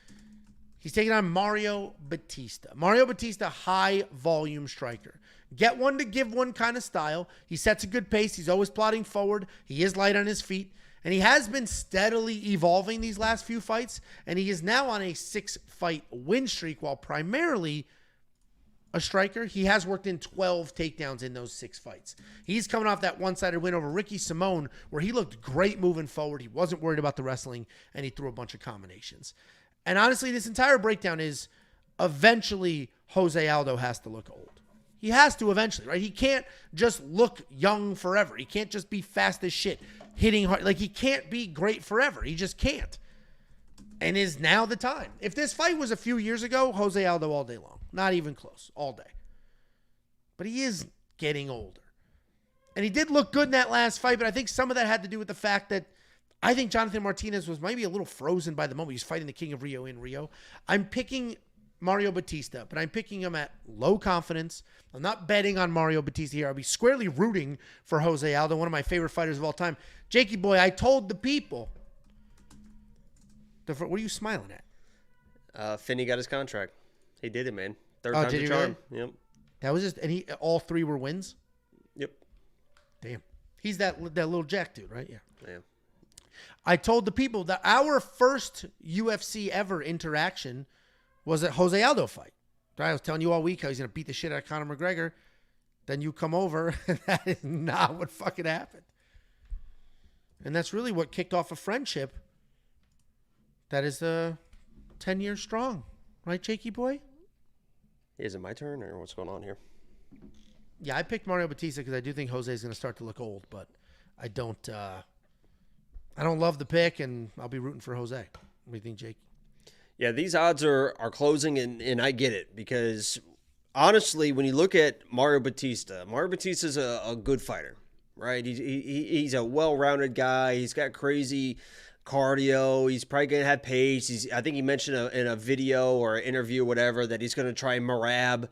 He's taking on Mario Batista. Mario Batista, high volume striker. Get one to give one kind of style. He sets a good pace. He's always plodding forward. He is light on his feet. And he has been steadily evolving these last few fights. And he is now on a 6-fight win streak while primarily a striker. He has worked in 12 takedowns in those 6 fights. He's coming off that one-sided win over Ricky Simone where he looked great moving forward. He wasn't worried about the wrestling and he threw a bunch of combinations. And honestly, this entire breakdown is eventually Jose Aldo has to look old. He has to eventually, right? He can't just look young forever. He can't just be fast as shit, hitting hard. Like, he can't be great forever. He just can't. And is now the time. If this fight was a few years ago, Jose Aldo all day long. Not even close. All day. But he is getting older. And he did look good in that last fight, but I think some of that had to do with the fact that I think Jonathan Martinez was maybe a little frozen by the moment. He's fighting the King of Rio in Rio. I'm picking Mario Batista, but I'm picking him at low confidence. I'm not betting on Mario Batista here. I'll be squarely rooting for Jose Aldo, one of my favorite fighters of all time. Jakey boy, I told the people. What are you smiling at? Finney got his contract. He did it, man. Third time's a charm. Really? Yep. That was just, and all 3 were wins? Yep. Damn. He's that little jack dude, right? Yeah. Yeah. I told the people that our first UFC ever interaction was a Jose Aldo fight. I was telling you all week how he's going to beat the shit out of Conor McGregor. Then you come over, and that is not what fucking happened. And that's really what kicked off a friendship that is 10 years strong. Right, Jakey boy? Is it my turn or what's going on here? Yeah, I picked Mario Batista because I do think Jose is going to start to look old, but I don't love the pick, and I'll be rooting for Jose. What do you think, Jake? Yeah, these odds are closing, and I get it because honestly, when you look at Mario Batista's a good fighter, right? He's a well-rounded guy. He's got crazy cardio. He's probably going to have pace. I think he mentioned in a video or an interview or whatever that he's going to try Merab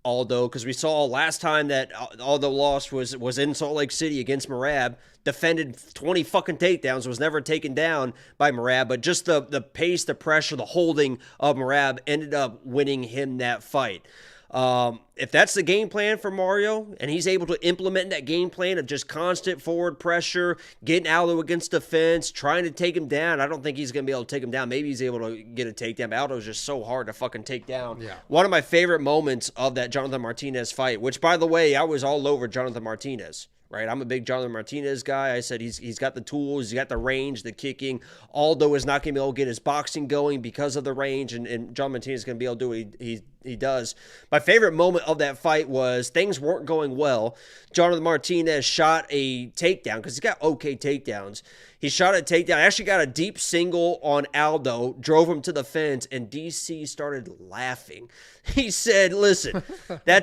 Aldo, because we saw last time that Aldo lost was in Salt Lake City against Merab, defended 20 fucking takedowns, was never taken down by Merab, but just the pace, the pressure, the holding of Merab ended up winning him that fight. If that's the game plan for Mario, and he's able to implement that game plan of just constant forward pressure, getting Aldo against the fence, trying to take him down, I don't think he's going to be able to take him down. Maybe he's able to get a takedown, but Aldo's just so hard to fucking take down. Yeah. One of my favorite moments of that Jonathan Martinez fight, which, by the way, I was all over Jonathan Martinez. Right, I'm a big Jonathan Martinez guy. I said he's got the tools, he's got the range, the kicking. Aldo is not going to be able to get his boxing going because of the range, and John Martinez is going to be able to do what he does. My favorite moment of that fight was things weren't going well. Jonathan Martinez shot a takedown because he's got okay takedowns. He shot a takedown, actually got a deep single on Aldo, drove him to the fence, and DC started laughing. He said, "Listen,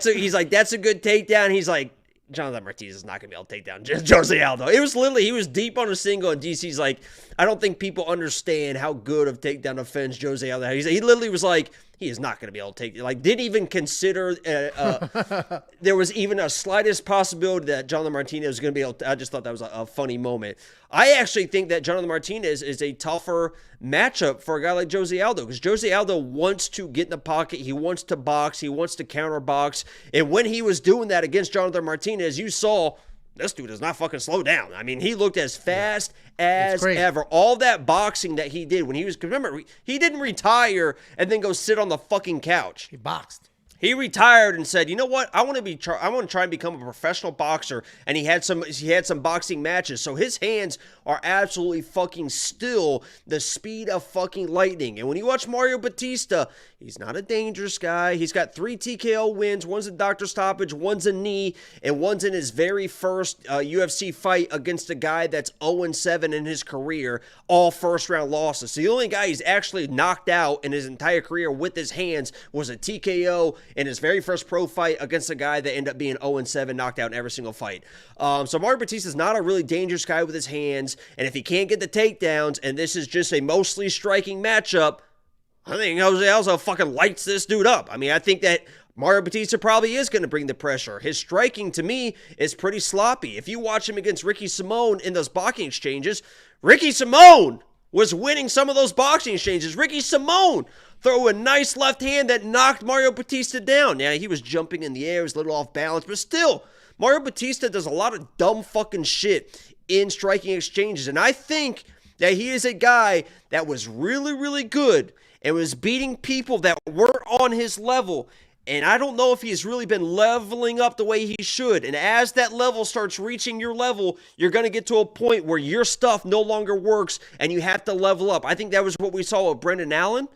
he's like, that's a good takedown." He's like, Jonathan Martinez is not going to be able to take down Jose Aldo. It was literally, he was deep on a single, and DC's like, I don't think people understand how good of takedown offense Jose Aldo has. He literally was like, he is not going to be able to take it. Like, didn't even consider there was even a slightest possibility that Jonathan Martinez was going to be able to. I just thought that was a funny moment. I actually think that Jonathan Martinez is a tougher matchup for a guy like Jose Aldo, because Jose Aldo wants to get in the pocket. He wants to box. He wants to counter box. And when he was doing that against Jonathan Martinez, you saw this dude does not fucking slow down. I mean, he looked as fast as ever. All that boxing that he did when he was, remember, he didn't retire and then go sit on the fucking couch. He boxed. He retired and said, "You know what? I want to try and become a professional boxer." And he had some boxing matches. So his hands are absolutely fucking still the speed of fucking lightning. And when you watch Mario Batista, he's not a dangerous guy. He's got 3 TKO wins. One's a doctor stoppage, one's a knee, and one's in his very first UFC fight against a guy that's 0-7 in his career, all first-round losses. So the only guy he's actually knocked out in his entire career with his hands was a TKO in his very first pro fight against a guy that ended up being 0-7, knocked out in every single fight. So Mario Batista is not a really dangerous guy with his hands, and if he can't get the takedowns, and this is just a mostly striking matchup, I think Jose Aldo fucking lights this dude up. I mean, I think that Mario Batista probably is going to bring the pressure. His striking, to me, is pretty sloppy. If you watch him against Ricky Simón in those boxing exchanges, Ricky Simón was winning some of those boxing exchanges. Ricky Simón threw a nice left hand that knocked Mario Batista down. Yeah, he was jumping in the air, was a little off balance, but still, Mario Batista does a lot of dumb fucking shit in striking exchanges. And I think that he is a guy that was really, really good and was beating people that weren't on his level. And I don't know if he's really been leveling up the way he should. And as that level starts reaching your level, you're going to get to a point where your stuff no longer works and you have to level up. I think that was what we saw with Brendan Allen,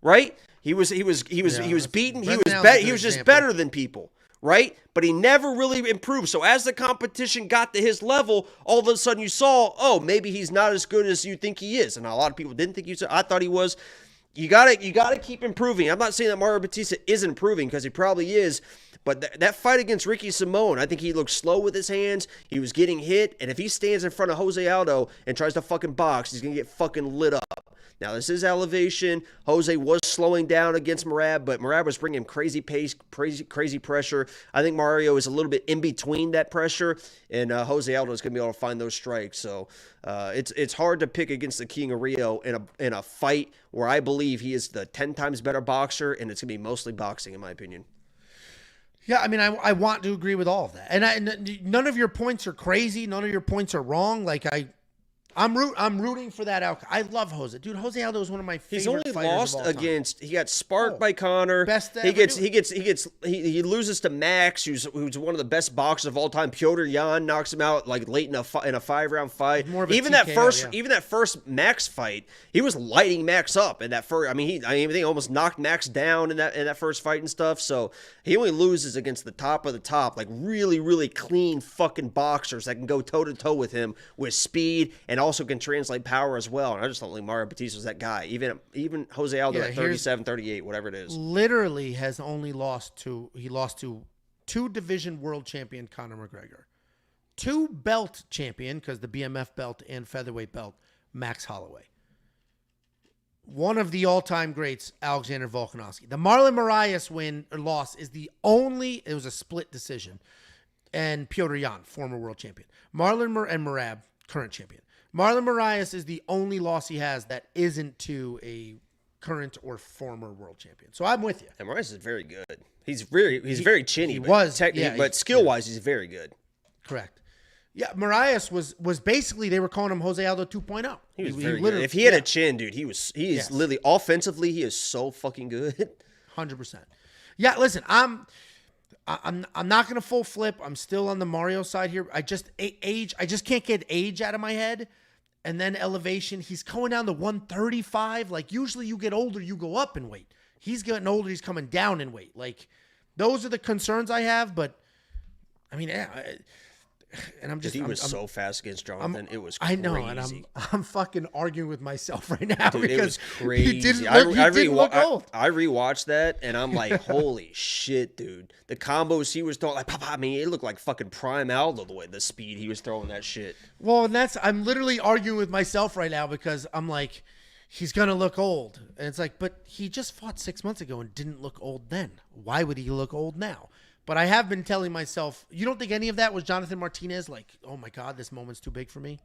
right? He was beaten. He was just better than people, right? But he never really improved. So as the competition got to his level, all of a sudden you saw, oh, maybe he's not as good as you think he is. And a lot of people didn't think he was. I thought he was. You gotta keep improving. I'm not saying that Mario Batista is improving, because he probably is, but that fight against Ricky Simón, I think he looked slow with his hands. He was getting hit, and if he stands in front of Jose Aldo and tries to fucking box, he's gonna get fucking lit up. Now, this is elevation. Jose was slowing down against Merab, but Merab was bringing crazy pace, crazy pressure. I think Mario is a little bit in between that pressure, and Jose Aldo is going to be able to find those strikes. So it's hard to pick against the King of Rio in a fight where I believe he is the 10 times better boxer, and it's going to be mostly boxing, in my opinion. Yeah, I mean, I want to agree with all of that. And none of your points are crazy. None of your points are wrong. Like, I'm rooting for that outcome. I love Jose. Dude, Jose Aldo is one of my favorite He's only fighters lost of all time. against. He got sparked by Conor. Best to he ever gets. do it. He loses to Max, who's one of the best boxers of all time. Piotr Jan knocks him out like late in a 5-round fight. More of a even TKO, that first Max fight, he was lighting Max up in that first. I mean, he almost knocked Max down in that first fight and stuff. So he only loses against the top of the top, like really really clean fucking boxers that can go toe to toe with him with speed and also can translate power as well. And I just don't think Mario Batista's that guy. Even Jose Aldo at 37, 38, whatever it is. Literally has only lost to 2 division world champion Conor McGregor, 2 belt champion, because the BMF belt and featherweight belt, Max Holloway. One of the all-time greats, Alexander Volkanovski. The Marlon Moraes win or loss is it was a split decision. And Piotr Jan, former world champion. And Merab, current champion. Marlon Moraes is the only loss he has that isn't to a current or former world champion. So I'm with you. And Moraes is very good. He's very chinny. But skill-wise, he's very good. Correct. Yeah, Moraes was basically, they were calling him Jose Aldo 2.0. He was very good. If he had a chin, dude, he is literally offensively, he is so fucking good. 100%. Yeah, listen, I'm not going to full flip. I'm still on the Mario side here. I just can't get age out of my head. And then elevation, he's going down to 135. Like, usually you get older, you go up in weight. He's getting older, he's coming down in weight. Like, those are the concerns I have. But I mean, and I'm just. He was so fast against Jonathan. It was crazy. I know, and I'm fucking arguing with myself right now. Dude, because it was crazy. He didn't look old. I rewatched that, and I'm like, holy shit, dude. The combos he was throwing, like, I mean, it looked like fucking prime Aldo the speed he was throwing that shit. Well, and I'm literally arguing with myself right now because I'm like, he's going to look old. And it's like, but he just fought 6 months ago and didn't look old then. Why would he look old now? But I have been telling myself, you don't think any of that was Jonathan Martinez? Like, oh my God, this moment's too big for me?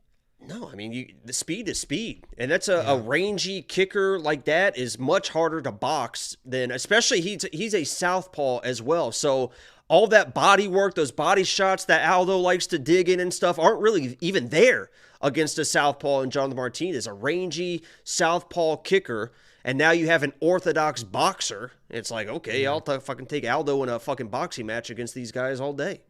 No, I mean, the speed is speed. And that's a rangy kicker like that is much harder to box than, especially he's a southpaw as well. So all that body work, those body shots that Aldo likes to dig in and stuff aren't really even there against a southpaw and Jonathan Martinez, a rangy southpaw kicker. And now you have an orthodox boxer. It's like, okay, I'll fucking take Aldo in a fucking boxing match against these guys all day.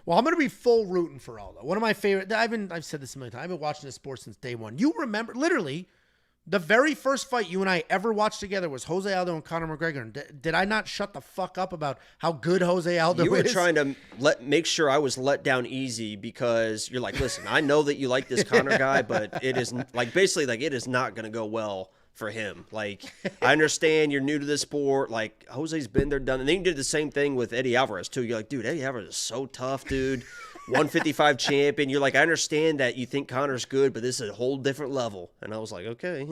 Well, I'm going to be full rooting for Aldo. One of my favorite, I've said this a million times. I've been watching this sport since day one. You remember, literally, the very first fight you and I ever watched together was Jose Aldo and Conor McGregor. And did I not shut the fuck up about how good Jose Aldo is? You were trying to make sure I was let down easy because you're like, listen, I know that you like this Conor guy, but it is like basically like it is not going to go well for him. Like, I understand you're new to this sport. Like, Jose's been there, done. And then you did the same thing with Eddie Alvarez, too. You're like, dude, Eddie Alvarez is so tough, dude. 155 champion. You're like, I understand that you think Conor's good, but this is a whole different level. And I was like, okay.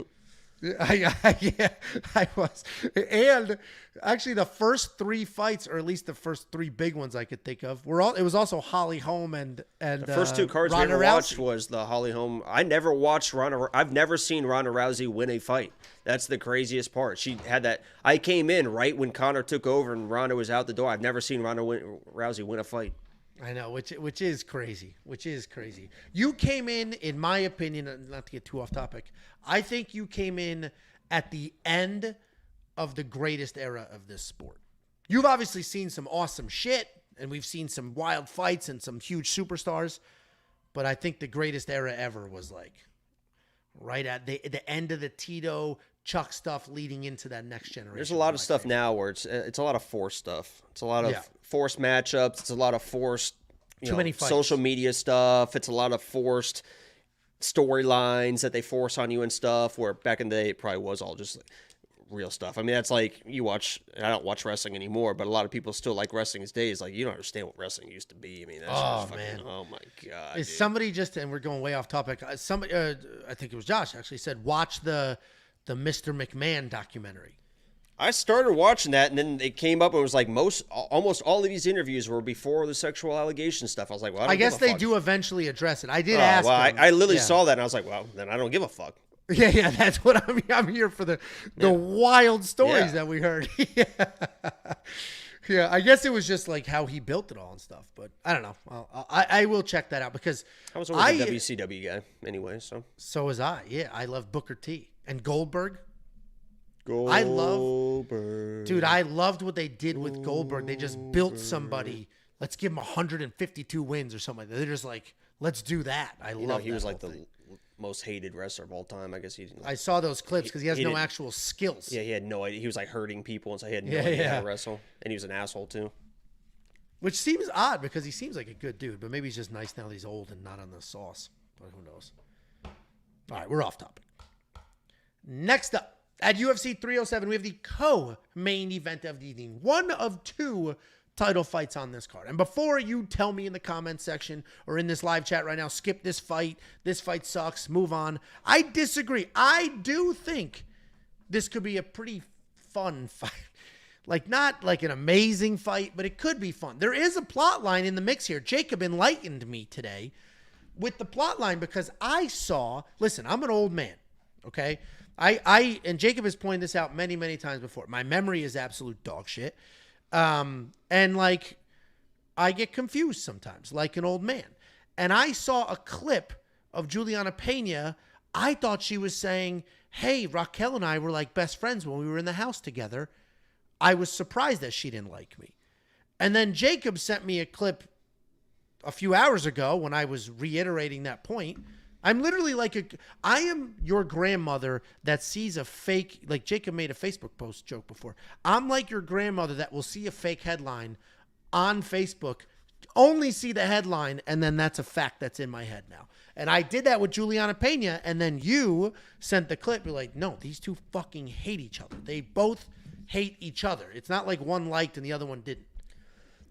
I was. And actually, the first 3 fights, or at least the first 3 big ones I could think of, it was also Holly Holm and the first 2 cards Ronda we ever watched Rousey. was the Holly Holm. I never watched Ronda. I've never seen Ronda Rousey win a fight. That's the craziest part. She had that. I came in right when Conor took over and Ronda was out the door. I've never seen Ronda Rousey win a fight. I know, which is crazy. You came in my opinion, not to get too off topic, I think you came in at the end of the greatest era of this sport. You've obviously seen some awesome shit, and we've seen some wild fights and some huge superstars, but I think the greatest era ever was like right at the end of the Tito Chuck stuff leading into that next generation. There's a lot of stuff now where it's a lot of forced stuff. It's a lot of forced matchups. It's a lot of forced many fights. Social media stuff. It's a lot of forced storylines that they force on you and stuff, where back in the day it probably was all just like real stuff. I mean, that's like you watch, I don't watch wrestling anymore, but a lot of people still like wrestling these days. Like, you don't understand what wrestling used to be. I mean, that's just fucking, oh my God. Is somebody just, and we're going way off topic, somebody, I think it was Josh actually said, watch the Mr. McMahon documentary. I started watching that, and then it came up and it was like almost all of these interviews were before the sexual allegation stuff. I was like, well, I guess they do eventually address it. I did ask him. I literally saw that, and I was like, well, then I don't give a fuck. Yeah, that's what I'm here for, the wild stories that we heard. Yeah, I guess it was just like how he built it all and stuff, but I don't know. I will check that out because I was always a WCW guy anyway, so. So was I. Yeah, I love Booker T and Goldberg. Dude, I loved what they did with Goldberg. They just built somebody. Let's give him 152 wins or something like that. They're just like, let's do that. He was like the most hated wrestler of all time. I guess he didn't. I saw those clips because he has no actual skills. Yeah, he had no idea. He was like hurting people, and so he had no idea how to wrestle. And he was an asshole too. Which seems odd because he seems like a good dude, but maybe he's just nice now that he's old and not on the sauce. But who knows? All right, we're off topic. Next up, at UFC 307, we have the co-main event of the evening. One of two title fights on this card. And before you tell me in the comments section or in this live chat right now, skip this fight sucks, move on, I disagree. I do think this could be a pretty fun fight. Like, not like an amazing fight, but it could be fun. There is a plot line in the mix here. Jacob enlightened me today with the plot line because I saw, listen, I'm an old man, okay? And Jacob has pointed this out many, many times before. My memory is absolute dog shit. And like, I get confused sometimes, like an old man. And I saw a clip of Juliana Pena. I thought she was saying, hey, Raquel and I were like best friends when we were in the house together. I was surprised that she didn't like me. And then Jacob sent me a clip a few hours ago when I was reiterating that point. I'm literally like I am your grandmother that sees a fake, like Jacob made a Facebook post joke before. I'm like your grandmother that will see a fake headline on Facebook, only see the headline, and then that's a fact that's in my head now. And I did that with Juliana Pena, and then you sent the clip. You're like, no, these two fucking hate each other. They both hate each other. It's not like one liked and the other one didn't.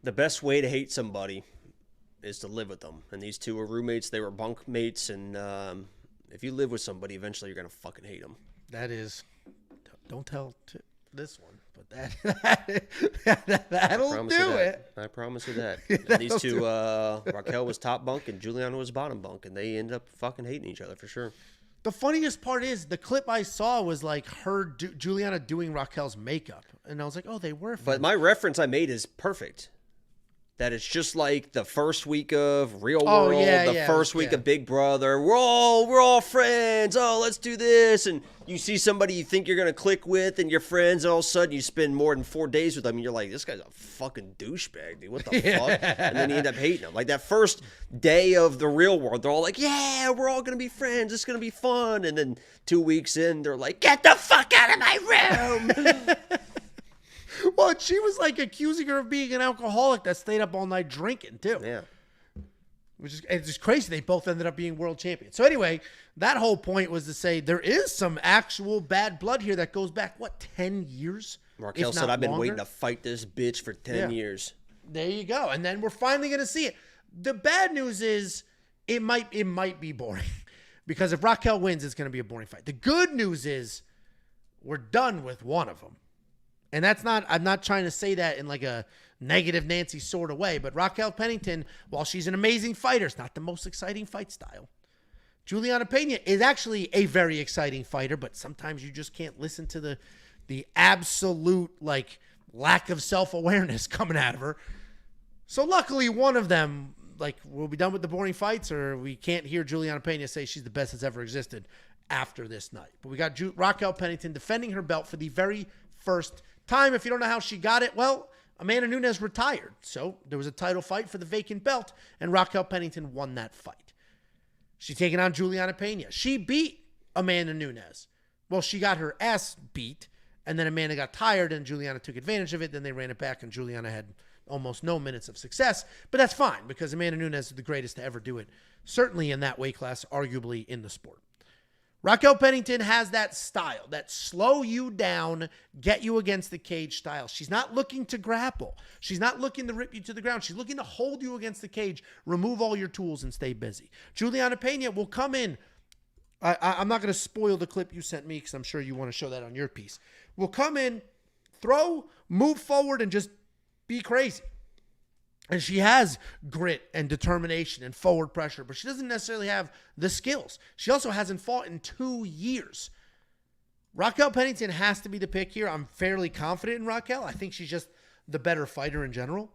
The best way to hate somebody is to live with them. And these two were roommates. They were bunk mates. And if you live with somebody, eventually you're going to fucking hate them. That is, don't tell this one, but that'll do it. I promise you that. And these two, Raquel was top bunk and Juliana was bottom bunk. And they ended up fucking hating each other for sure. The funniest part is the clip I saw was like Juliana doing Raquel's makeup. And I was like, oh, they were friends. But my reference I made is perfect. That it's just like the first week of Real World, the first week of Big Brother. We're all friends. Oh, let's do this. And you see somebody you think you're going to click with and you're friends. And all of a sudden you spend more than 4 days with them. And you're like, this guy's a fucking douchebag, dude. What the fuck? And then you end up hating him. Like that first day of the Real World, they're all like, yeah, we're all going to be friends. It's going to be fun. And then 2 weeks in, they're like, get the fuck out of my room. Well, she was like accusing her of being an alcoholic that stayed up all night drinking too. Yeah. It's just crazy. They both ended up being world champions. So anyway, that whole point was to say there is some actual bad blood here that goes back, 10 years? Raquel said, I've been waiting to fight this bitch for 10 years. There you go. And then we're finally going to see it. The bad news is it might be boring because if Raquel wins, it's going to be a boring fight. The good news is we're done with one of them. And I'm not trying to say that in like a negative Nancy sort of way, but Raquel Pennington, while she's an amazing fighter, it's not the most exciting fight style. Juliana Pena is actually a very exciting fighter, but sometimes you just can't listen to the absolute like lack of self-awareness coming out of her. So luckily one of them, like, we'll be done with the boring fights, or we can't hear Juliana Pena say she's the best that's ever existed after this night. But we got Raquel Pennington defending her belt for the very first time. If you don't know how she got it, well, Amanda Nunes retired. So there was a title fight for the vacant belt, and Raquel Pennington won that fight. She's taking on Juliana Pena. She beat Amanda Nunes. Well, she got her ass beat, and then Amanda got tired, and Juliana took advantage of it. Then they ran it back, and Juliana had almost no minutes of success. But that's fine, because Amanda Nunes is the greatest to ever do it, certainly in that weight class, arguably in the sport. Raquel Pennington has that style, that slow you down, get you against the cage style. She's not looking to grapple. She's not looking to rip you to the ground. She's looking to hold you against the cage, remove all your tools, and stay busy. Juliana Pena will come in. I'm not going to spoil the clip you sent me because I'm sure you want to show that on your piece. Will come in, throw, move forward, and just be crazy. And she has grit and determination and forward pressure, but she doesn't necessarily have the skills. She also hasn't fought in 2 years. Raquel Pennington has to be the pick here. I'm fairly confident in Raquel. I think she's just the better fighter in general.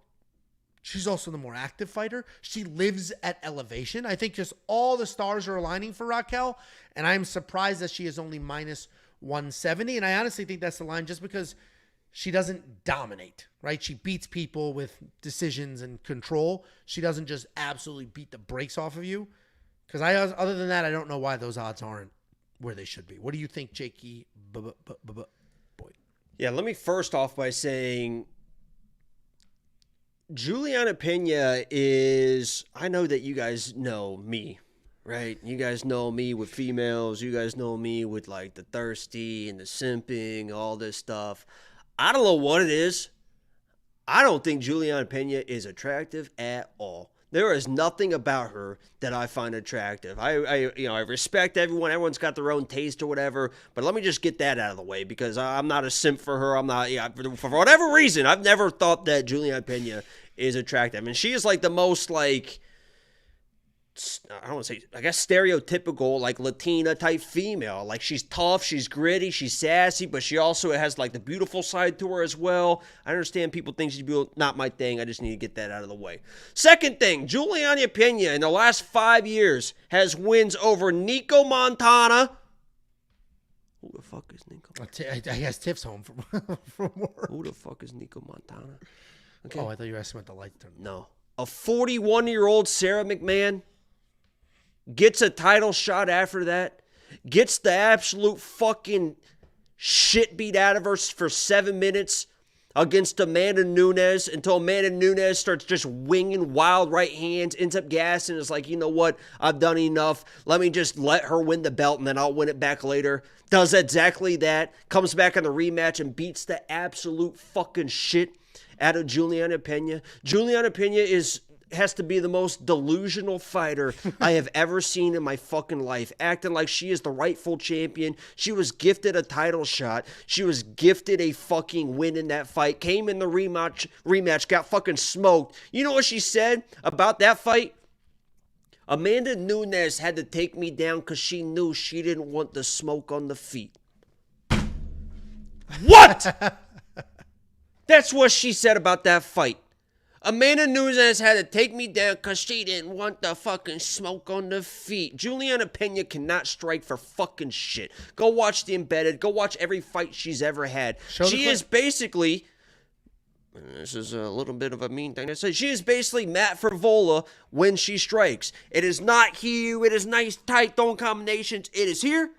She's also the more active fighter. She lives at elevation. I think just all the stars are aligning for Raquel, and I'm surprised that she is only minus 170. And I honestly think that's the line just because she doesn't dominate, right? She beats people with decisions and control. She doesn't just absolutely beat the brakes off of you. Because other than that, I don't know why those odds aren't where they should be. What do you think, Jakey boy? Yeah, let me first off by saying Juliana Pena is, I know that you guys know me, right? You guys know me with females. You guys know me with like the thirsty and the simping, all this stuff. I don't know what it is. I don't think Juliana Pena is attractive at all. There is nothing about her that I find attractive. I respect everyone. Everyone's got their own taste or whatever. But let me just get that out of the way because I'm not a simp for her. I'm not. For whatever reason, I've never thought that Juliana Pena is attractive. And she is like the most like, I don't want to say, I guess stereotypical like Latina type female. Like she's tough, she's gritty, she's sassy, but she also has like the beautiful side to her as well. I understand people think she's beautiful. Not my thing. I just need to get that out of the way. Second thing, Juliana Pena in the last 5 years has wins over Nico Montana. Who the fuck is Nico Montana? I guess Tiff's home from work. Who the fuck is Nico Montana? Okay. Oh, I thought you were asking about the lights turn. No. A 41-year-old Sarah McMahon gets a title shot after that, gets the absolute fucking shit beat out of her for 7 minutes against Amanda Nunes until Amanda Nunes starts just winging wild right hands, ends up gassing. It's like, you know what? I've done enough. Let me just let her win the belt and then I'll win it back later. Does exactly that. Comes back in the rematch and beats the absolute fucking shit out of Juliana Pena. Juliana Pena has to be the most delusional fighter I have ever seen in my fucking life, acting like she is the rightful champion. She was gifted a title shot. She was gifted a fucking win in that fight. Came in the rematch, got fucking smoked. You know what she said about that fight? Amanda Nunes had to take me down because she knew she didn't want the smoke on the feet. What? That's what she said about that fight. Amanda Nunes had to take me down because she didn't want the fucking smoke on the feet. Juliana Pena cannot strike for fucking shit. Go watch The Embedded. Go watch every fight she's ever had. She is basically, this is a little bit of a mean thing to say, she is basically Matt Frivola when she strikes. It is not here. It is nice, tight throwing combinations. It is here,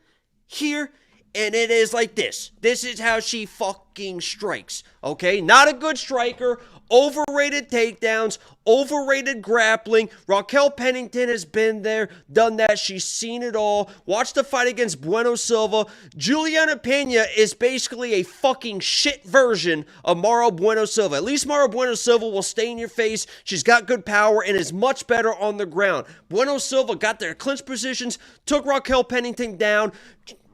here, and it is like this. This is how she fucking strikes, okay? Not a good striker. Overrated takedowns, overrated grappling. Raquel Pennington has been there, done that. She's seen it all. Watch the fight against Bueno Silva. Juliana Pena is basically a fucking shit version of Mauro Bueno Silva. At least Mauro Bueno Silva will stay in your face. She's got good power and is much better on the ground. Bueno Silva got their clinch positions, took Raquel Pennington down.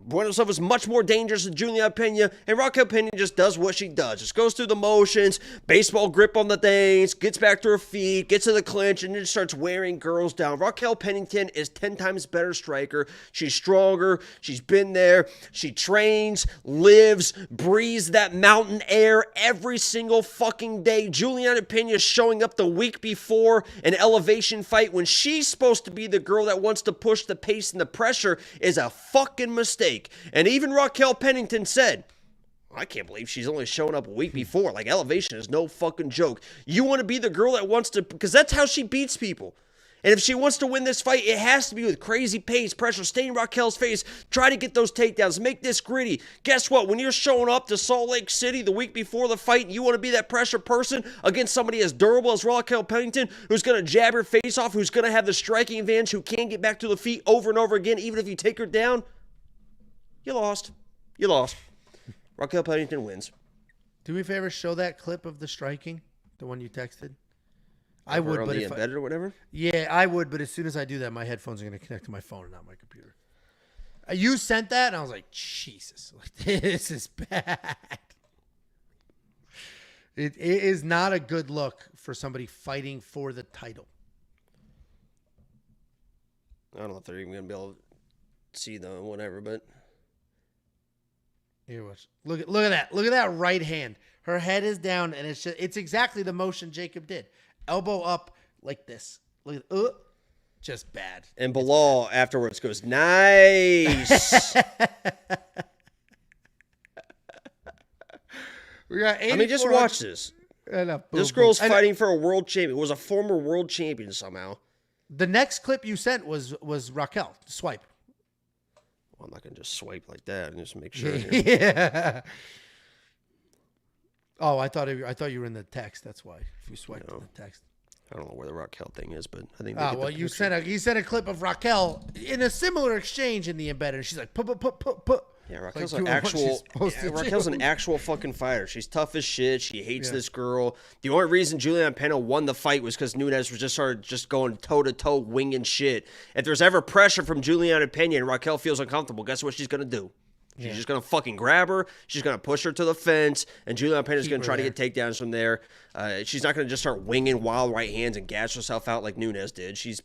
Bueno Silva's much more dangerous than Juliana Pena, and Raquel Pena just does what she does. Just goes through the motions, baseball grip on the things, gets back to her feet, gets to the clinch, and then starts wearing girls down. Raquel Pennington is 10 times better striker. She's stronger. She's been there. She trains, lives, breathes that mountain air every single fucking day. Juliana Pena showing up the week before an elevation fight when she's supposed to be the girl that wants to push the pace and the pressure is a fucking mistake. And even Raquel Pennington said, I can't believe she's only showing up a week before. Like, elevation is no fucking joke. You want to be the girl that wants to, because that's how she beats people. And if she wants to win this fight, it has to be with crazy pace, pressure, stay in Raquel's face, try to get those takedowns, make this gritty. Guess what? When you're showing up to Salt Lake City the week before the fight, and you want to be that pressure person against somebody as durable as Raquel Pennington, who's going to jab her face off, who's going to have the striking advantage, who can get back to the feet over and over again, even if you take her down, you lost. You lost. Raquel Pennington wins. Do me a favor, show that clip of the striking, the one you texted. I would, on but the if embedded or whatever? Yeah, I would, but as soon as I do that, my headphones are going to connect to my phone and not my computer. You sent that, and I was like, Jesus, this is bad. It is not a good look for somebody fighting for the title. I don't know if they're even going to be able to see them, whatever, but Here, watch. Look at that. Look at that right hand. Her head is down, and it's exactly the motion Jacob did. Elbow up like this. Look at just bad. And Bilal afterwards goes, nice. We got just watch this. This girl's fighting for a world champion. Was a former world champion somehow. The next clip you sent was Raquel. Swipe. Well, I'm not gonna just swipe like that and just make sure. Yeah. Oh, I thought you were in the text. That's why. If you swiped in the text. I don't know where the Raquel thing is, but I think. Well, you sent a clip of Raquel in a similar exchange in the embedded. And she's like, put. Yeah, Raquel's an actual fucking fighter. She's tough as shit. She hates this girl. The only reason Juliana Pena won the fight was because Nunes was just going toe-to-toe, winging shit. If there's ever pressure from Juliana Pena and Raquel feels uncomfortable, guess what she's going to do? She's just going to fucking grab her. She's going to push her to the fence, and Juliana Pena's going to try to get takedowns from there. She's not going to just start winging wild right hands and gas herself out like Nunes did. She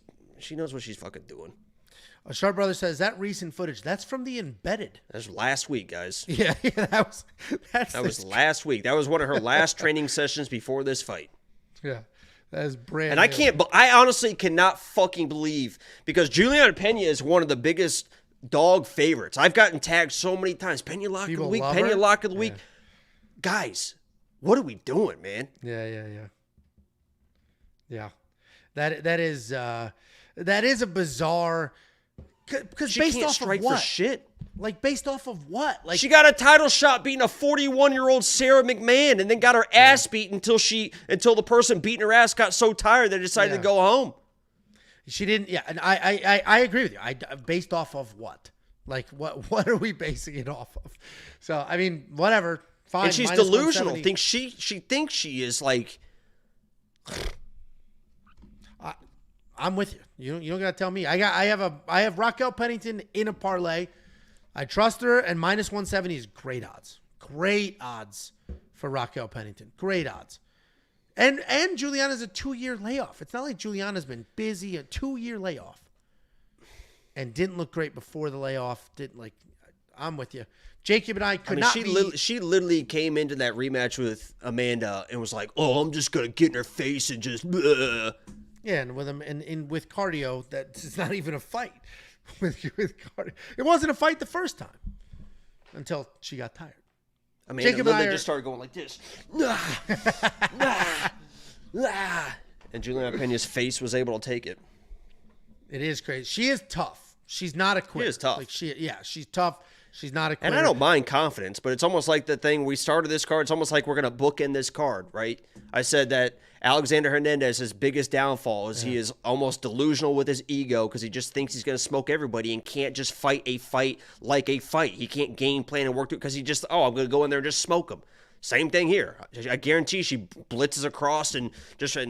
knows what she's fucking doing. A Sharp Brother says that recent footage, that's from the embedded. That's last week, guys. Yeah, that was last week. That was one of her last training sessions before this fight. Yeah, that is brand new. And I honestly cannot fucking believe, because Juliana Pena is one of the biggest dog favorites. I've gotten tagged so many times. Pena lock of the week, Pena lock of the week. Guys, what are we doing, man? Yeah. That is a bizarre. Because based off of what? For shit. Like, based off of what? Like, she got a title shot beating a 41-year-old Sarah McMahon, and then got her ass beat until the person beating her ass got so tired they decided to go home. She didn't. Yeah, and I agree with you. Based off of what? Like, what are we basing it off of? So I mean, whatever. Fine. And she's delusional. She thinks she is like. I'm with you. You don't gotta tell me. I have Raquel Pennington in a parlay. I trust her, and minus 170 is great odds. Great odds for Raquel Pennington. Great odds. And Juliana's a 2-year layoff. It's not like Juliana's been busy. A 2-year layoff. And didn't look great before the layoff. I'm with you. Jacob and I could not be. She literally came into that rematch with Amanda and was like, "Oh, I'm just gonna get in her face and just." Bleh. Yeah, and with him and with cardio, it's not even a fight. with cardio, it wasn't a fight the first time until she got tired. I mean, Jacob literally just started going like this. And Juliana Pena's face was able to take it. It is crazy. She is tough. She's not a quitter. She is tough. Like she's tough. She's not a quitter. And I don't mind confidence, but it's almost like the thing we started this card. It's almost like we're going to bookend this card, right? I said that Alexander Hernandez's biggest downfall is he is almost delusional with his ego because he just thinks he's going to smoke everybody and can't just fight a fight like a fight. He can't game plan and work through it because he just, I'm going to go in there and just smoke him. Same thing here. I guarantee she blitzes across and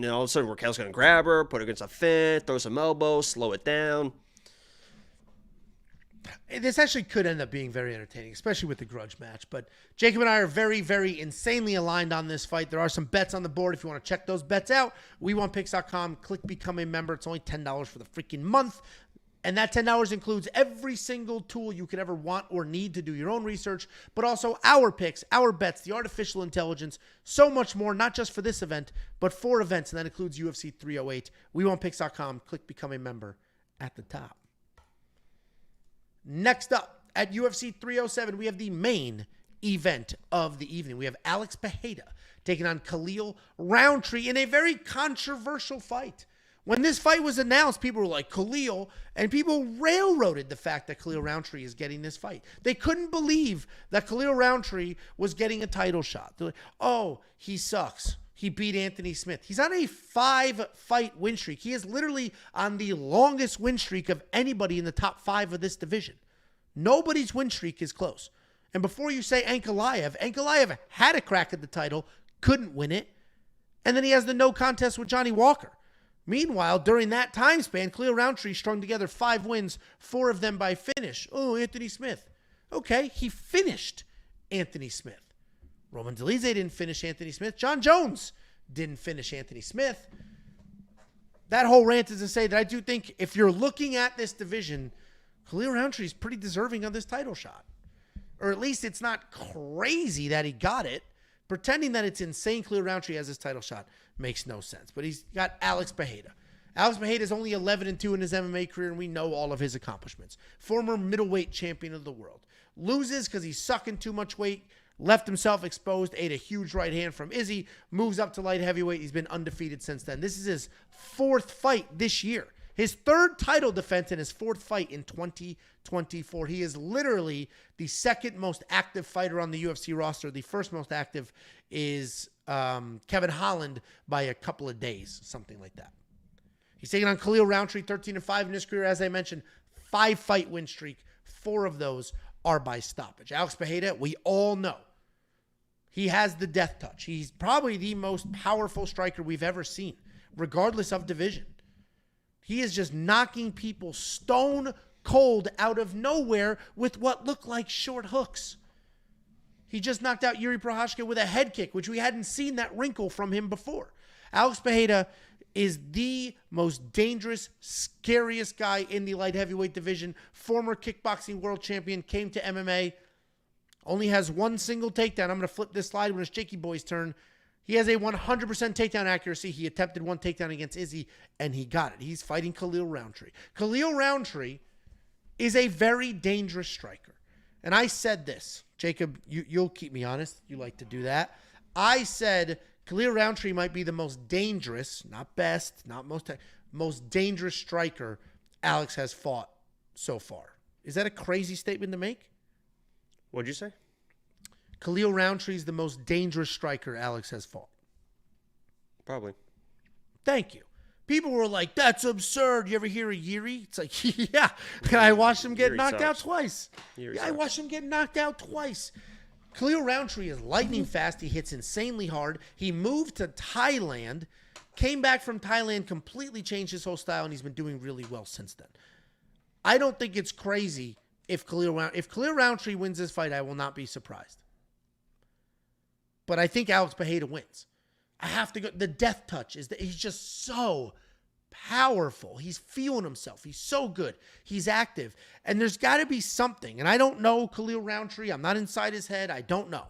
all of a sudden Raquel's going to grab her, put her against a fence, throw some elbows, slow it down. This actually could end up being very entertaining, especially with the grudge match. But Jacob and I are very, very insanely aligned on this fight. There are some bets on the board if you want to check those bets out. WeWantPicks.com. Click Become a Member. It's only $10 for the freaking month. And that $10 includes every single tool you could ever want or need to do your own research, but also our picks, our bets, the artificial intelligence, so much more, not just for this event, but for events. And that includes UFC 308. WeWantPicks.com. Click Become a Member at the top. Next up, at UFC 307, we have the main event of the evening. We have Alex Pereira taking on Khalil Rountree in a very controversial fight. When this fight was announced, people were like, Khalil, and people railroaded the fact that Khalil Rountree is getting this fight. They couldn't believe that Khalil Rountree was getting a title shot. They're like, oh, he sucks. He beat Anthony Smith. He's on a 5-fight win streak. He is literally on the longest win streak of anybody in the top 5 of this division. Nobody's win streak is close. And before you say Ankalaev had a crack at the title, couldn't win it. And then he has the no contest with Johnny Walker. Meanwhile, during that time span, Khalil Rountree strung together 5 wins, 4 of them by finish. Oh, Anthony Smith. Okay, he finished Anthony Smith. Roman Dolidze didn't finish Anthony Smith. John Jones didn't finish Anthony Smith. That whole rant is to say that I do think if you're looking at this division, Khalil Rountree is pretty deserving of this title shot. Or at least it's not crazy that he got it. Pretending that it's insane Khalil Rountree has his title shot makes no sense. But he's got Alex Pereira. Alex Pereira is only 11-2 in his MMA career, and we know all of his accomplishments. Former middleweight champion of the world. Loses because he's sucking too much weight. Left himself exposed. Ate a huge right hand from Izzy. Moves up to light heavyweight. He's been undefeated since then. This is his 4th fight this year. His 3rd title defense and his 4th fight in 2024. He is literally the 2nd most active fighter on the UFC roster. The 1st most active is Kevin Holland by a couple of days, something like that. He's taking on Khalil Rountree, 13-5 in his career. As I mentioned, 5-fight win streak. 4 of those are by stoppage. Alex Pereira, we all know, he has the death touch. He's probably the most powerful striker we've ever seen, regardless of division. He is just knocking people stone cold out of nowhere with what look like short hooks. He just knocked out Yuri Prochazka with a head kick, which we hadn't seen that wrinkle from him before. Alex Pereira is the most dangerous, scariest guy in the light heavyweight division. Former kickboxing world champion, came to MMA. Only has 1 single takedown. I'm going to flip this slide when it's Jakey Boy's turn. He has a 100% takedown accuracy. He attempted 1 takedown against Izzy, and he got it. He's fighting Khalil Rountree. Khalil Rountree is a very dangerous striker. And I said this. Jacob, you'll keep me honest. You like to do that. I said Khalil Rountree might be the most dangerous, not best, not most dangerous striker Alex has fought so far. Is that a crazy statement to make? What'd you say? Khalil Rountree is the most dangerous striker Alex has fought. Probably. Thank you. People were like, that's absurd. You ever hear of Yuri? It's like, yeah. I watched him get knocked out twice. I watched him get knocked out twice. Khalil Rountree is lightning fast. He hits insanely hard. He moved to Thailand, came back from Thailand, completely changed his whole style, and he's been doing really well since then. I don't think it's crazy if Khalil Rountree wins this fight, I will not be surprised. But I think Alex Pereira wins. I have to go. The death touch is that he's just so powerful. He's feeling himself. He's so good. He's active. And there's got to be something. And I don't know Khalil Rountree. I'm not inside his head. I don't know.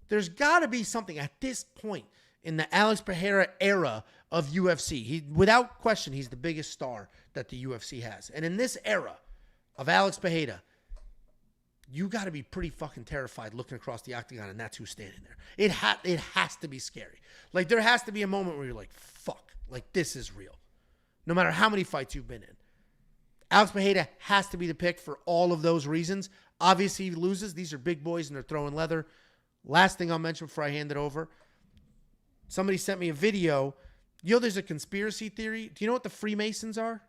There's got to be something at this point in the Alex Pereira era of UFC. Without question, he's the biggest star that the UFC has. And in this era of Alex Pereira, you got to be pretty fucking terrified looking across the octagon, and that's who's standing there. It has to be scary. Like, there has to be a moment where you're like, fuck, like, this is real. No matter how many fights you've been in. Alex Pereira has to be the pick for all of those reasons. Obviously, he loses. These are big boys, and they're throwing leather. Last thing I'll mention before I hand it over. Somebody sent me a video. There's a conspiracy theory. Do you know what the Freemasons are?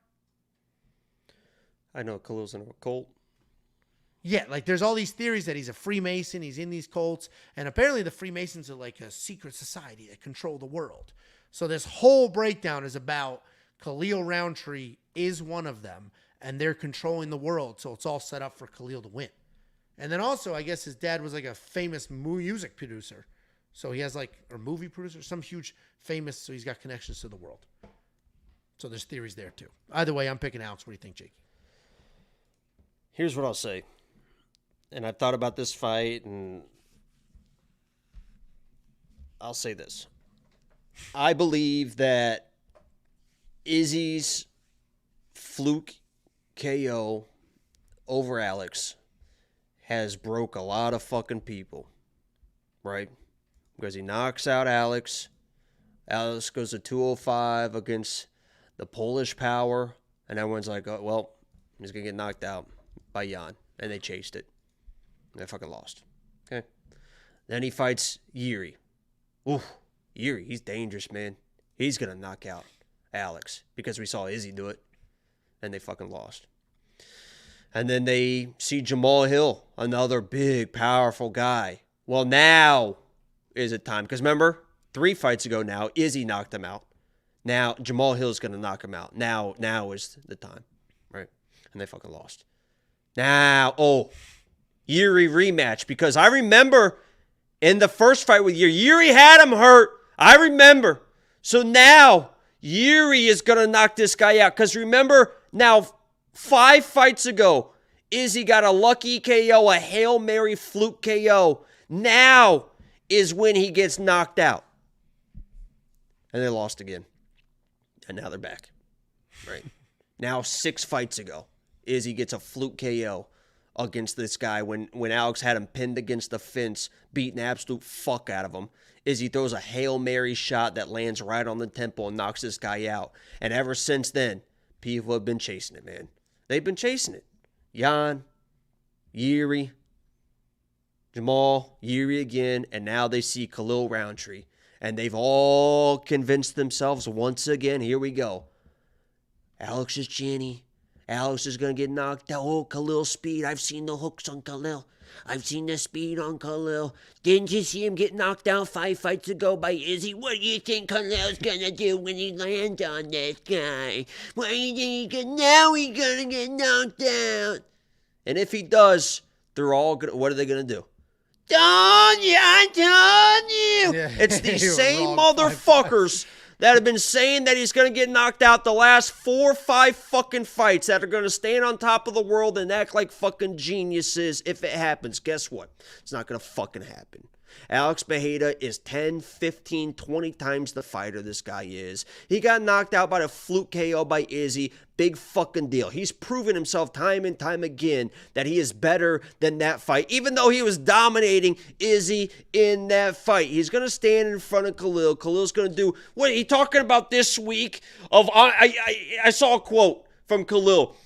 I know Khalil's in a cult. Yeah, like there's all these theories that he's a Freemason, he's in these cults, and apparently the Freemasons are like a secret society that control the world. So this whole breakdown is about Khalil Rountree is one of them, and they're controlling the world, so it's all set up for Khalil to win. And then also, I guess his dad was like a famous music producer. So he has or movie producer, some huge famous, so he's got connections to the world. So there's theories there too. Either way, I'm picking Alex. What do you think, Jake? Here's what I'll say. And I've thought about this fight, and I'll say this. I believe that Izzy's fluke KO over Alex has broke a lot of fucking people, right? Because he knocks out Alex. Alex goes to 205 against the Polish power, and everyone's like, oh, well, he's going to get knocked out by Jan. And they chased it. And they fucking lost. Okay. Then he fights Yuri. Ooh, Yuri, he's dangerous, man. He's going to knock out Alex because we saw Izzy do it. And they fucking lost. And then they see Jamal Hill, another big, powerful guy. Well, now is it time. Because remember, 3 fights ago now, Izzy knocked him out. Now, Jamal Hill's going to knock him out. Now is the time. Right? And they fucking lost. Now, Yuri rematch. Because I remember in the first fight with Yuri had him hurt. I remember. So now, Yuri is going to knock this guy out. Because remember, now 5 fights ago, Izzy got a lucky KO, a Hail Mary fluke KO. Now is when he gets knocked out. And they lost again. And now they're back. Right. Now 6 fights ago, Izzy gets a fluke KO against this guy when Alex had him pinned against the fence, beating the absolute fuck out of him. Izzy throws a Hail Mary shot that lands right on the temple and knocks this guy out. And ever since then, people have been chasing it, man. They've been chasing it. Jan, Yuri, Jamal, Yuri again, and now they see Khalil Rountree. And they've all convinced themselves once again, here we go. Alex is Jenny. Alex is going to get knocked out. Oh, Khalil's speed. I've seen the hooks on Khalil. I've seen the speed on Khalil. Didn't you see him get knocked out 5 fights ago by Izzy? What do you think Khalil's going to do when he lands on this guy? What do you think now he's going to get knocked out? And if he does, they're all going to, what are they going to do? I told you. Yeah, it's these same motherfuckers that have been saying that he's going to get knocked out the last 4 or 5 fucking fights that are going to stand on top of the world and act like fucking geniuses if it happens. Guess what? It's not going to fucking happen. Alex Pereira is 10, 15, 20 times the fighter this guy is. He got knocked out by the fluke KO by Izzy. Big fucking deal. He's proven himself time and time again that he is better than that fight, even though he was dominating Izzy in that fight. He's going to stand in front of Khalil. Khalil's going to do what he talking about this week. I saw a quote from Khalil.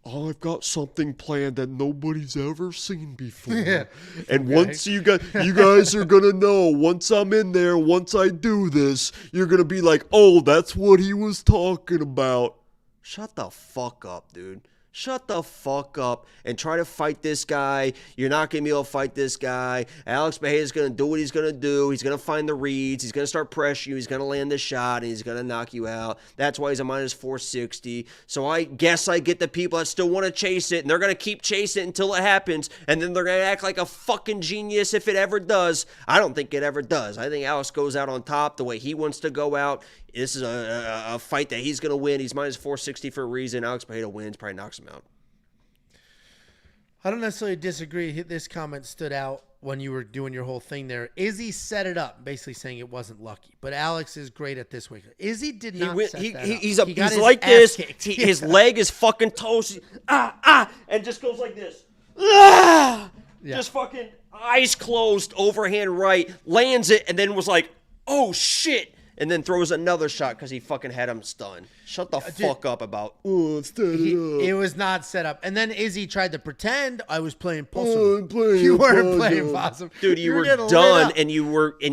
I've got something planned that nobody's ever seen before. Yeah. And once you guys are going to know, once I'm in there, once I do this, you're going to be like, oh, that's what he was talking about. Shut the fuck up, dude. Shut the fuck up and try to fight this guy. You're not going to be able to fight this guy. Alex Pereira's going to do what he's going to do. He's going to find the reads. He's going to start pressuring you. He's going to land the shot, and he's going to knock you out. That's why he's a minus 460. So I guess I get the people that still want to chase it, and they're going to keep chasing it until it happens, and then they're going to act like a fucking genius if it ever does. I don't think it ever does. I think Alex goes out on top the way he wants to go out. This is a fight that he's going to win. He's minus 460 for a reason. Alex Pereira wins, probably knocks him out. I don't necessarily disagree. This comment stood out when you were doing your whole thing there. Izzy set it up, basically saying it wasn't lucky. But Alex is great at this way. Izzy did not set that up. He's like this. His leg is fucking toast. And just goes like this. Yeah. Just fucking eyes closed, overhand right, lands it, and then was like, oh, shit. And then throws another shot because he fucking had him stunned. Shut the fuck up about, it was not set up. And then Izzy tried to pretend I was playing possum. You weren't playing possum. Dude, you were done and you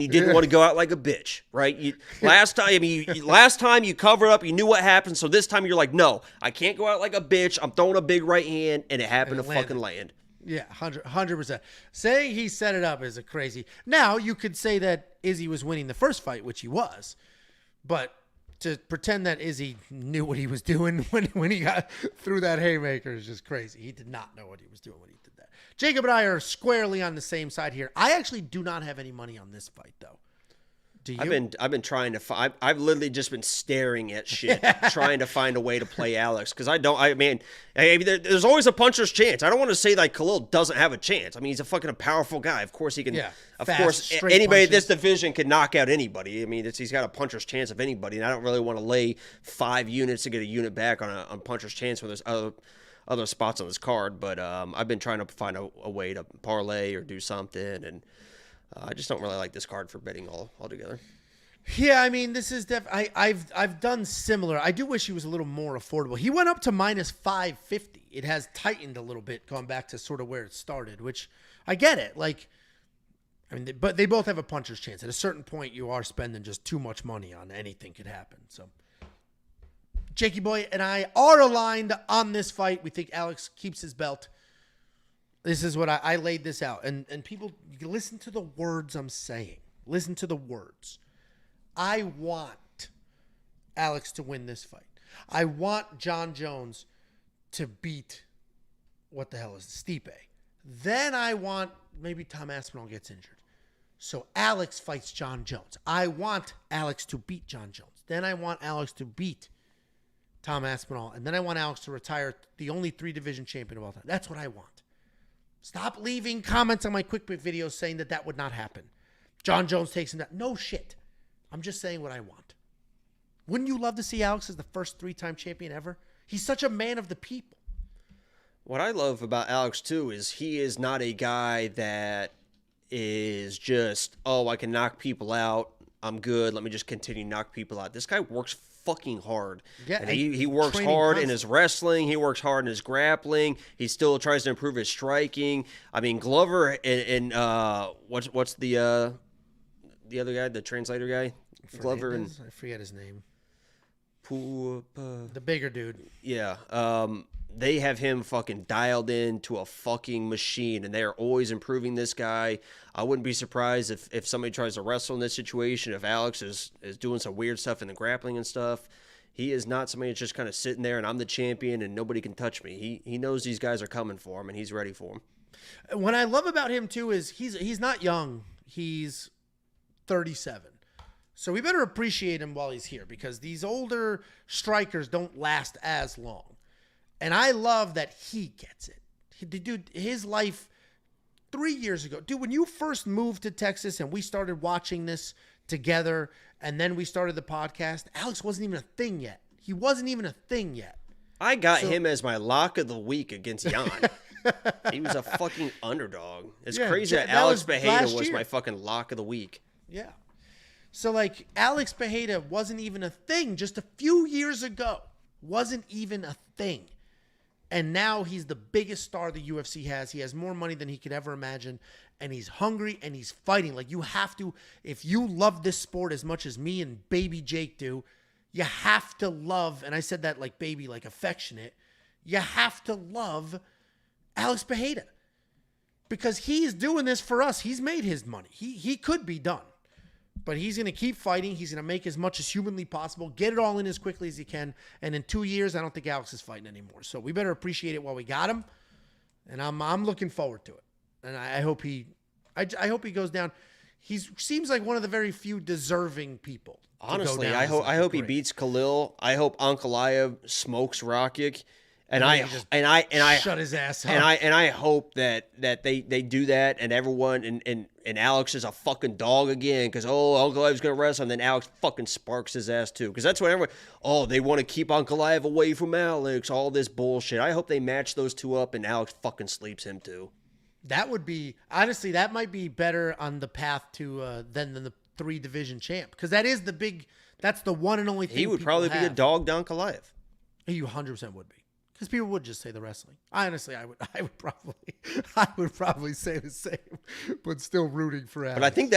didn't want to go out like a bitch, right? Last time you covered up, you knew what happened. So this time you're like, no, I can't go out like a bitch. I'm throwing a big right hand, and it happened to fucking land. Yeah, 100%. Saying he set it up is a crazy. Now, you could say that Izzy was winning the first fight, which he was. But to pretend that Izzy knew what he was doing when he got through that haymaker is just crazy. He did not know what he was doing when he did that. Jacob and I are squarely on the same side here. I actually do not have any money on this fight, though. Do you? I've been trying to I've literally just been staring at shit, trying to find a way to play Alex, because there's always a puncher's chance. I don't want to say like Khalil doesn't have a chance. I mean, he's a fucking powerful guy. Of course he can. Yeah, of course anybody in this division can knock out anybody. I mean, he's got a puncher's chance of anybody, and I don't really want to lay 5 units to get a unit back on puncher's chance when there's other spots on this card. But I've been trying to find a way to parlay or do something, and I just don't really like this card for betting altogether. Yeah, I mean, this is I've done similar. I do wish he was a little more affordable. He went up to minus 550. It has tightened a little bit, going back to sort of where it started, which I get it. Like, I mean, but they both have a puncher's chance. At a certain point, you are spending just too much money on anything could happen. So, Jakey Boy and I are aligned on this fight. We think Alex keeps his belt. This is what I laid this out. And people, you listen to the words I'm saying. Listen to the words. I want Alex to win this fight. I want John Jones to beat, what the hell is it, Stipe. Then I want, maybe Tom Aspinall gets injured. So Alex fights John Jones. I want Alex to beat John Jones. Then I want Alex to beat Tom Aspinall, and then I want Alex to retire the only 3-division champion of all time. That's what I want. Stop leaving comments on my quick pick videos saying that would not happen. John Jones takes him down. No shit. I'm just saying what I want. Wouldn't you love to see Alex as the first 3-time champion ever? He's such a man of the people. What I love about Alex, too, is he is not a guy that is just, I can knock people out. I'm good. Let me just continue to knock people out. This guy works fucking hard. Yeah, and he works hard in his wrestling. He works hard in his grappling. He still tries to improve his striking. I mean, Glover and what's the other guy, the translator guy? Glover and I forget his name. The bigger dude. Yeah. They have him fucking dialed in to a fucking machine, and they are always improving this guy. I wouldn't be surprised if somebody tries to wrestle in this situation, if Alex is doing some weird stuff in the grappling and stuff. He is not somebody that's just kind of sitting there and I'm the champion and nobody can touch me. He knows these guys are coming for him and he's ready for him. What I love about him too is he's not young. He's 37. So we better appreciate him while he's here because these older strikers don't last as long. And I love that he gets it. Dude, his life 3 years ago. Dude, when you first moved to Texas and we started watching this together and then we started the podcast, Alex wasn't even a thing yet. He wasn't even a thing yet. I got him as my lock of the week against Jan. He was a fucking underdog. It's crazy that Alex Pereira was my fucking lock of the week. Yeah. So, like, Alex Pereira wasn't even a thing just a few years ago. Wasn't even a thing. And now he's the biggest star the UFC has. He has more money than he could ever imagine. And he's hungry and he's fighting. Like, you have to, if you love this sport as much as me and baby Jake do, you have to love, and I said that like baby, like affectionate, you have to love Alex Pereira. Because he's doing this for us. He's made his money. He could be done. But he's going to keep fighting. He's going to make as much as humanly possible, get it all in as quickly as he can. And in 2 years, I don't think Alex is fighting anymore. So we better appreciate it while we got him. And I'm looking forward to it. And I hope he goes down. He seems like one of the very few deserving people. Honestly, I hope he beats Khalil. I hope Ankalaev smokes Rakic. And I shut his ass up. And I hope that they do that and everyone and Alex is a fucking dog again because Ankalaev's gonna wrestle and then Alex fucking sparks his ass too because that's what everyone they want to keep Ankalaev away from Alex, all this bullshit. I hope they match those two up and Alex fucking sleeps him too. That would be honestly that might be better on the path to than the 3-division champ because that's the one and only thing he would probably be a dog to Ankalaev. He 100% would be. Because people would just say the wrestling. Honestly, I would probably say the same, but still rooting for Alex. But I think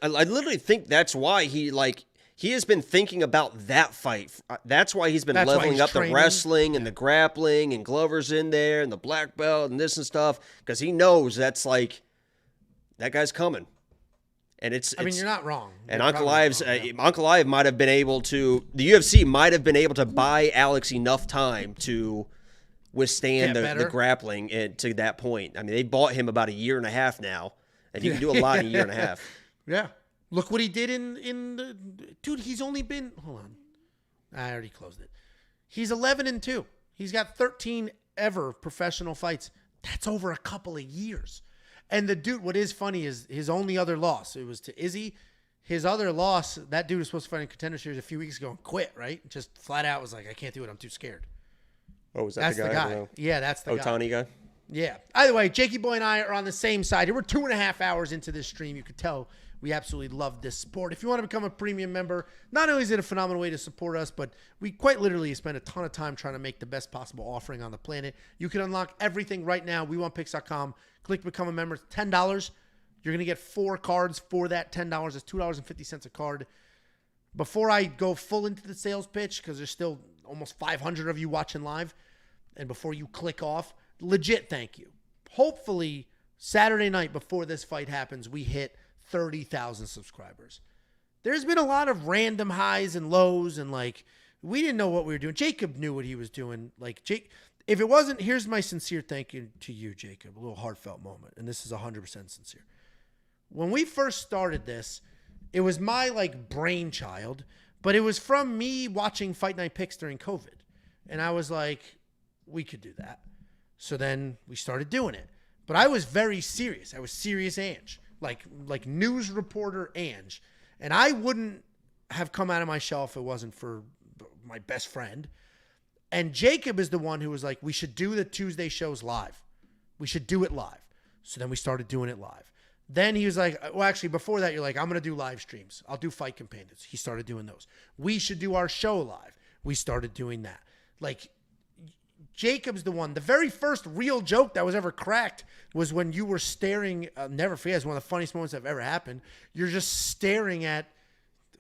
I literally think that's why he has been thinking about that fight. That's why he's been leveling up the wrestling and the grappling and Glover's in there and the black belt and this and stuff because he knows that's like that guy's coming. And I mean, you're not wrong. And Ankalaev might have been able to. The UFC might have been able to buy Alex enough time to withstand the grappling to that point. I mean, they bought him about a year and a half now, and you can do a lot in a year and a half. Yeah, look what he did in the dude. He's only been hold on. I already closed it. He's 11-2. He's got 13 ever professional fights. That's over a couple of years. And the dude, what is funny is his only other loss. It was to Izzy. His other loss, that dude was supposed to fight in Contender Series a few weeks ago and quit, right? Just flat out was like, I can't do it. I'm too scared. Oh, was that the guy? Yeah, that's the guy. Otani guy? Yeah. Either way, Jakey Boy and I are on the same side here. We're 2.5 hours into this stream. You could tell we absolutely love this sport. If you want to become a premium member, not only is it a phenomenal way to support us, but we quite literally spend a ton of time trying to make the best possible offering on the planet. You can unlock everything right now. WeWantPicks.com. Click Become a Member. It's $10. You're going to get 4 cards for that $10. It's $2.50 a card. Before I go full into the sales pitch, because there's still almost 500 of you watching live, and before you click off, legit thank you. Hopefully, Saturday night before this fight happens, we hit 30,000 subscribers. There's been a lot of random highs and lows, and we didn't know what we were doing. Jacob knew what he was doing. If it wasn't, here's my sincere thank you to you, Jacob. A little heartfelt moment, and this is 100% sincere. When we first started this, it was my brainchild, but it was from me watching Fight Night Picks during COVID. And I was like, we could do that. So then we started doing it. But I was very serious. I was serious Ange, like news reporter Ange. And I wouldn't have come out of my shell if it wasn't for my best friend. And Jacob is the one who was like, we should do the Tuesday shows live. We should do it live. So then we started doing it live. Then he was like, well, actually, before that, you're like, I'm going to do live streams. I'll do Fight Companions. He started doing those. We should do our show live. We started doing that. Like, Jacob's the one. The very first real joke that was ever cracked was when you were staring. I'll never forget. It's one of the funniest moments that have ever happened. You're just staring at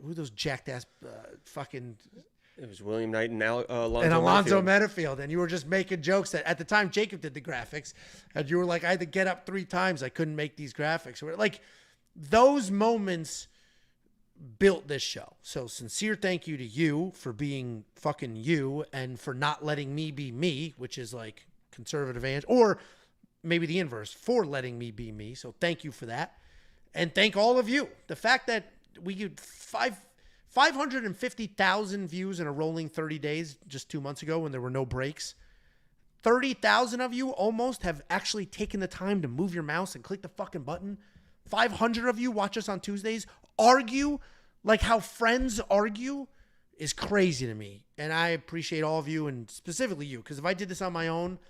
who those jacked ass fucking. It was William Knight and Alonzo Metafield. And you were just making jokes that at the time Jacob did the graphics. And you were like, I had to get up 3 times. I couldn't make these graphics. Like, those moments built this show. So sincere thank you to you for being fucking you and for not letting me be me, which is like conservative Ange, or maybe the inverse, for letting me be me. So thank you for that. And thank all of you. The fact that we get 550,000 views in a rolling 30 days just 2 months ago when there were no breaks. 30,000 of you almost have actually taken the time to move your mouse and click the fucking button. 500 of you watch us on Tuesdays. Argue like how friends argue is crazy to me. And I appreciate all of you, and specifically you, because if I did this on my own,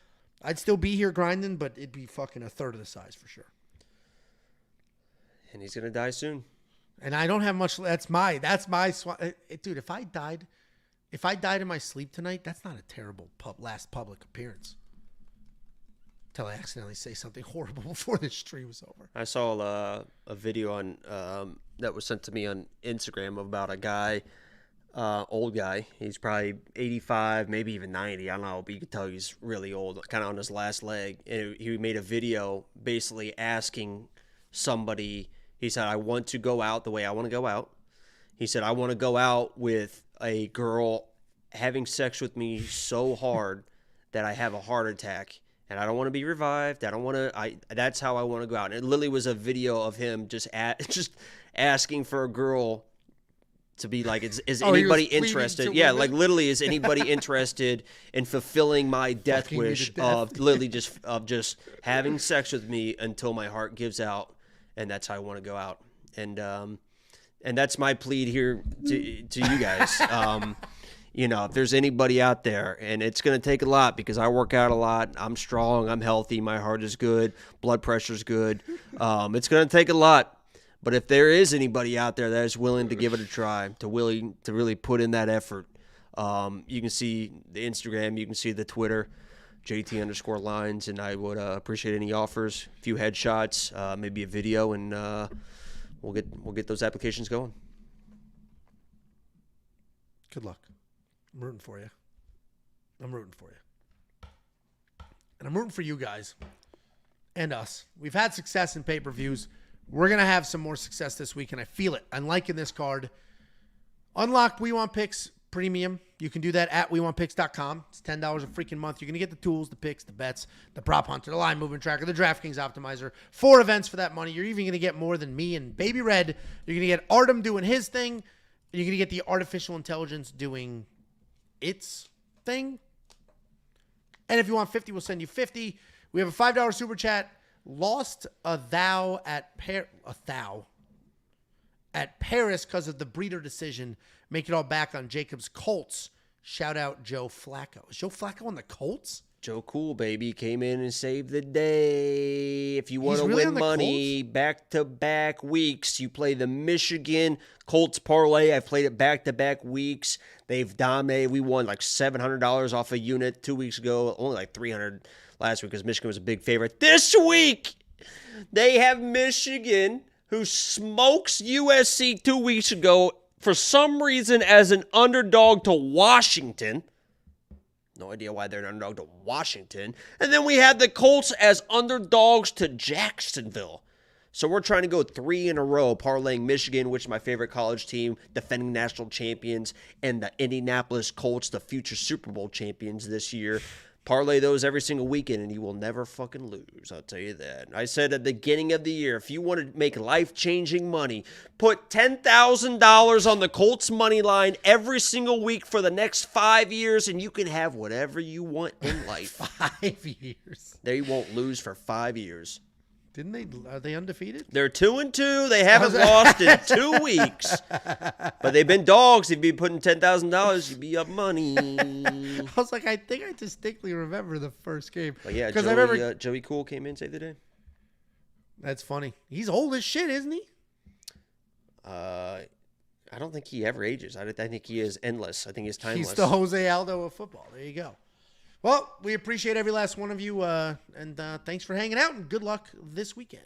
I'd still be here grinding, but it'd be fucking a third of the size for sure. And he's going to die soon. And I don't have much. That's my dude. If I died in my sleep tonight, that's not a terrible last public appearance. Till I accidentally say something horrible before this stream was over. I saw a video on that was sent to me on Instagram about a guy, old guy. He's probably 85, maybe even 90. I don't know, but you could tell he's really old, kind of on his last leg. And he made a video basically asking somebody. He said, I want to go out the way I want to go out. He said, I want to go out with a girl having sex with me so hard that I have a heart attack. And I don't want to be revived. That's how I want to go out. And it literally was a video of him just asking for a girl to be like, is anybody interested? Yeah, like literally, is anybody interested in fulfilling my death wish of literally just having sex with me until my heart gives out? And that's how I want to go out. And that's my plea here to you guys. If there's anybody out there, and it's going to take a lot because I work out a lot. I'm strong. I'm healthy. My heart is good. Blood pressure's good. It's going to take a lot. But if there is anybody out there that is willing to give it a try, to really put in that effort, you can see the Instagram. You can see the Twitter. JT_lines, and I would appreciate any offers, a few headshots, maybe a video, and we'll get those applications going. Good luck. I'm rooting for you. And I'm rooting for you guys and us. We've had success in pay-per-views. We're going to have some more success this week, and I feel it. I'm liking this card. Unlock We Want Picks Premium. You can do that at WeWantPicks.com. It's $10 a freaking month. You're going to get the tools, the picks, the bets, the prop hunter, the line movement tracker, the DraftKings optimizer. 4 events for that money. You're even going to get more than me and Baby Red. You're going to get Artem doing his thing. And you're going to get the artificial intelligence doing its thing. And if you want 50, we'll send you 50. We have a $5 super chat. Lost a thou at Paris because of the breeder decision. Make it all back on Jacob's Colts. Shout out Joe Flacco. Is Joe Flacco on the Colts? Joe Cool, baby, came in and saved the day. If you want to win money, back-to-back weeks, you play the Michigan Colts parlay. I've played it back-to-back weeks. They've dominated. We won like $700 off a unit 2 weeks ago. Only like $300 last week because Michigan was a big favorite. This week, they have Michigan, who smokes USC 2 weeks ago, for some reason as an underdog to Washington. No idea why they're an underdog to Washington. And then we had the Colts as underdogs to Jacksonville. So we're trying to go 3 in a row, parlaying Michigan, which is my favorite college team, defending national champions, and the Indianapolis Colts, the future Super Bowl champions this year. Parlay those every single weekend, and you will never fucking lose. I'll tell you that. I said at the beginning of the year, if you want to make life-changing money, put $10,000 on the Colts money line every single week for the next 5 years, and you can have whatever you want in life. 5 years. They won't lose for 5 years. Didn't they? Are they undefeated? They're 2-2. They haven't lost in 2 weeks. But they've been dogs. If you'd be putting $10,000, you'd be up money. I was like, I think I distinctly remember the first game. But yeah, because Joey Cool came in, saved the day. That's funny. He's old as shit, isn't he? I don't think he ever ages. I think he is endless. I think he's timeless. He's the Jose Aldo of football. There you go. Well, we appreciate every last one of you, and thanks for hanging out, and good luck this weekend.